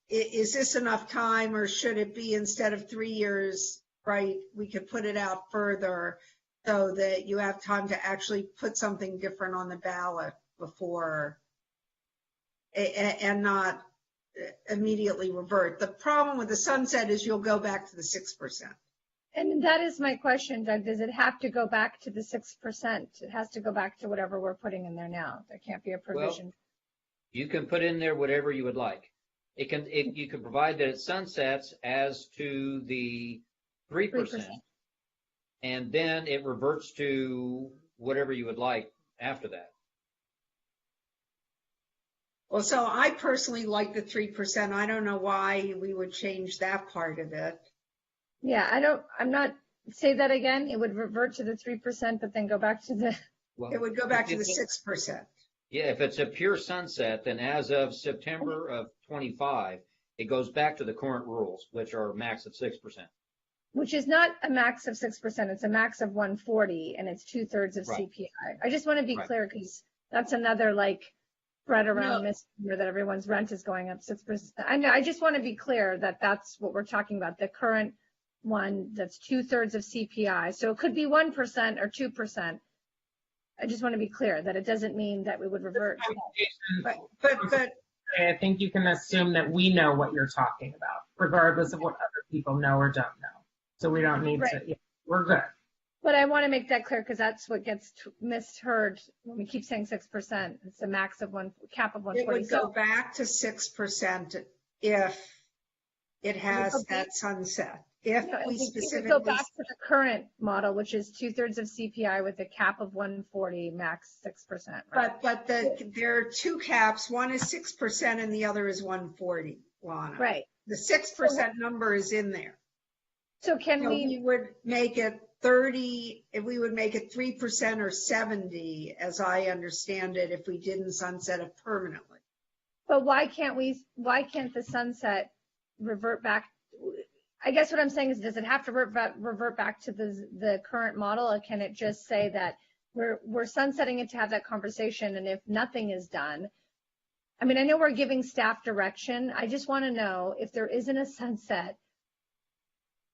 is this enough time, or should it be instead of 3 years, right? We could put it out further so that you have time to actually put something different on the ballot before and not immediately revert. The problem with the sunset is you'll go back to the 6%. And that is my question, Doug. Does it have to go back to the 6%? It has to go back to whatever we're putting in there now. There can't be a provision. Well, you can put in there whatever you would like. You can provide that it sunsets as to the 3%, and then it reverts to whatever you would like after that. Well, so I personally like the 3%. I don't know why we would change that part of it. Yeah, say that again. It would revert to the 3%, but then go back to the. Well, it would go back to the 6%. Yeah, if it's a pure sunset, then as of September of 25, it goes back to the current rules, which are a max of 6%. Which is not a max of 6%. It's a max of 140, and it's 2/3 of Right. CPI. I just want to be clear, because that's another spread around misnomer that everyone's rent is going up 6%. I know. I just want to be clear that that's what we're talking about. The current one that's 2/3 of CPI. So it could be 1% or 2%. I just want to be clear that it doesn't mean that we would revert. But I think you can assume that we know what you're talking about, regardless of what other people know or don't know. So we don't need to. Yeah, we're good. But I want to make that clear, because that's what gets misheard when we keep saying 6%. It's a max of cap of 140. It would go back to 6% if it has that sunset. If we specifically go back to the current model, which is 2/3 of CPI with a cap of 140, max 6%. Right? But there are two caps. One is 6% and the other is 140, Lana. Right. The 6% number is in there. So we would make it 30, if we would make it 3% or 70, as I understand it, if we didn't sunset it permanently. But why can't the sunset revert back? I guess what I'm saying is, does it have to revert back to the current model, or can it just say that we're sunsetting it to have that conversation, and if nothing is done? I mean, I know we're giving staff direction. I just want to know if there isn't a sunset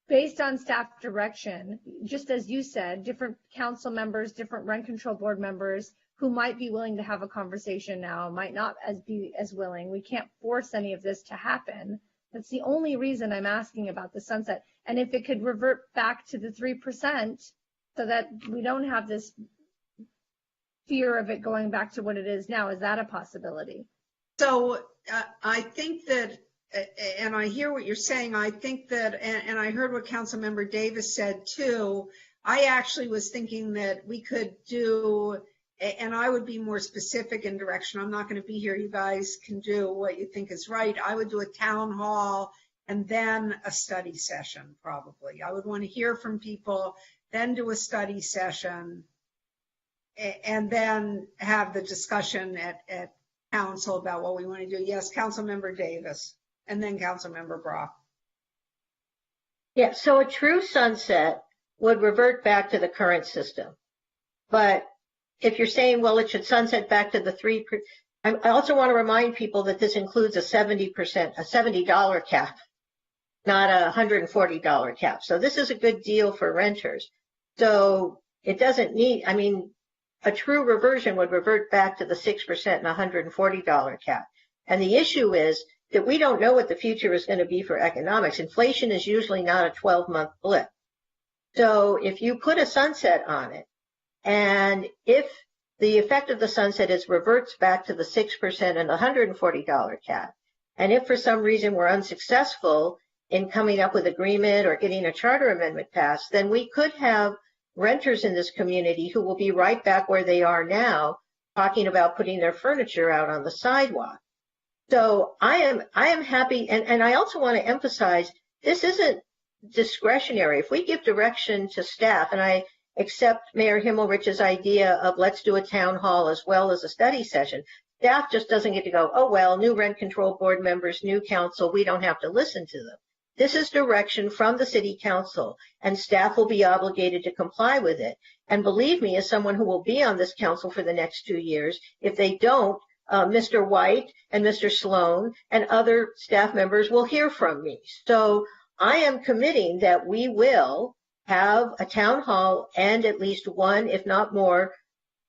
based on staff direction, just as you said, different council members, different rent control board members who might be willing to have a conversation now might not be as willing. We can't force any of this to happen. That's the only reason I'm asking about the sunset. And if it could revert back to the 3% so that we don't have this fear of it going back to what it is now, is that a possibility? So I think that, and I hear what you're saying, I think that, and I heard what Councilmember Davis said too, I actually was thinking that we could do, and I would be more specific in direction. I'm not going to be here. You guys can do what you think is right. I would do a town hall and then a study session, probably. I would want to hear from people, then do a study session, and then have the discussion at council about what we want to do. Yes, Councilmember Davis, and then Councilmember Brock. Yeah, so a true sunset would revert back to the current system. But if you're saying, well, it should sunset back to the 3%, I also want to remind people that this includes a $70 cap, not a $140 cap. So this is a good deal for renters. So it doesn't need, I mean, a true reversion would revert back to the 6% and $140 cap. And the issue is that we don't know what the future is going to be for economics. Inflation is usually not a 12-month blip. So if you put a sunset on it, and if the effect of the sunset is reverts back to the 6% and the $140 cap, and if for some reason we're unsuccessful in coming up with agreement or getting a charter amendment passed, then we could have renters in this community who will be right back where they are now, talking about putting their furniture out on the sidewalk. So I am happy, and I also want to emphasize, this isn't discretionary. If we give direction to staff, and I accept Mayor Himmelrich's idea of let's do a town hall as well as a study session, staff just doesn't get to go, oh, well, new rent control board members, new council, we don't have to listen to them. This is direction from the city council, and staff will be obligated to comply with it. And believe me, as someone who will be on this council for the next 2 years, if they don't, Mr. White and Mr. Sloan and other staff members will hear from me. So I am committing that we will have a town hall and at least one, if not more,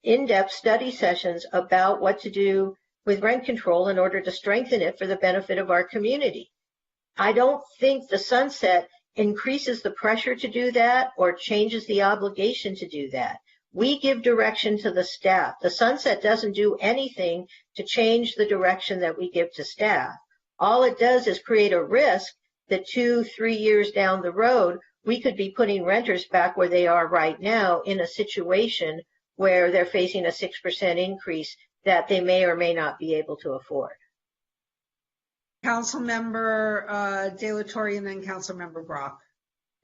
in-depth study sessions about what to do with rent control in order to strengthen it for the benefit of our community. I don't think the sunset increases the pressure to do that or changes the obligation to do that. We give direction to the staff. The sunset doesn't do anything to change the direction that we give to staff. All it does is create a risk that 2-3 years down the road, we could be putting renters back where they are right now in a situation where they're facing a 6% increase that they may or may not be able to afford. Councilmember De La Torre and then Councilmember Brock.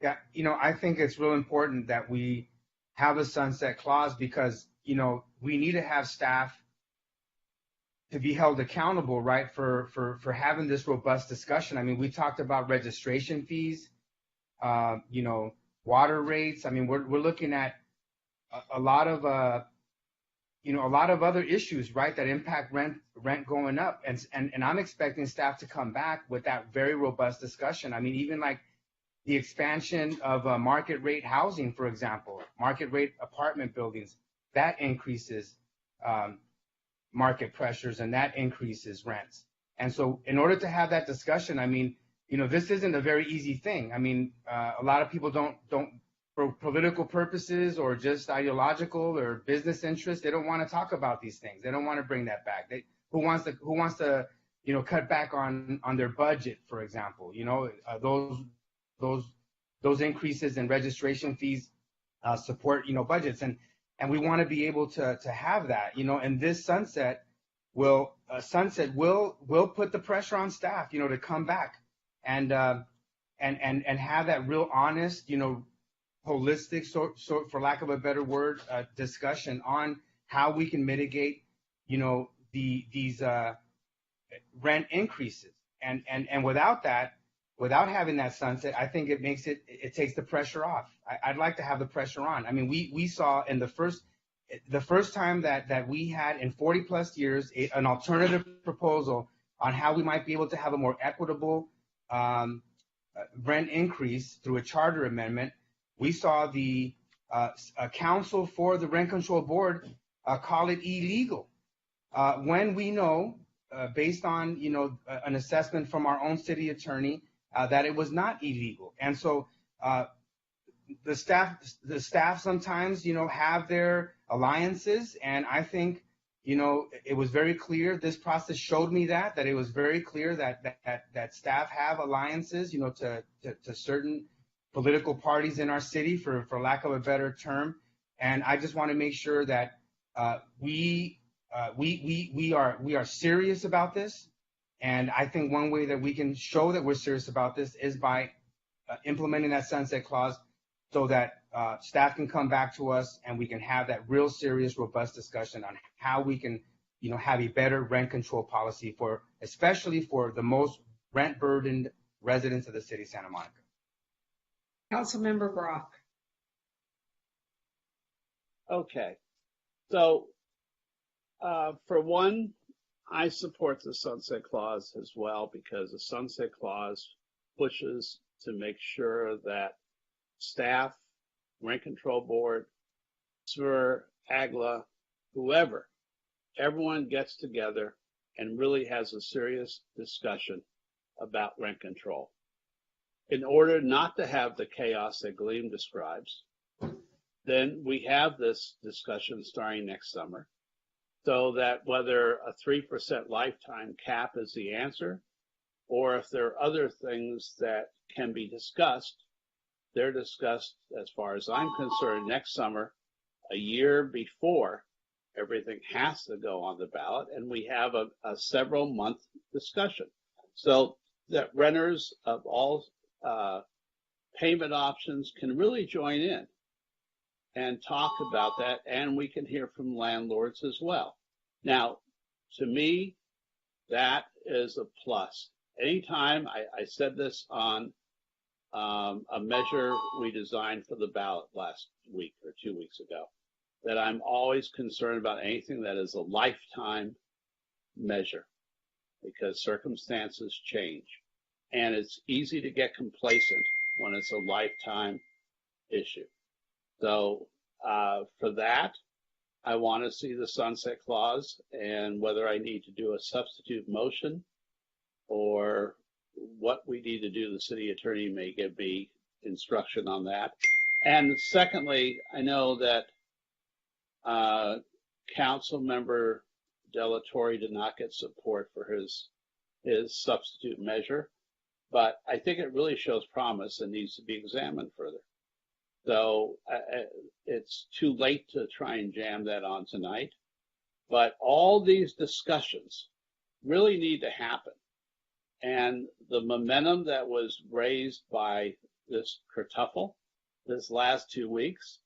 Yeah, I think it's real important that we have a sunset clause because, we need to have staff to be held accountable, right, for having this robust discussion. I mean, we talked about registration fees, water rates. I mean, we're looking at a lot of other issues, right, that impact rent going up. And I'm expecting staff to come back with that very robust discussion. I mean, even like the expansion of market rate housing, for example, market rate apartment buildings, that increases market pressures and that increases rents. And so in order to have that discussion, I mean, this isn't a very easy thing. I mean, a lot of people don't for political purposes or just ideological or business interests, they don't want to talk about these things. They don't want to bring that back. Who wants to cut back on their budget, for example? Those increases in registration fees support budgets, and we want to be able to have that. And this sunset will put the pressure on staff to come back and have that real honest holistic, for lack of a better word, discussion on how we can mitigate these rent increases. And without having that sunset, I think it takes the pressure off. I'd like to have the pressure on. I mean, we saw in the first time that we had in 40 plus years an alternative proposal on how we might be able to have a more equitable rent increase through a charter amendment. We saw the council for the rent control board call it illegal when we know, based on an assessment from our own city attorney, that it was not illegal. And so the staff sometimes have their alliances, and I think it was very clear. This process showed me that it was very clear that staff have alliances to certain political parties in our city, for lack of a better term. And I just want to make sure that we are serious about this. And I think one way that we can show that we're serious about this is by implementing that sunset clause so that staff can come back to us and we can have that real serious, robust discussion on how we can have a better rent control policy especially for the most rent burdened residents of the city of Santa Monica. Councilmember Brock. Okay. So, for one, I support the sunset clause as well because the sunset clause pushes to make sure that staff, rent control board, SVR, AGLA, whoever, everyone gets together and really has a serious discussion about rent control. In order not to have the chaos that Gleam describes, then we have this discussion starting next summer, so that whether a 3% lifetime cap is the answer, or if there are other things that can be discussed, they're discussed, as far as I'm concerned, next summer, a year before everything has to go on the ballot, and we have a several-month discussion so that renters of all payment options can really join in and talk about that, and we can hear from landlords as well. Now, to me, that is a plus. Anytime, I said this on a measure we designed for the ballot last week or 2 weeks ago, that I'm always concerned about anything that is a lifetime measure because circumstances change. And it's easy to get complacent when it's a lifetime issue. So for that, I want to see the sunset clause, and whether I need to do a substitute motion or what we need to do, the city attorney may give me instruction on that. And secondly, I know that Council Member Delatorre did not get support for his substitute measure, but I think it really shows promise and needs to be examined further. So it's too late to try and jam that on tonight, but all these discussions really need to happen. And the momentum that was raised by this kerfuffle this last 2 weeks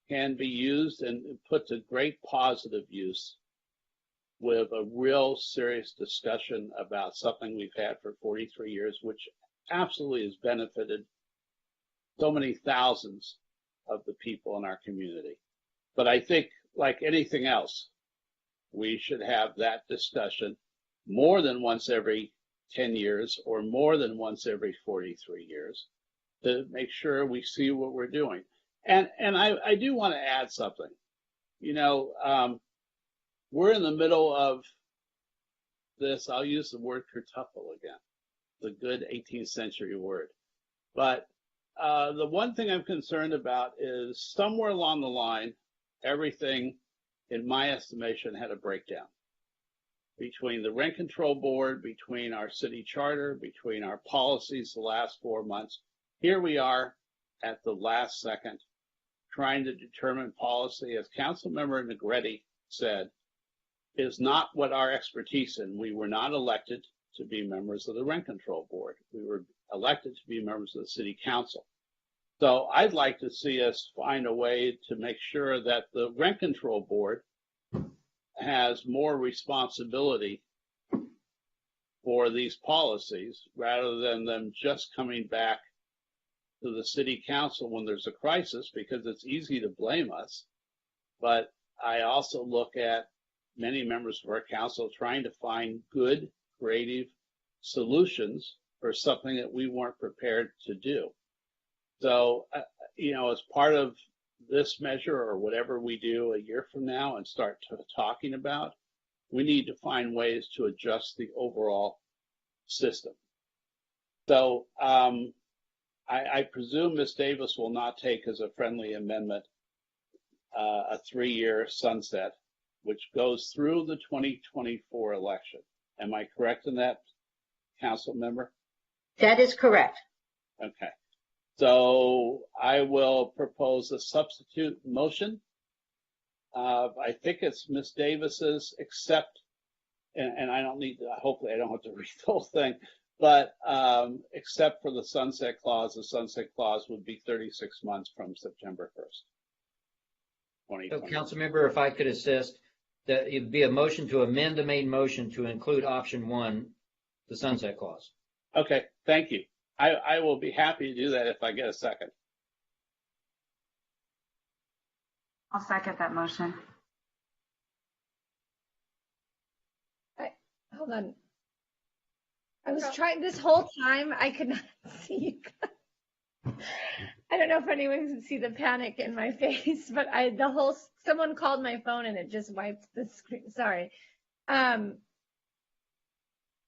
can be used and put to great positive use with a real serious discussion about something we've had for 43 years, which absolutely has benefited so many thousands of the people in our community. But I think, like anything else, we should have that discussion more than once every 10 years or more than once every 43 years to make sure we see what we're doing. And I do want to add something. You know, we're in the middle of this, I'll use the word kerfuffle again, the good 18th century word. But the one thing I'm concerned about is somewhere along the line, everything, in my estimation, had a breakdown between the rent control board, between our city charter, between our policies the last 4 months. Here we are at the last second trying to determine policy, as Councilmember Negretti said, is not what our expertise in. We were not elected to be members of the rent control board. We were elected to be members of the city council. So I'd like to see us find a way to make sure that the rent control board has more responsibility for these policies rather than them just coming back to the city council when there's a crisis, because it's easy to blame us. But I also look at many members of our council trying to find good, creative solutions for something that we weren't prepared to do. So, you know, as part of this measure or whatever we do a year from now and start talking about, we need to find ways to adjust the overall system. So I presume Ms. Davis will not take as a friendly amendment a 3-year sunset, which goes through the 2024 election. Am I correct in that, Council Member? That is correct. Okay. So I will propose a substitute motion. I think it's Ms. Davis's, except, and I don't need to, hopefully I don't have to read the whole thing, but except for the sunset clause would be 36 months from September 1st, 2020. So, Councilmember, if I could assist, that it'd be a motion to amend the main motion to include option 1, the sunset clause. Okay, thank you. I will be happy to do that if I get a second. I'll second that motion. Hold on. I was trying this whole time. I could not see you. I don't know if anyone can see the panic in my face, but someone called my phone and it just wiped the screen. Sorry.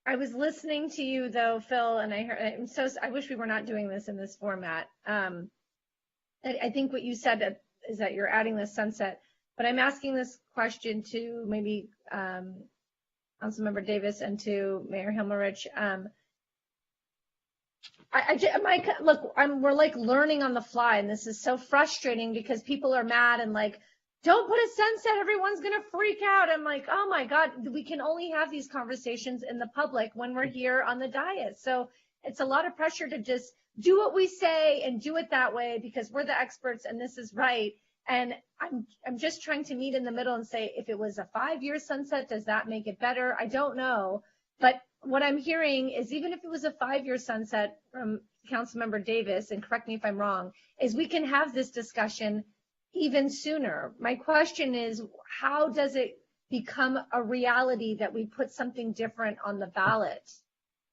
I was listening to you though, Phil, and I wish we were not doing this in this format. I think what you said is that you're adding the sunset, but I'm asking this question to maybe Councilmember Davis and to Mayor Himmelrich. We're like learning on the fly, and this is so frustrating because people are mad and like, don't put a sunset, everyone's gonna freak out. I'm like, oh my God, we can only have these conversations in the public when we're here on the dais. So it's a lot of pressure to just do what we say and do it that way because we're the experts and this is right. And I'm just trying to meet in the middle and say, if it was a 5-year sunset, does that make it better? I don't know. But what I'm hearing is even if it was a 5-year sunset from Councilmember Davis, and correct me if I'm wrong, is we can have this discussion even sooner. My question is, how does it become a reality that we put something different on the ballot?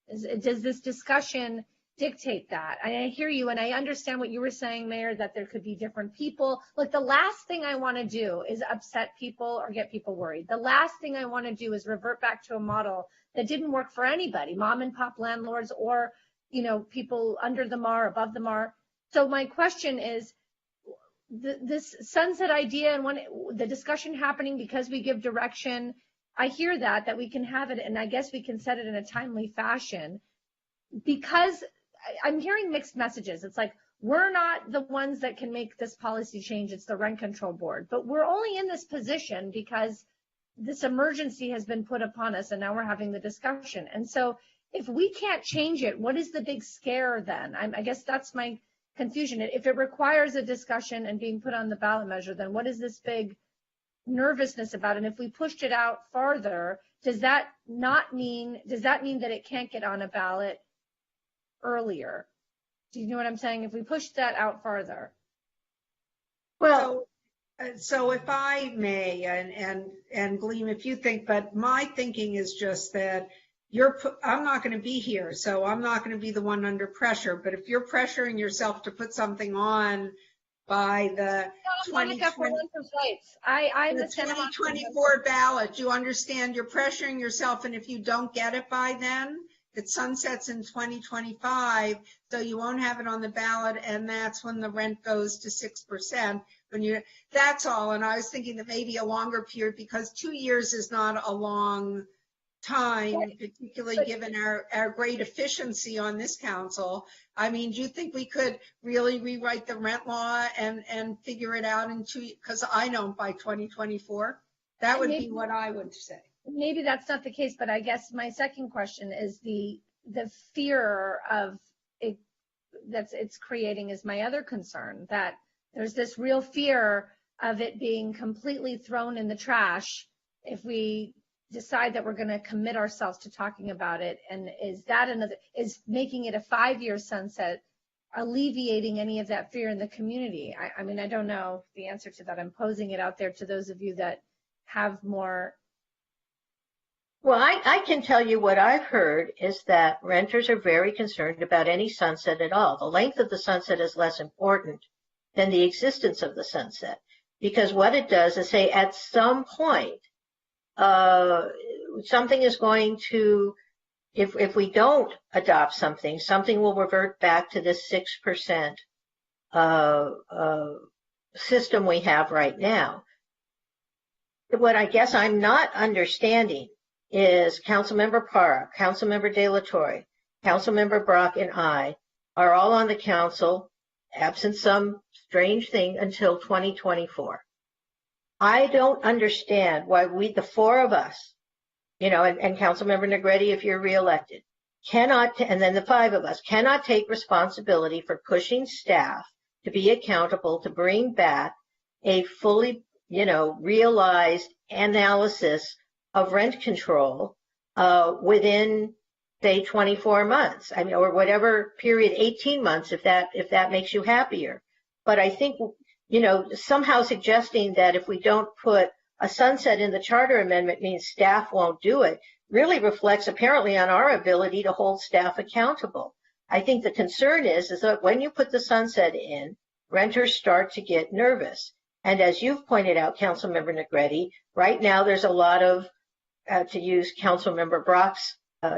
Does this discussion dictate that? I hear you, and I understand what you were saying, Mayor, that there could be different people. Look, the last thing I want to do is upset people or get people worried. The last thing I want to do is revert back to a model that didn't work for anybody, mom and pop landlords or, people under the MAR, above the MAR. So my question is, this sunset idea and when the discussion happening because we give direction, I hear that we can have it, and I guess we can set it in a timely fashion, because I'm hearing mixed messages. It's like, we're not the ones that can make this policy change. It's the Rent Control Board. But we're only in this position because this emergency has been put upon us, and now we're having the discussion. And so if we can't change it, what is the big scare then? I guess that's my confusion. If it requires a discussion and being put on the ballot measure, then what is this big nervousness about? And if we pushed it out farther, does that mean that it can't get on a ballot earlier? Do you know what I'm saying? If we push that out farther. Well, so if I may, and Gleam, if you think, but my thinking is just that I'm not going to be here, so I'm not going to be the one under pressure. But if you're pressuring yourself to put something on by the 2024 ballot, you understand you're pressuring yourself, and if you don't get it by then, it sunsets in 2025, so you won't have it on the ballot, and that's when the rent goes to 6%. That's all. And I was thinking that maybe a longer period, because 2 years is not a long time, particularly given our great efficiency on this council. I mean, do you think we could really rewrite the rent law and figure it out in 2 years? Because I know by 2024, that would be what I would say. Maybe that's not the case, but I guess my second question is the fear of it that it's creating is my other concern, that there's this real fear of it being completely thrown in the trash if we decide that we're going to commit ourselves to talking about it. And is making it a 5-year sunset alleviating any of that fear in the community? I mean, I don't know the answer to that. I'm posing it out there to those of you that have more. Well, I can tell you what I've heard is that renters are very concerned about any sunset at all. The length of the sunset is less important than the existence of the sunset, because what it does is say at some point, something is going to, if we don't adopt something will revert back to this 6% system we have right now. What I guess I'm not understanding is Councilmember Parra, Councilmember De La Torre, Councilmember Brock, and I are all on the council, absent some strange thing, until 2024. I don't understand why the four of us, and Councilmember Negretti, if you're reelected, cannot, and then the 5 of us, cannot take responsibility for pushing staff to be accountable to bring back a fully, realized analysis of rent control within, say, 24 months. I mean, or whatever period, 18 months, if that makes you happier. But I think, somehow suggesting that if we don't put a sunset in the charter amendment means staff won't do it really reflects apparently on our ability to hold staff accountable. I think the concern is that when you put the sunset in, renters start to get nervous. And as you've pointed out, Councilmember Negretti, right now there's a lot of, to use Councilmember Brock's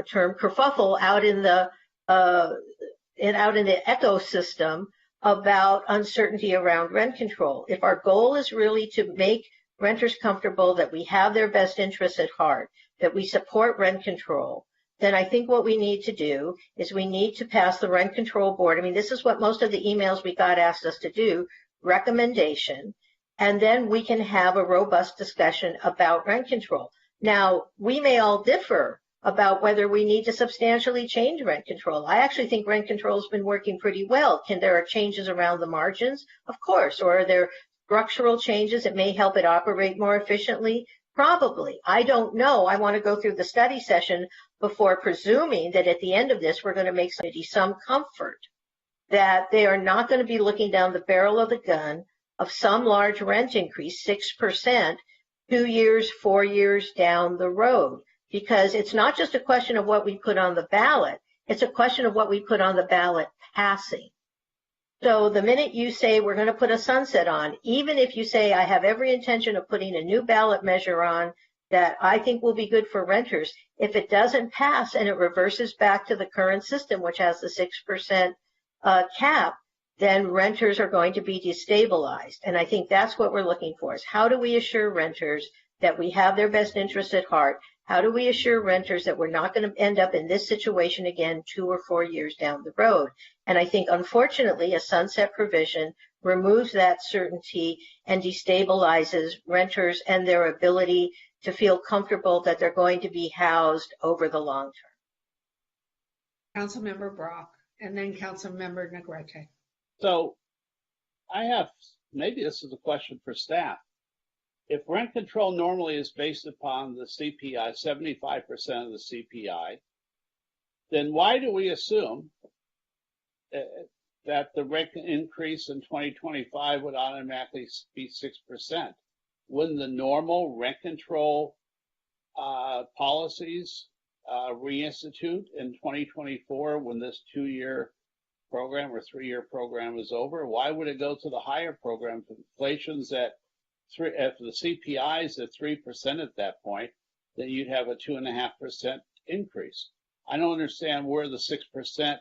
term, kerfuffle out in the ecosystem about uncertainty around rent control. If our goal is really to make renters comfortable, that we have their best interests at heart, that we support rent control, then I think what we need to do is we need to pass the Rent Control Board. I mean, this is what most of the emails we got asked us to do, recommendation, and then we can have a robust discussion about rent control. Now, we may all differ about whether we need to substantially change rent control. I actually think rent control has been working pretty well. There are changes around the margins? Of course. Or are there structural changes that may help it operate more efficiently? Probably. I don't know. I want to go through the study session before presuming that at the end of this, we're going to make somebody some comfort that they are not going to be looking down the barrel of the gun of some large rent increase, 6%, 2 years, 4 years down the road, because it's not just a question of what we put on the ballot, it's a question of what we put on the ballot passing. So the minute you say we're going to put a sunset on, even if you say I have every intention of putting a new ballot measure on that I think will be good for renters, if it doesn't pass and it reverses back to the current system, which has the 6% cap, then renters are going to be destabilized. And I think that's what we're looking for, is how do we assure renters that we have their best interests at heart? How do we assure renters that we're not going to end up in this situation again 2 or 4 years down the road? And I think, unfortunately, a sunset provision removes that certainty and destabilizes renters and their ability to feel comfortable that they're going to be housed over the long term. Councilmember Brock, and then Councilmember Negrete. So I have, maybe this is a question for staff. If rent control normally is based upon the CPI, 75% of the CPI, then why do we assume that the rent increase in 2025 would automatically be 6%? Wouldn't the normal rent control policies reinstitute in 2024 when this 2-year program or 3-year program is over? Why would it go to the higher program? If inflation's at if the CPI is at 3% at that point, then you'd have a 2.5% increase. I don't understand where the 6%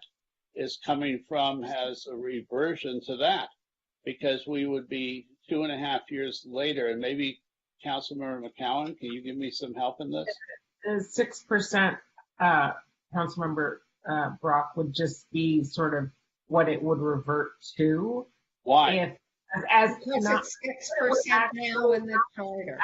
is coming from as a reversion to that, because we would be 2.5 years later. And maybe Councilmember McCowan, can you give me some help in this? The 6%, Councilmember Brock, would just be sort of what it would revert to. Why? Because it's 6% now in the charter.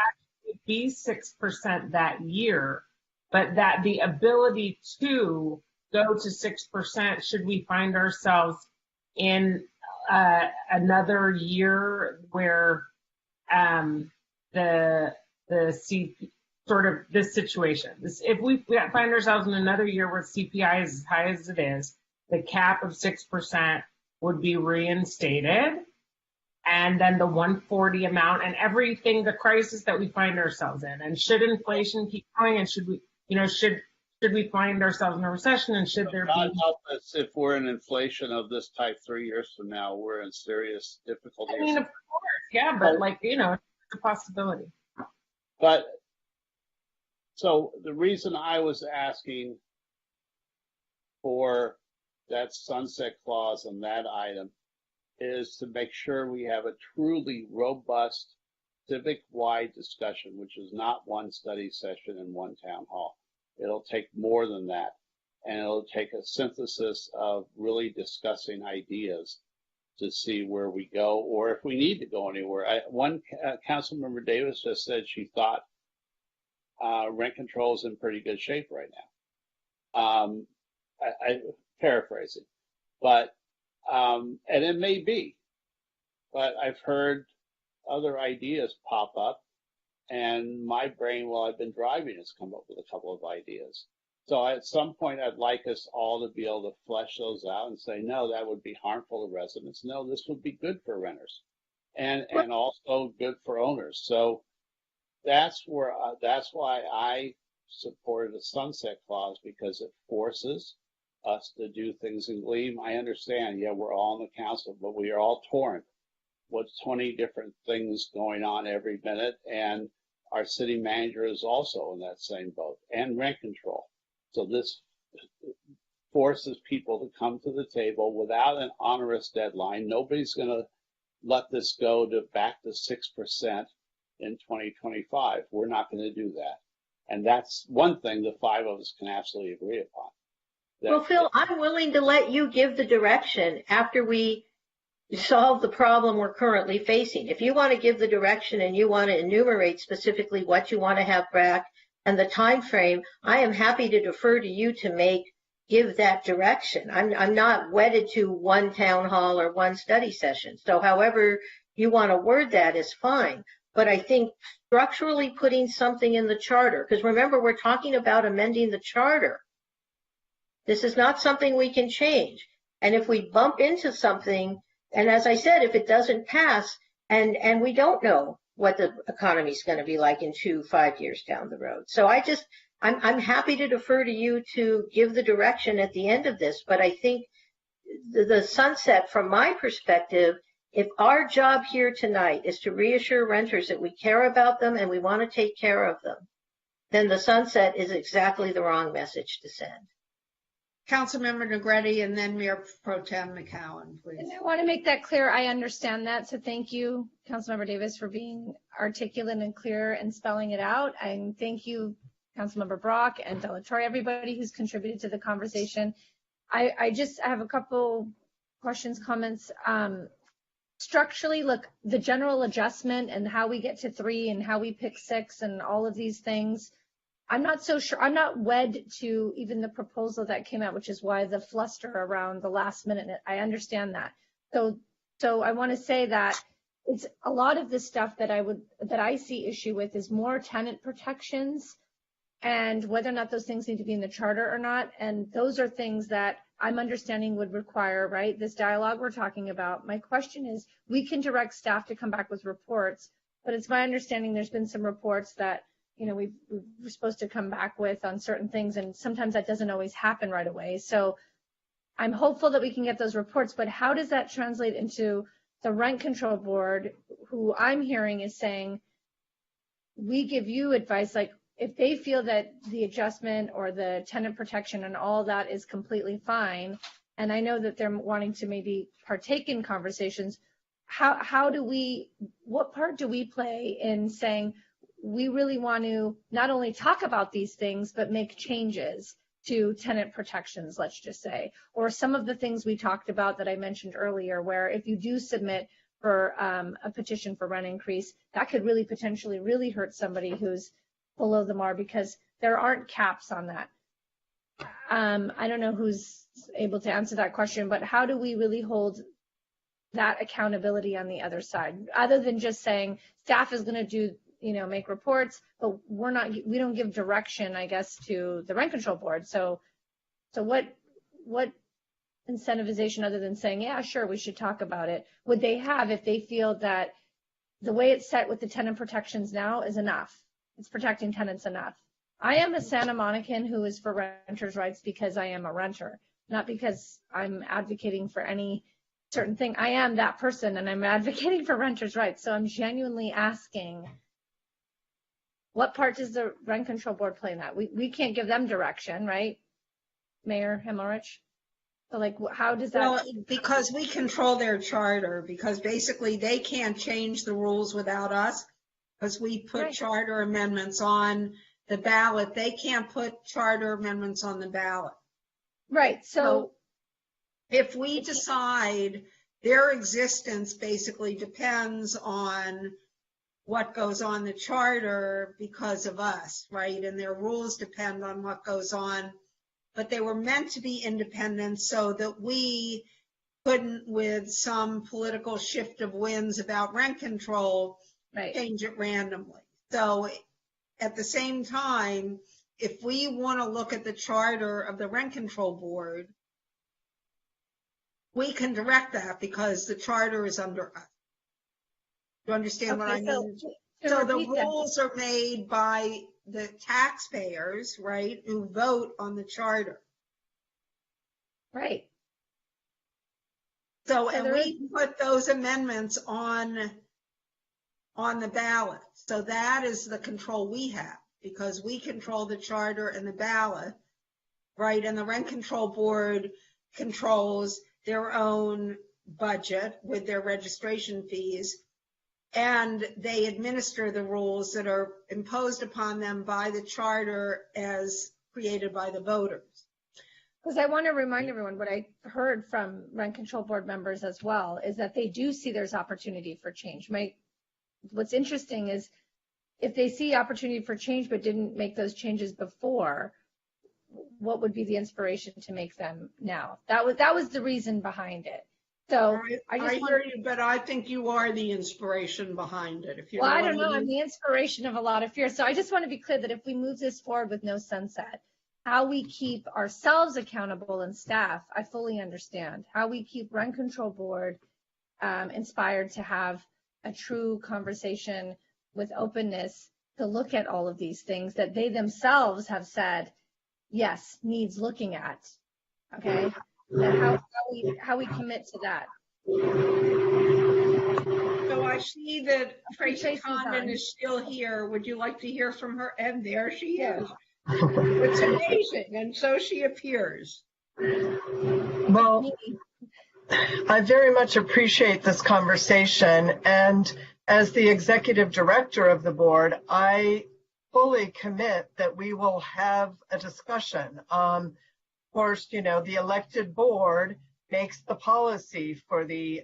It would be 6% that year, but that the ability to go to 6% should we find ourselves in another year where the sort of this situation. If we find ourselves in another year where CPI is as high as it is, the cap of 6% would be reinstated, and then the 140 amount and everything, the crisis that we find ourselves in. And should inflation keep going, and should we, should we find ourselves in a recession, and should there God be help us if we're in inflation of this type 3 years from now, we're in serious difficulty. I mean, of course, yeah, but it's a possibility. But so the reason I was asking for that sunset clause on that item is to make sure we have a truly robust civic-wide discussion, which is not one study session in one town hall. It'll take more than that, and it'll take a synthesis of really discussing ideas to see where we go, or if we need to go anywhere. Councilmember Davis just said she thought rent control is in pretty good shape right now. I paraphrasing, but and it may be, but I've heard other ideas pop up, and my brain, while I've been driving, has come up with a couple of ideas. So at some point, I'd like us all to be able to flesh those out and say, no, that would be harmful to residents. No, this would be good for renters, and also good for owners. So that's why I supported a sunset clause, because it forces us to do things in Gleam. I understand, yeah, we're all in the council, but we are all torn with 20 different things going on every minute, and our city manager is also in that same boat, and rent control. So this forces people to come to the table without an onerous deadline. Nobody's going to let this go back to 6% in 2025. We're not going to do that. And that's one thing the 5 of us can absolutely agree upon. Well, Phil, I'm willing to let you give the direction after we solve the problem we're currently facing. If you want to give the direction and you want to enumerate specifically what you want to have back and the time frame, I am happy to defer to you to give that direction. I'm not wedded to one town hall or one study session. So however you want to word that is fine. But I think structurally putting something in the charter, because remember, we're talking about amending the charter. This is not something we can change. And if we bump into something, and as I said, if it doesn't pass, and we don't know what the economy is going to be like in 2-5 years down the road. So I'm happy to defer to you to give the direction at the end of this, but I think the sunset, from my perspective, if our job here tonight is to reassure renters that we care about them and we want to take care of them, then the sunset is exactly the wrong message to send. Councilmember Negretti and then Mayor Pro Tem McCowan, please. And I want to make that clear. I understand that. So thank you, Councilmember Davis, for being articulate and clear and spelling it out. And thank you, Councilmember Brock and Delatorre, everybody who's contributed to the conversation. I have a couple questions, comments. Structurally, look, the general adjustment and how we get to 3 and how we pick 6 and all of these things, I'm not so sure. I'm not wed to even the proposal that came out, which is why the fluster around the last minute. I understand that. So I want to say that it's a lot of the stuff that I see issue with is more tenant protections and whether or not those things need to be in the charter or not. And those are things that I'm understanding would require, right, this dialogue we're talking about. My question is, we can direct staff to come back with reports, but it's my understanding there's been some reports that, you know, we're supposed to come back with on certain things, and sometimes that doesn't always happen right away. So I'm hopeful that we can get those reports, but how does that translate into the rent control board, who I'm hearing is saying, we give you advice, like, if they feel that the adjustment or the tenant protection and all that is completely fine, and I know that they're wanting to maybe partake in conversations, what part do we play in saying we really want to not only talk about these things, but make changes to tenant protections, let's just say, or some of the things we talked about that I mentioned earlier, where if you do submit for a petition for rent increase, that could really potentially really hurt somebody who's below the MAR because there aren't caps on that. I don't know who's able to answer that question, but how do we really hold that accountability on the other side, other than just saying staff is going to do, you know, make reports, but we don't give direction, I guess, to the rent control board. So what incentivization other than saying, yeah, sure, we should talk about it, would they have if they feel that the way it's set with the tenant protections now is enough? It's protecting tenants enough. I am a Santa Monican who is for renters' rights because I am a renter, not because I'm advocating for any certain thing. I am that person and I'm advocating for renters' rights. So I'm genuinely asking, what part does the rent control board play in that? We can't give them direction, right, Mayor Hemmerich? So, like, how does that? Well, because we control their charter, because basically they can't change the rules without us, because we put Right. charter amendments on the ballot. They can't put charter amendments on the ballot. Right. So if we decide their existence basically depends on what goes on the charter because of us, right? And their rules depend on what goes on, but they were meant to be independent so that we couldn't, with some political shift of winds about rent control, right, change it randomly. So at the same time, if we want to look at the charter of the rent control board, we can direct that because the charter is under us. Do you understand what I mean? So the rules are made by the taxpayers, right, who vote on the charter. Right. So, and we put those amendments on the ballot. So that is the control we have, because we control the charter and the ballot, right? And the rent control board controls their own budget with their registration fees, and they administer the rules that are imposed upon them by the charter as created by the voters. Because I want to remind everyone, what I heard from rent control board members as well is that they do see there's opportunity for change. What's interesting is if they see opportunity for change but didn't make those changes before, what would be the inspiration to make them now? That was the reason behind it. So I hear you, but I think you are the inspiration behind it. If you I don't know. I'm the inspiration of a lot of fear. So I just want to be clear that if we move this forward with no sunset, how we keep ourselves accountable and staff, I fully understand. How we keep rent control board inspired to have a true conversation with openness to look at all of these things that they themselves have said, yes, needs looking at. Okay, and how we commit to that. So I see that Tracy Tracy's Condon on. is still here. Would you like to hear from her? And there she is. It's amazing. And so she appears. Well, I very much appreciate this conversation. And as the executive director of the board, I fully commit that we will have a discussion. Of course, you know, the elected board makes the policy for the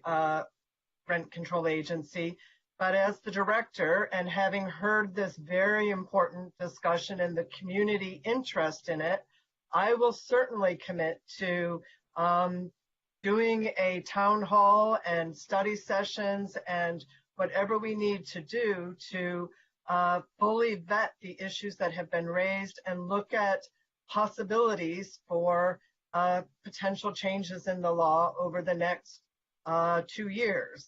rent control agency. But as the director, and having heard this very important discussion and the community interest in it, I will certainly commit to doing a town hall and study sessions and whatever we need to do to fully vet the issues that have been raised and look at possibilities for potential changes in the law over the next 2 years.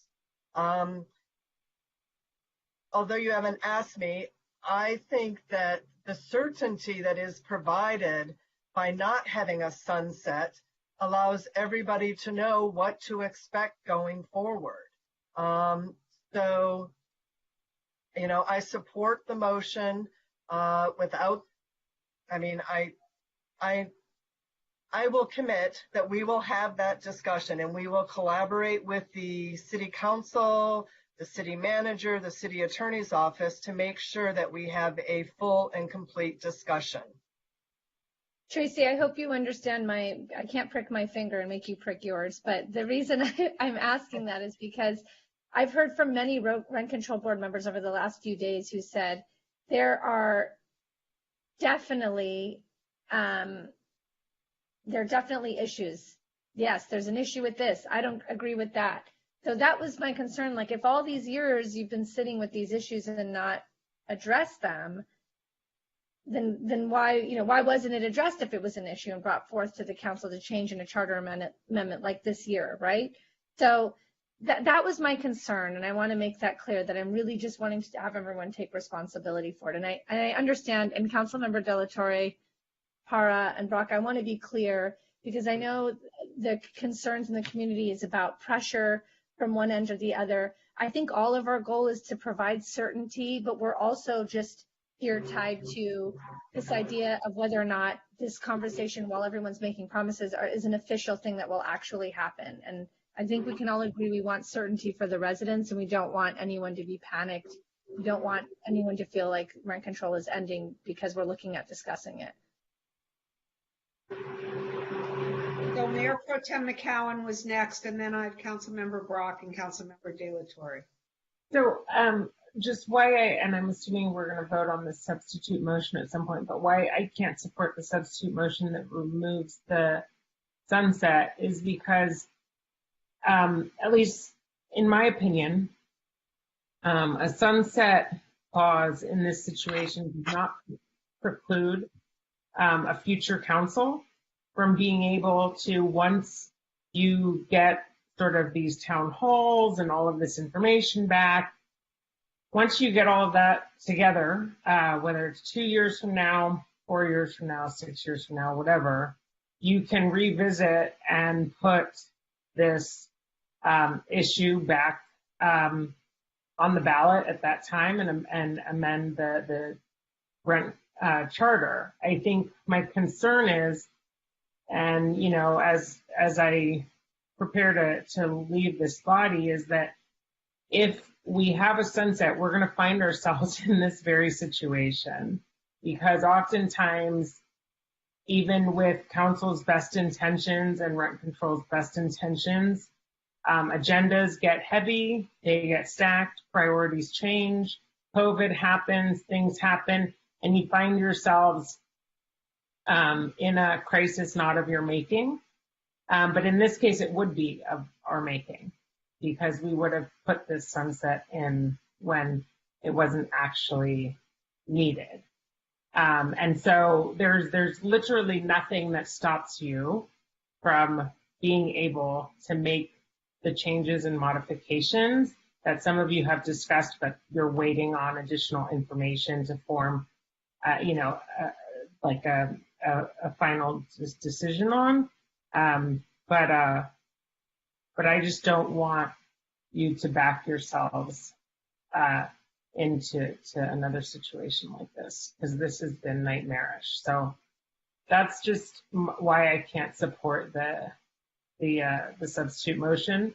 Although you haven't asked me, I think that the certainty that is provided by not having a sunset allows everybody to know what to expect going forward. So, you know, I support the motion without, I mean, I will commit that we will have that discussion and we will collaborate with the city council, the city manager, the city attorney's office to make sure that we have a full and complete discussion. Tracy, I hope you understand I can't prick my finger and make you prick yours, but the reason I'm asking that is because I've heard from many rent control board members over the last few days who said there are definitely issues. Yes, there's an issue with this. I don't agree with that. So that was my concern. Like, if all these years you've been sitting with these issues and not addressed them, then why wasn't it addressed if it was an issue and brought forth to the council to change in a charter amendment like this year, right? So that was my concern, and I want to make that clear, that I'm really just wanting to have everyone take responsibility for it. And I understand, and Councilmember Delatorre, Para, and Brock, I want to be clear, because I know the concerns in the community is about pressure from one end or the other. I think all of our goal is to provide certainty, but we're also just here tied to this idea of whether or not this conversation, while everyone's making promises, is an official thing that will actually happen. And I think we can all agree we want certainty for the residents, and we don't want anyone to be panicked. We don't want anyone to feel like rent control is ending because we're looking at discussing it. So Mayor Pro Tem McCowan was next, and then I have Councilmember Brock and Councilmember Delatorre. So just why and I'm assuming we're going to vote on this substitute motion at some point, but why I can't support the substitute motion that removes the sunset is because, at least in my opinion, a sunset clause in this situation does not preclude a future council from being able to, once you get sort of these town halls and all of this information back, once you get all of that together, whether it's 2 years from now, 4 years from now, 6 years from now, whatever, you can revisit and put this issue back on the ballot at that time and amend the rent charter. I think my concern is, and you know, as I prepare to leave this body, is that if we have a sunset, we're going to find ourselves in this very situation, because oftentimes, even with council's best intentions and rent control's best intentions, agendas get heavy, they get stacked, priorities change, COVID happens, things happen, and you find yourselves in a crisis not of your making. But in this case, it would be of our making, because we would have put this sunset in when it wasn't actually needed. And so there's literally nothing that stops you from being able to make the changes and modifications that some of you have discussed, but you're waiting on additional information to form, like a final decision on. But I just don't want you to back yourselves into another situation like this, because this has been nightmarish. So that's just why I can't support the substitute motion.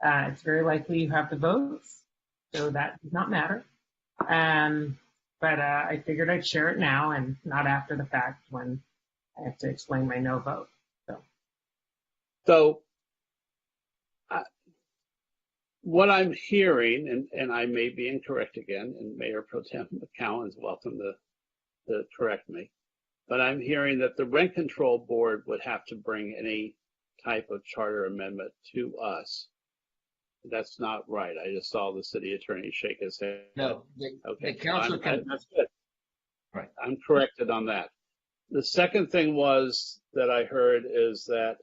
It's very likely you have the votes, so that does not matter. But I figured I'd share it now and not after the fact when I have to explain my no vote. So what I'm hearing, and I may be incorrect again, and Mayor Pro Tem McCowan is welcome to correct me, but I'm hearing that the Rent Control Board would have to bring any type of charter amendment to us. That's not right. I just saw the city attorney shake his head. No, okay. the council can. That's good. Right. I'm corrected on that. The second thing was that I heard is that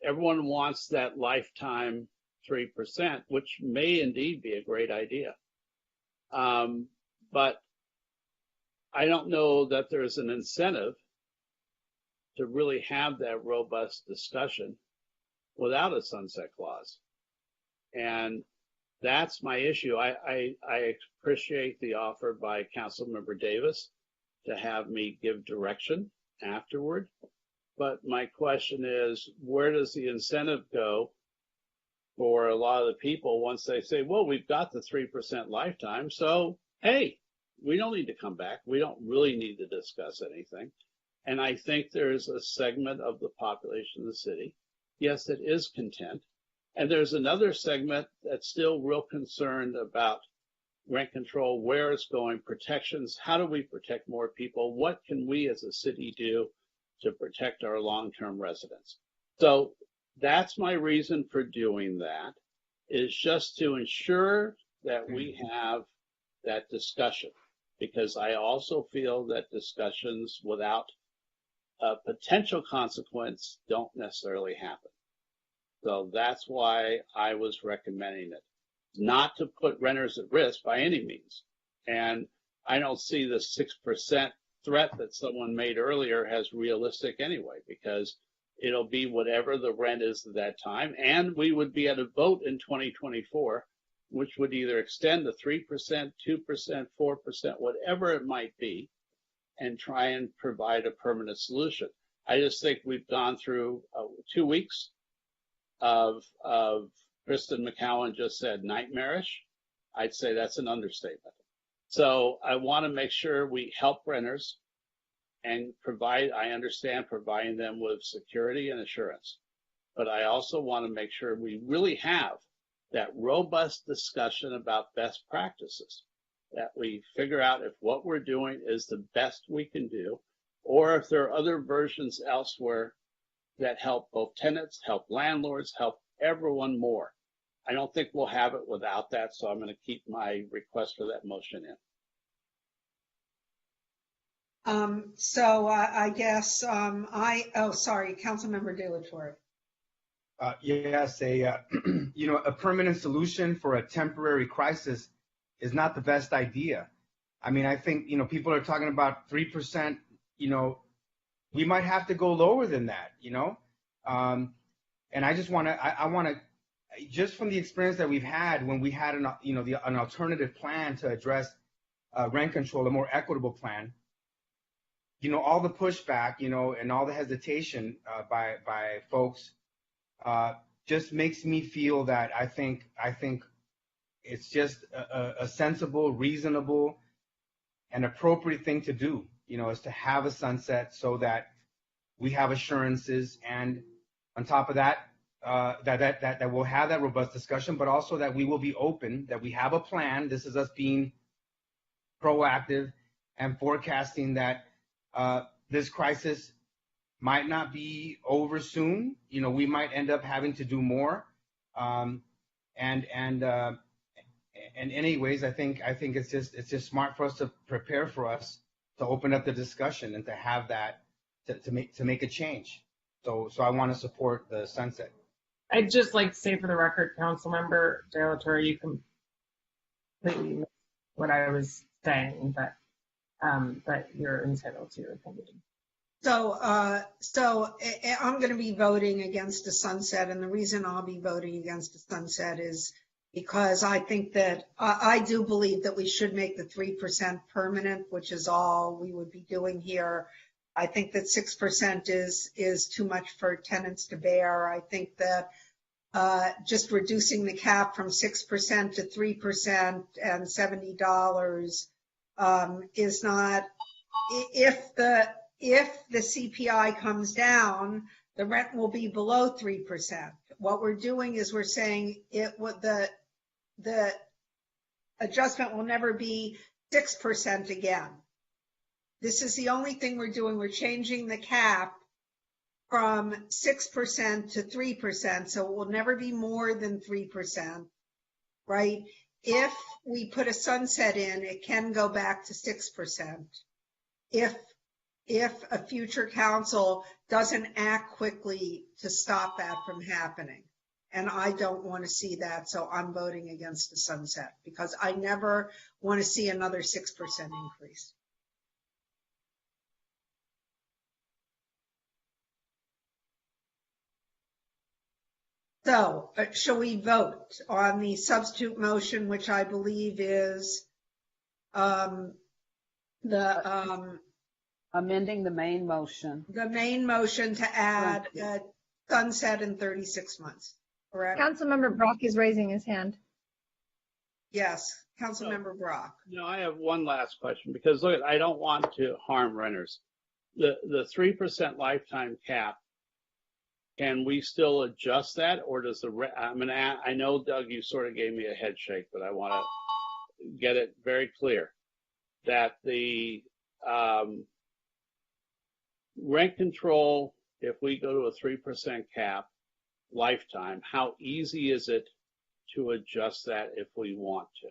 everyone wants that lifetime 3%, which may indeed be a great idea. But I don't know that there's an incentive to really have that robust discussion without a sunset clause. And that's my issue. I appreciate the offer by Councilmember Davis to have me give direction afterward. But my question is, where does the incentive go for a lot of the people once they say, well, we've got the 3% lifetime, so, hey, we don't need to come back. We don't really need to discuss anything. And I think there's a segment of the population of the city, yes, that is content. And there's another segment that's still real concerned about rent control, where it's going, protections. How do we protect more people? What can we as a city do to protect our long-term residents? So that's my reason for doing that, is just to ensure that we have that discussion, because I also feel that discussions without a potential consequence don't necessarily happen. So that's why I was recommending it, not to put renters at risk by any means. And I don't see the 6% threat that someone made earlier as realistic anyway, because it'll be whatever the rent is at that time. And we would be at a vote in 2024, which would either extend the 3%, 2%, 4%, whatever it might be, and try and provide a permanent solution. I just think we've gone through 2 weeks of Kristen McCowan just said nightmarish. I'd say that's an understatement. So I want to make sure we help renters and I understand providing them with security and assurance, but I also want to make sure we really have that robust discussion about best practices, that we figure out if what we're doing is the best we can do, or if there are other versions elsewhere that help both tenants, help landlords, help everyone more. I don't think we'll have it without that, so I'm going to keep my request for that motion in. So I guess sorry, Councilmember De La Torre. Yes, a permanent solution for a temporary crisis is not the best idea. I mean, I think, people are talking about 3%, we might have to go lower than that, and I just want to, just from the experience that we've had when we had an alternative plan to address rent control, a more equitable plan, all the pushback, and all the hesitation by folks just makes me feel that I think it's just a sensible, reasonable, and appropriate thing to do, is to have a sunset so that we have assurances, and on top of that, that we'll have that robust discussion, but also that we will be open, that we have a plan. This is us being proactive and forecasting that this crisis might not be over soon. We might end up having to do more. And anyways, I think it's just smart for us to prepare for us to open up the discussion and to have that to make a change. So I want to support the sunset. I'd just like to say for the record, Councilmember De La Torre, you completely missed what I was saying, but you're entitled to your opinion. So I'm going to be voting against the sunset, and the reason I'll be voting against the sunset is because I think that I do believe that we should make the 3% permanent, which is all we would be doing here. I think that 6% is too much for tenants to bear. I think that just reducing the cap from 6% to 3% and $70 is not. If the CPI comes down, the rent will be below 3%. What we're doing is we're saying the adjustment will never be 6% again. This is the only thing we're doing. We're changing the cap from 6% to 3%, so it will never be more than 3%, right? If we put a sunset in, it can go back to 6%. If a future council doesn't act quickly to stop that from happening. And I don't want to see that, so I'm voting against the sunset because I never want to see another 6% increase. So, shall we vote on the substitute motion, which I believe is amending the main motion. The main motion to add sunset in 36 months, correct? Councilmember Brock is raising his hand. Yes, Councilmember Brock. No, I have one last question because look, I don't want to harm renters. The 3% lifetime cap, can we still adjust that, or does I know, Doug, you sort of gave me a head shake, but I want to get it very clear that the rent control, if we go to a 3% cap lifetime, how easy is it to adjust that if we want to?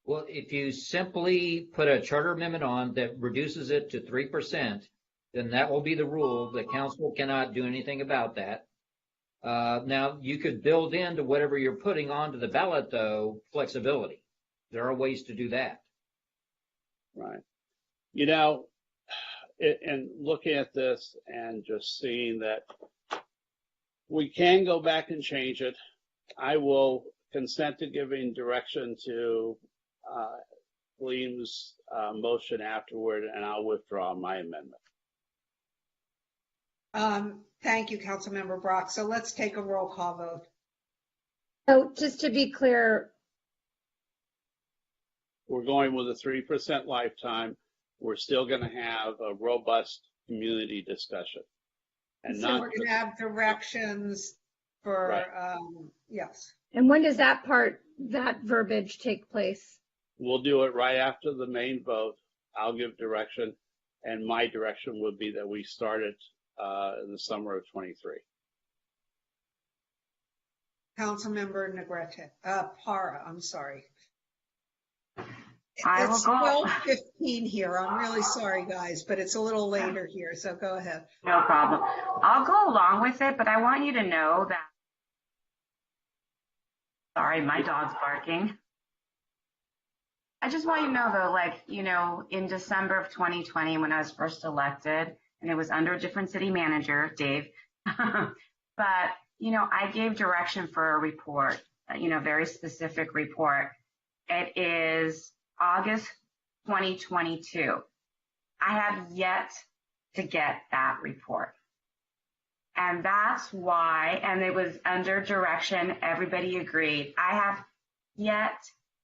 Well, if you simply put a charter amendment on that reduces it to 3%, then that will be the rule. The council cannot do anything about that. Now, you could build into whatever you're putting onto the ballot, though, flexibility. There are ways to do that. Right. You know, and looking at this and just seeing that we can go back and change it, I will consent to giving direction to Liam's motion afterward, and I'll withdraw my amendment. Thank you, Councilmember Brock. So let's take a roll call vote. So just to be clear, we're going with a 3% lifetime. We're still going to have a robust community discussion. And so we're going to have directions for, right. Yes. And when does that verbiage take place? We'll do it right after the main vote. I'll give direction, and my direction would be that we start it in the summer of 23. Councilmember Negrete, Para, I'm sorry. It's 12:15 here. I'm really sorry, guys, but it's a little later here, so go ahead. No problem. I'll go along with it, but I want you to know that. Sorry, my dog's barking. I just want you to know, though, like, you know, in December of 2020, when I was first elected, and it was under a different city manager, Dave, but, you know, I gave direction for a report, you know, very specific report. It is August 2022. I have yet to get that report. And that's why, and it was under direction, everybody agreed. I have yet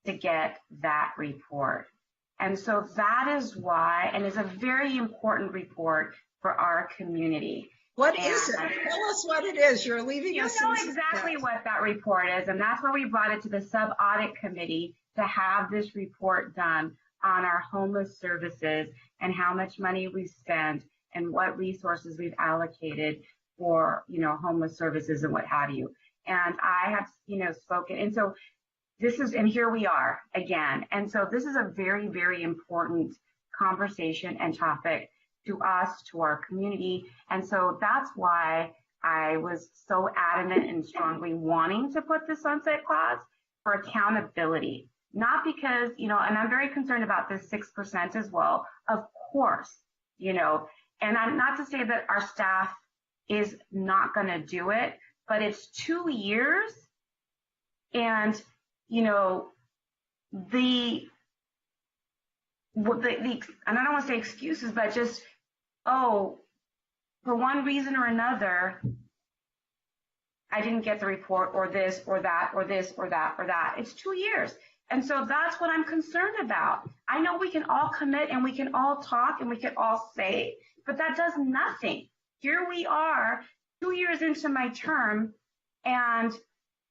to get that report. And so that is why, and it's a very important report for our community. What is it? Tell us what it is. You're leaving us. You know exactly what that report is, and that's why we brought it to the sub-audit committee to have this report done on our homeless services and how much money we've spent and what resources we've allocated for, you know, homeless services and what have you. And I have, you know, spoken. And so this is, and here we are again. And so this is a very, very important conversation and topic to us, to our community. And so that's why I was so adamant and strongly wanting to put the sunset clause for accountability, not because, and I'm very concerned about this 6% as well, of course, and I'm not to say that our staff is not going to do it, but it's 2 years. And, and I don't want to say excuses, but just, for one reason or another, I didn't get the report, or this or that or this or that or that. It's 2 years. And so that's what I'm concerned about. I know we can all commit and we can all talk and we can all say, but that does nothing. Here we are 2 years into my term, and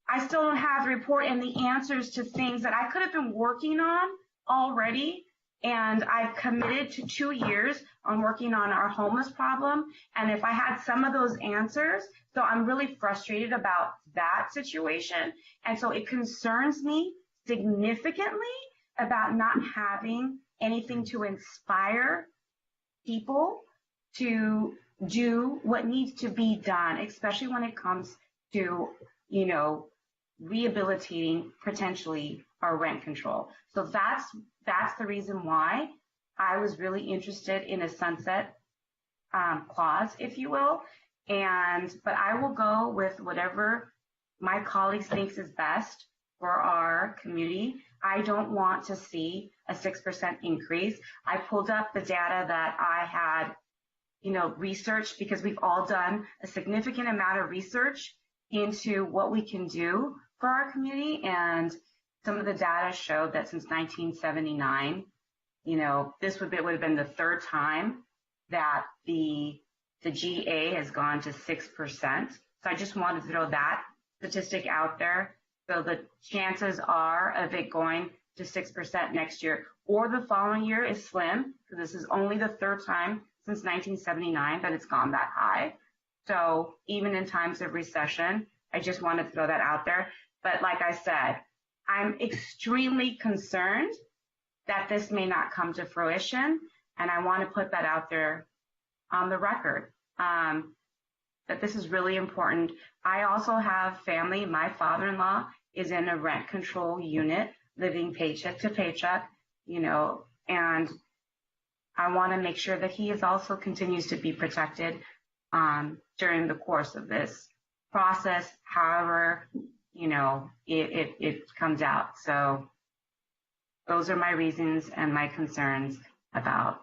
I still don't have the report and the answers to things that I could have been working on already. And I've committed to 2 years on working on our homeless problem. And if I had some of those answers, so I'm really frustrated about that situation. And so it concerns me significantly about not having anything to inspire people to do what needs to be done, especially when it comes to, rehabilitating potentially our rent control. So that's the reason why I was really interested in a sunset clause, if you will. But I will go with whatever my colleagues thinks is best for our community. I don't want to see a 6% increase. I pulled up the data that I had, researched, because we've all done a significant amount of research into what we can do for our community. And some of the data showed that since 1979, this would have been the third time that the GA has gone to 6%. So I just wanted to throw that statistic out there. So the chances are of it going to 6% next year or the following year is slim, because this is only the third time since 1979 that it's gone that high. So even in times of recession, I just wanted to throw that out there. But like I said, I'm extremely concerned that this may not come to fruition. And I want to put that out there on the record, that this is really important. I also have family. My father-in-law is in a rent control unit, living paycheck to paycheck, and I want to make sure that he is also continues to be protected during the course of this process, however, it comes out. So those are my reasons and my concerns about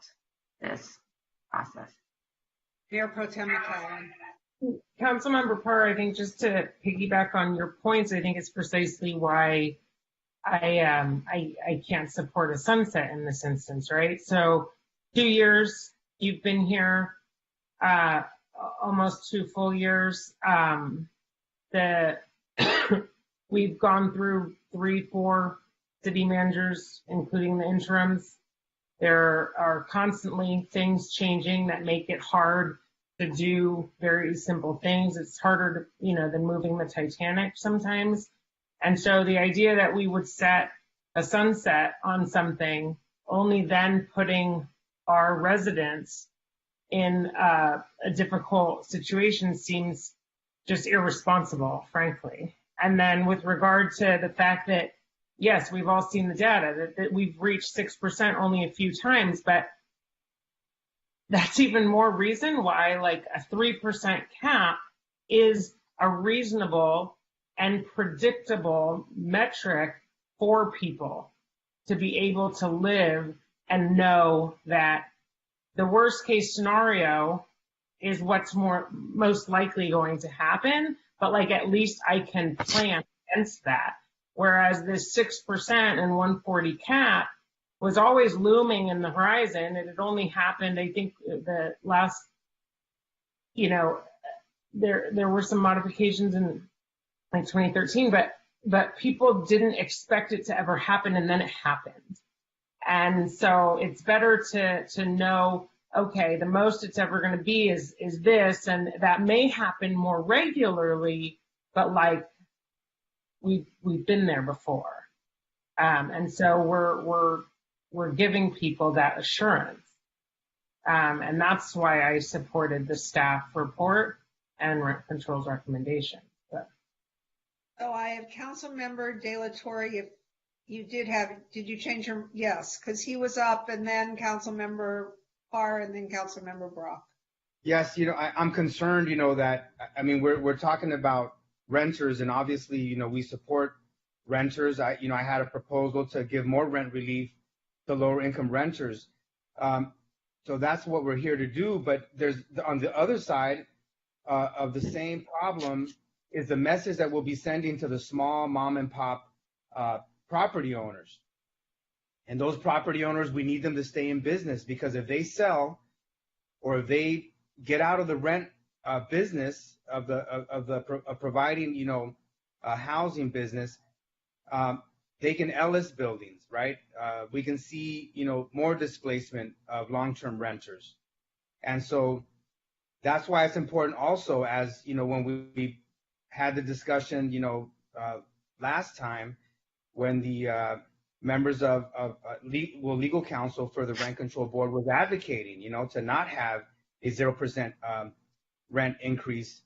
this process. Mayor Pro Tem McClellan. Councilmember Parr, I think just to piggyback on your points, I think it's precisely why I can't support a sunset in this instance, right? So 2 years, you've been here, almost 2 full years. We've gone through 3-4 city managers, including the interims. There are constantly things changing that make it hard to do very simple things. It's harder to, than moving the Titanic sometimes. And so the idea that we would set a sunset on something, only then putting our residents in a difficult situation, seems just irresponsible, frankly. And then with regard to the fact that, yes, we've all seen the data, that we've reached 6% only a few times, but that's even more reason why like a 3% cap is a reasonable and predictable metric for people to be able to live and know that the worst case scenario is what's most likely going to happen, but like at least I can plan against that. Whereas this 6% and 140 cap was always looming in the horizon. It had only happened, I think, the last, there were some modifications in like 2013, but people didn't expect it to ever happen, and then it happened. And so it's better to know, okay, the most it's ever going to be is this, and that may happen more regularly, but like we've been there before. And so we're giving people that assurance. And that's why I supported the staff report and rent control's recommendation. But So I have Councilmember De La Torre. If you did you change your, yes, because he was up, and then Councilmember Parr, and then Councilmember Brock. Yes, I'm concerned, that, I mean, we're talking about renters, and obviously, we support renters. I had a proposal to give more rent relief to lower income renters. So that's what we're here to do. But there's, on the other side of the same problem is the message that we'll be sending to the small mom and pop property owners. And those property owners, we need them to stay in business, because if they sell or if they get out of the rent business of providing, housing business, they can Ellis buildings, right? We can see, more displacement of long-term renters. And so that's why it's important also, as, when we had the discussion, last time, when the members of legal counsel for the rent control board was advocating, to not have a 0% rent increase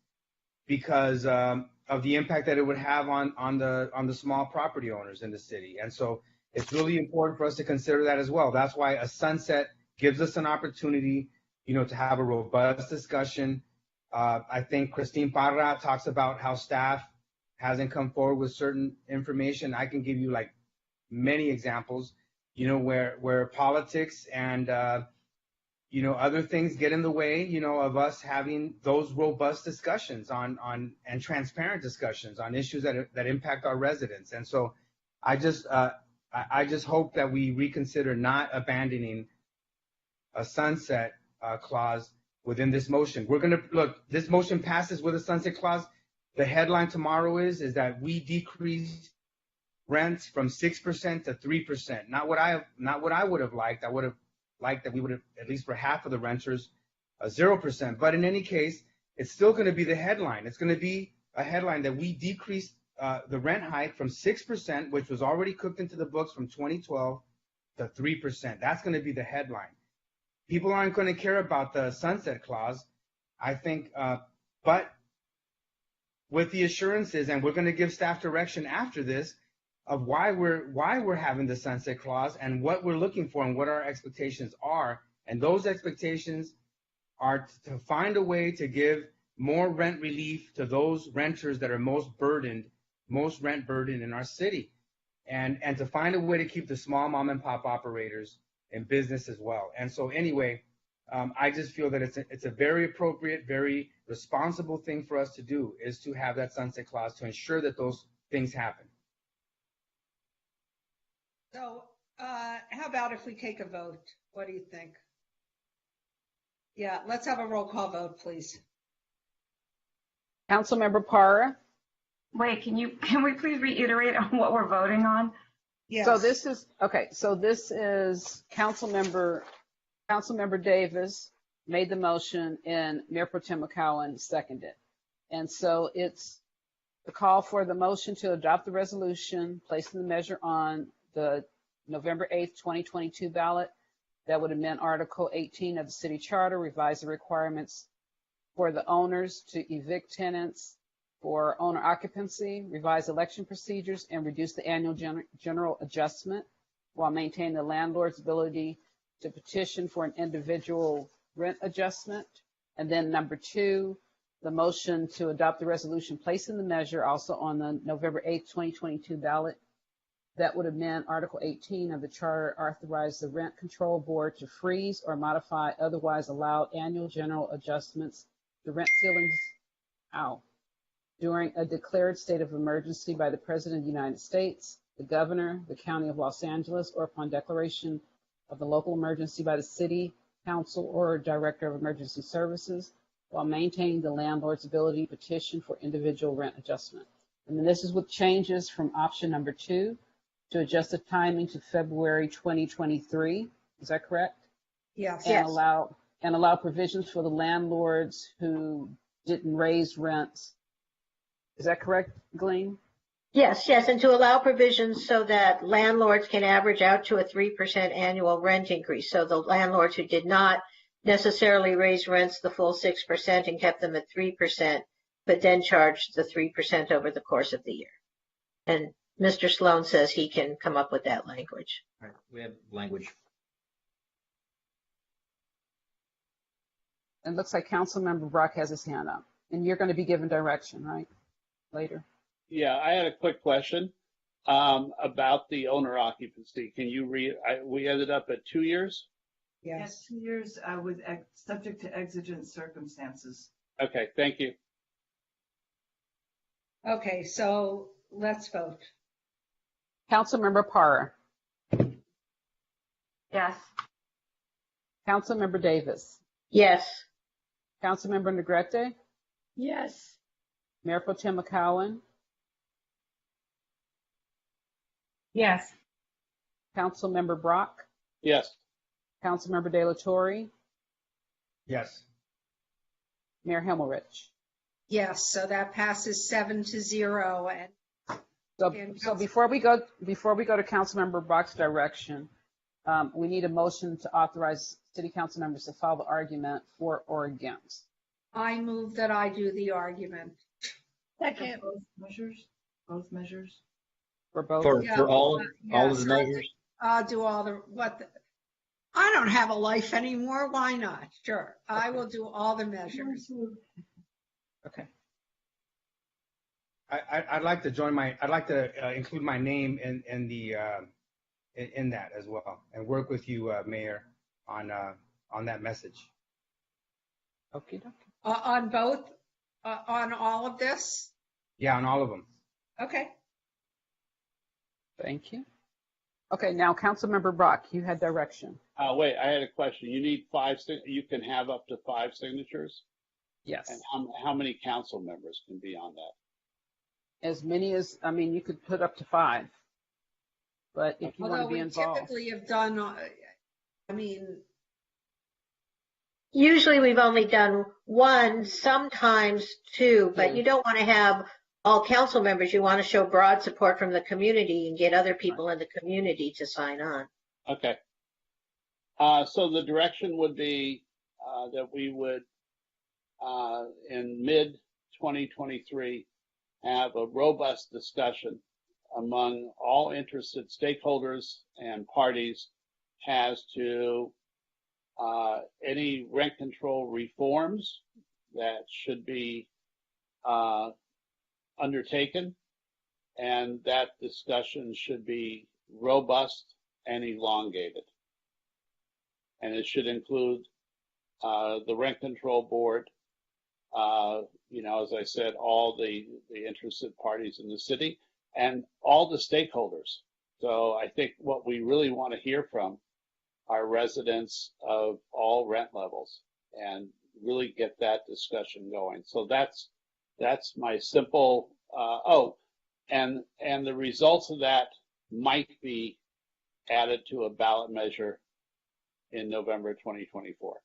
because of the impact that it would have on the small property owners in the city. And so it's really important for us to consider that as well. That's why a sunset gives us an opportunity, to have a robust discussion. I think Christine Parra talks about how staff hasn't come forward with certain information. I can give you like many examples, where politics and other things get in the way, of us having those robust discussions on and transparent discussions on issues that impact our residents. And so I just hope that we reconsider not abandoning a sunset clause within this motion. We're going to look, this motion passes with a sunset clause. The headline tomorrow is that we decrease rents from 6% to 3%. Not what I would have liked. I would have liked that we would have, at least for half of the renters, 0%. But in any case, it's still going to be the headline. It's going to be a headline that we decreased the rent hike from 6%, which was already cooked into the books from 2012, to 3%. That's going to be the headline. People aren't going to care about the sunset clause, I think, but with the assurances, and we're going to give staff direction after this, of why we're having the sunset clause and what we're looking for and what our expectations are. And those expectations are to find a way to give more rent relief to those renters that are most rent burdened in our city, and to find a way to keep the small mom and pop operators in business as well. And so anyway, I just feel that it's a very appropriate, very responsible thing for us to do, is to have that sunset clause to ensure that those things happen. So how about if we take a vote? What do you think? Yeah, let's have a roll call vote, please. Councilmember Parra? Wait, can we please reiterate on what we're voting on? Yes. So this is Councilmember Davis made the motion and Mayor Pro Tem McCowan seconded. And so it's the call for the motion to adopt the resolution, placing the measure on the November 8th, 2022 ballot that would amend Article 18 of the City Charter, revise the requirements for the owners to evict tenants for owner occupancy, revise election procedures, and reduce the annual general adjustment while maintaining the landlord's ability to petition for an individual rent adjustment. And then number 2, the motion to adopt the resolution placing the measure also on the November 8th, 2022 ballot that would amend Article 18 of the Charter, authorize the Rent Control Board to freeze or modify otherwise allowed annual general adjustments to rent ceilings during a declared state of emergency by the President of the United States, the Governor, the County of Los Angeles, or upon declaration of the local emergency by the City Council or Director of Emergency Services, while maintaining the landlord's ability to petition for individual rent adjustment. And then this is with changes from option number 2 to adjust the timing to February 2023. Is that correct? Yes. And allow provisions for the landlords who didn't raise rents. Is that correct, Glenn? Yes, and to allow provisions so that landlords can average out to a 3% annual rent increase. So the landlords who did not necessarily raise rents the full 6% and kept them at 3%, but then charge the 3% over the course of the year. And Mr. Sloan says he can come up with that language. All right, we have language. It looks like Councilmember Brock has his hand up, and you're going to be given direction, right? Later. Yeah, I had a quick question about the owner occupancy. Can you read? We ended up at 2 years. Yes, 2 years with subject to exigent circumstances. Okay, thank you. Okay, so let's vote. Councilmember Parra. Yes. Councilmember Davis. Yes. Councilmember Negrete. Yes. Mayor Pro Tem McCowan. Yes. Councilmember Brock. Yes. Councilmember De La Torre. Yes. Mayor Himmelrich. Yes, so that passes 7-0. And So before we go to Councilmember Brock's direction, we need a motion to authorize City Council members to file the argument for or against. I move that I do the argument. Second. Both measures? Both measures? For both? For all Yes, of the measures? I'll do all the, I don't have a life anymore. Why not? Sure. I will do all the measures. Okay. I'd like to include my name in that as well, and work with you, Mayor, on that message. Okay. On both, on all of this? Yeah, on all of them. Okay. Thank you. Okay, now Councilmember Brock, you had direction. Wait, I had a question. You need 5. You can have up to 5 signatures. Yes. And how many council members can be on that? As many as, you could put up to 5. But if you want to be involved. Typically have done, Usually we've only done 1, sometimes 2, but you don't want to have all council members. You want to show broad support from the community and get other people in the community to sign on. Okay. So the direction would be that we would, in mid-2023, have a robust discussion among all interested stakeholders and parties as to any rent control reforms that should be undertaken, and that discussion should be robust and elongated. And it should include the rent control board, as I said, all the interested parties in the city and all the stakeholders. So I think what we really want to hear from are residents of all rent levels and really get that discussion going. So that's my simple, and the results of that might be added to a ballot measure in November 2024.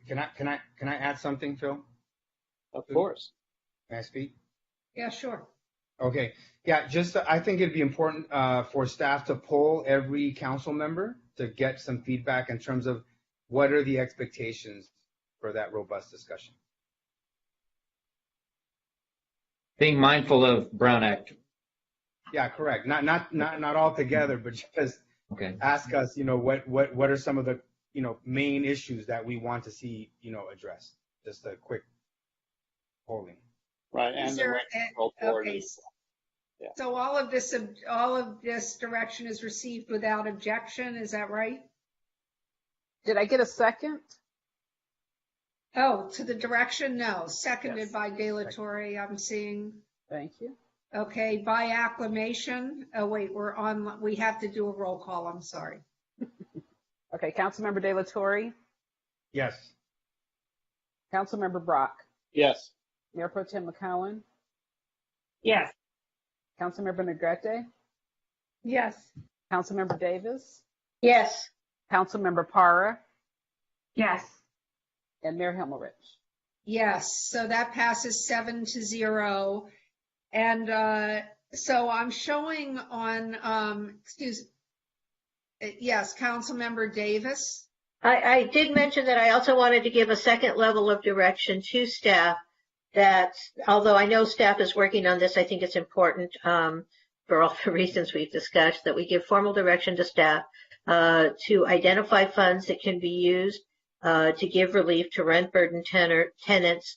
Can I add something, Phil? Of course. Can I speak? Yeah, sure. Okay. Yeah, I think it'd be important for staff to poll every council member to get some feedback in terms of what are the expectations for that robust discussion. Being mindful of Brown Act. Yeah, correct. Not all together, but just ask us, what are some of the, main issues that we want to see, addressed. Just a quick polling. Right, and the rent control board. Okay. Yeah. So all of this direction is received without objection. Is that right? Did I get a second? Oh, to the direction? No. Seconded by De La Torre, I'm seeing. Thank you. Okay, by acclamation. Oh, wait, we have to do a roll call. I'm sorry. Okay, Councilmember De La Torre? Yes. Councilmember Brock? Yes. Mayor Pro Tem McCowan? Yes. Councilmember Negrete? Yes. Councilmember Davis? Yes. Councilmember Parra? Yes. And Mayor Himmelrich? Yes, so that passes 7-0. And so I'm showing on, yes, Councilmember Davis. I did mention that I also wanted to give a second level of direction to staff that, although I know staff is working on this, I think it's important for all the reasons we've discussed that we give formal direction to staff to identify funds that can be used to give relief to rent burden tenants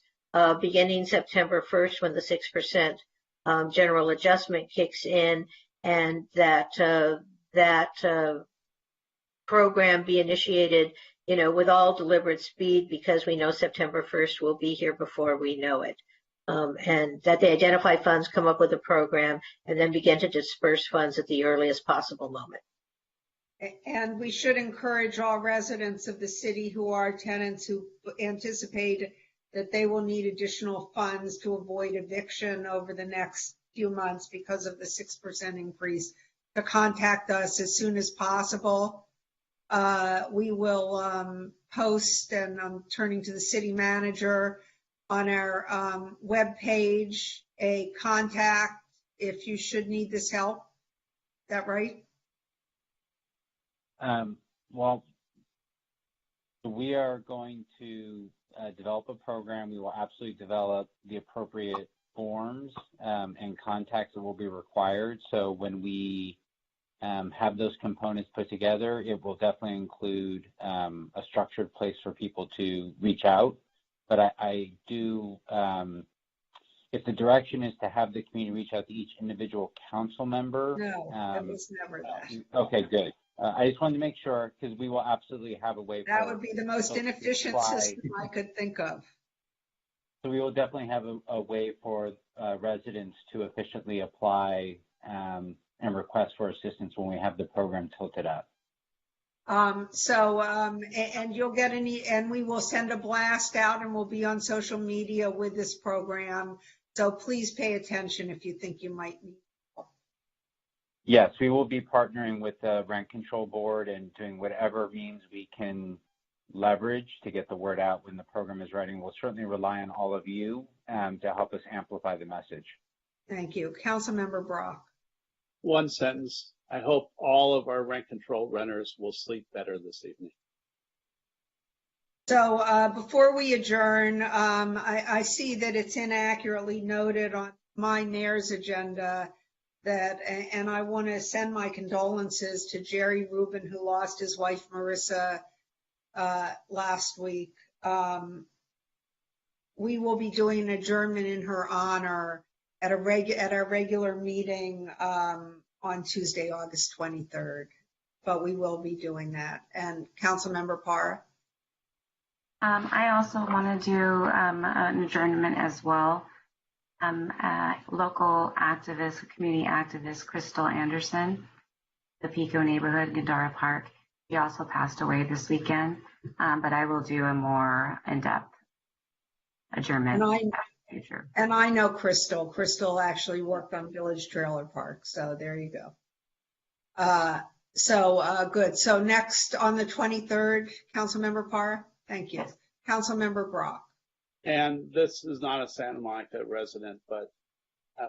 beginning September 1st when the 6% general adjustment kicks in, and that program be initiated, with all deliberate speed, because we know September 1st will be here before we know it. And that they identify funds, come up with a program, and then begin to disperse funds at the earliest possible moment. And we should encourage all residents of the city who are tenants who anticipate that they will need additional funds to avoid eviction over the next few months because of the 6% increase to contact us as soon as possible. We will post, and I'm turning to the city manager, on our webpage a contact if you should need this help. Is that right? Well, we are going to develop a program. We will absolutely develop the appropriate forms and contacts that will be required. So when we have those components put together, it will definitely include a structured place for people to reach out. But I do, if the direction is to have the community reach out to each individual council member. No, it was never that. Okay, good. I just wanted to make sure, because we will absolutely have a way. That would be the most inefficient system I could think of. So we will definitely have a way for residents to efficiently apply and request for assistance when we have the program tilted up. And you'll get and we will send a blast out, and we'll be on social media with this program. So please pay attention if you think you might need help. Yes, we will be partnering with the Rent Control Board and doing whatever means we can leverage to get the word out when the program is ready. We'll certainly rely on all of you to help us amplify the message. Thank you. Councilmember Brock. One sentence. I hope all of our rent control renters will sleep better this evening. So before we adjourn, I see that it's inaccurately noted on my mayor's agenda that, and I want to send my condolences to Jerry Rubin, who lost his wife, Marissa, last week. We will be doing an adjournment in her honor at our regular meeting on Tuesday, August 23rd. But we will be doing that. And Councilmember Parra? I also want to do an adjournment as well. Local activist, community activist, Crystal Anderson, the Pico neighborhood, Gadara Park. He also passed away this weekend, but I will do a more in-depth adjournment. And I know Crystal. Crystal actually worked on Village Trailer Park, so there you go. Good. So next on the 23rd, Councilmember Parra? Thank you. Yes. Councilmember Brock. And this is not a Santa Monica resident, but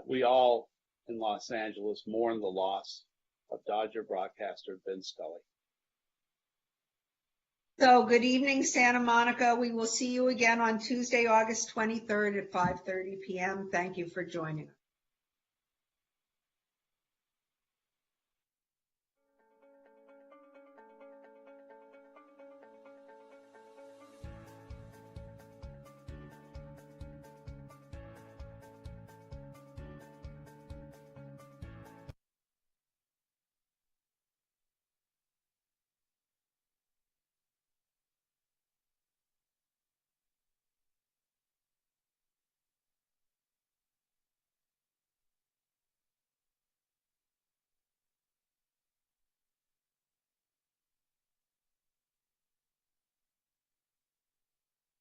we all in Los Angeles mourn the loss of Dodger broadcaster Vin Scully. So good evening, Santa Monica. We will see you again on Tuesday, August 23rd at 5:30 p.m. Thank you for joining us.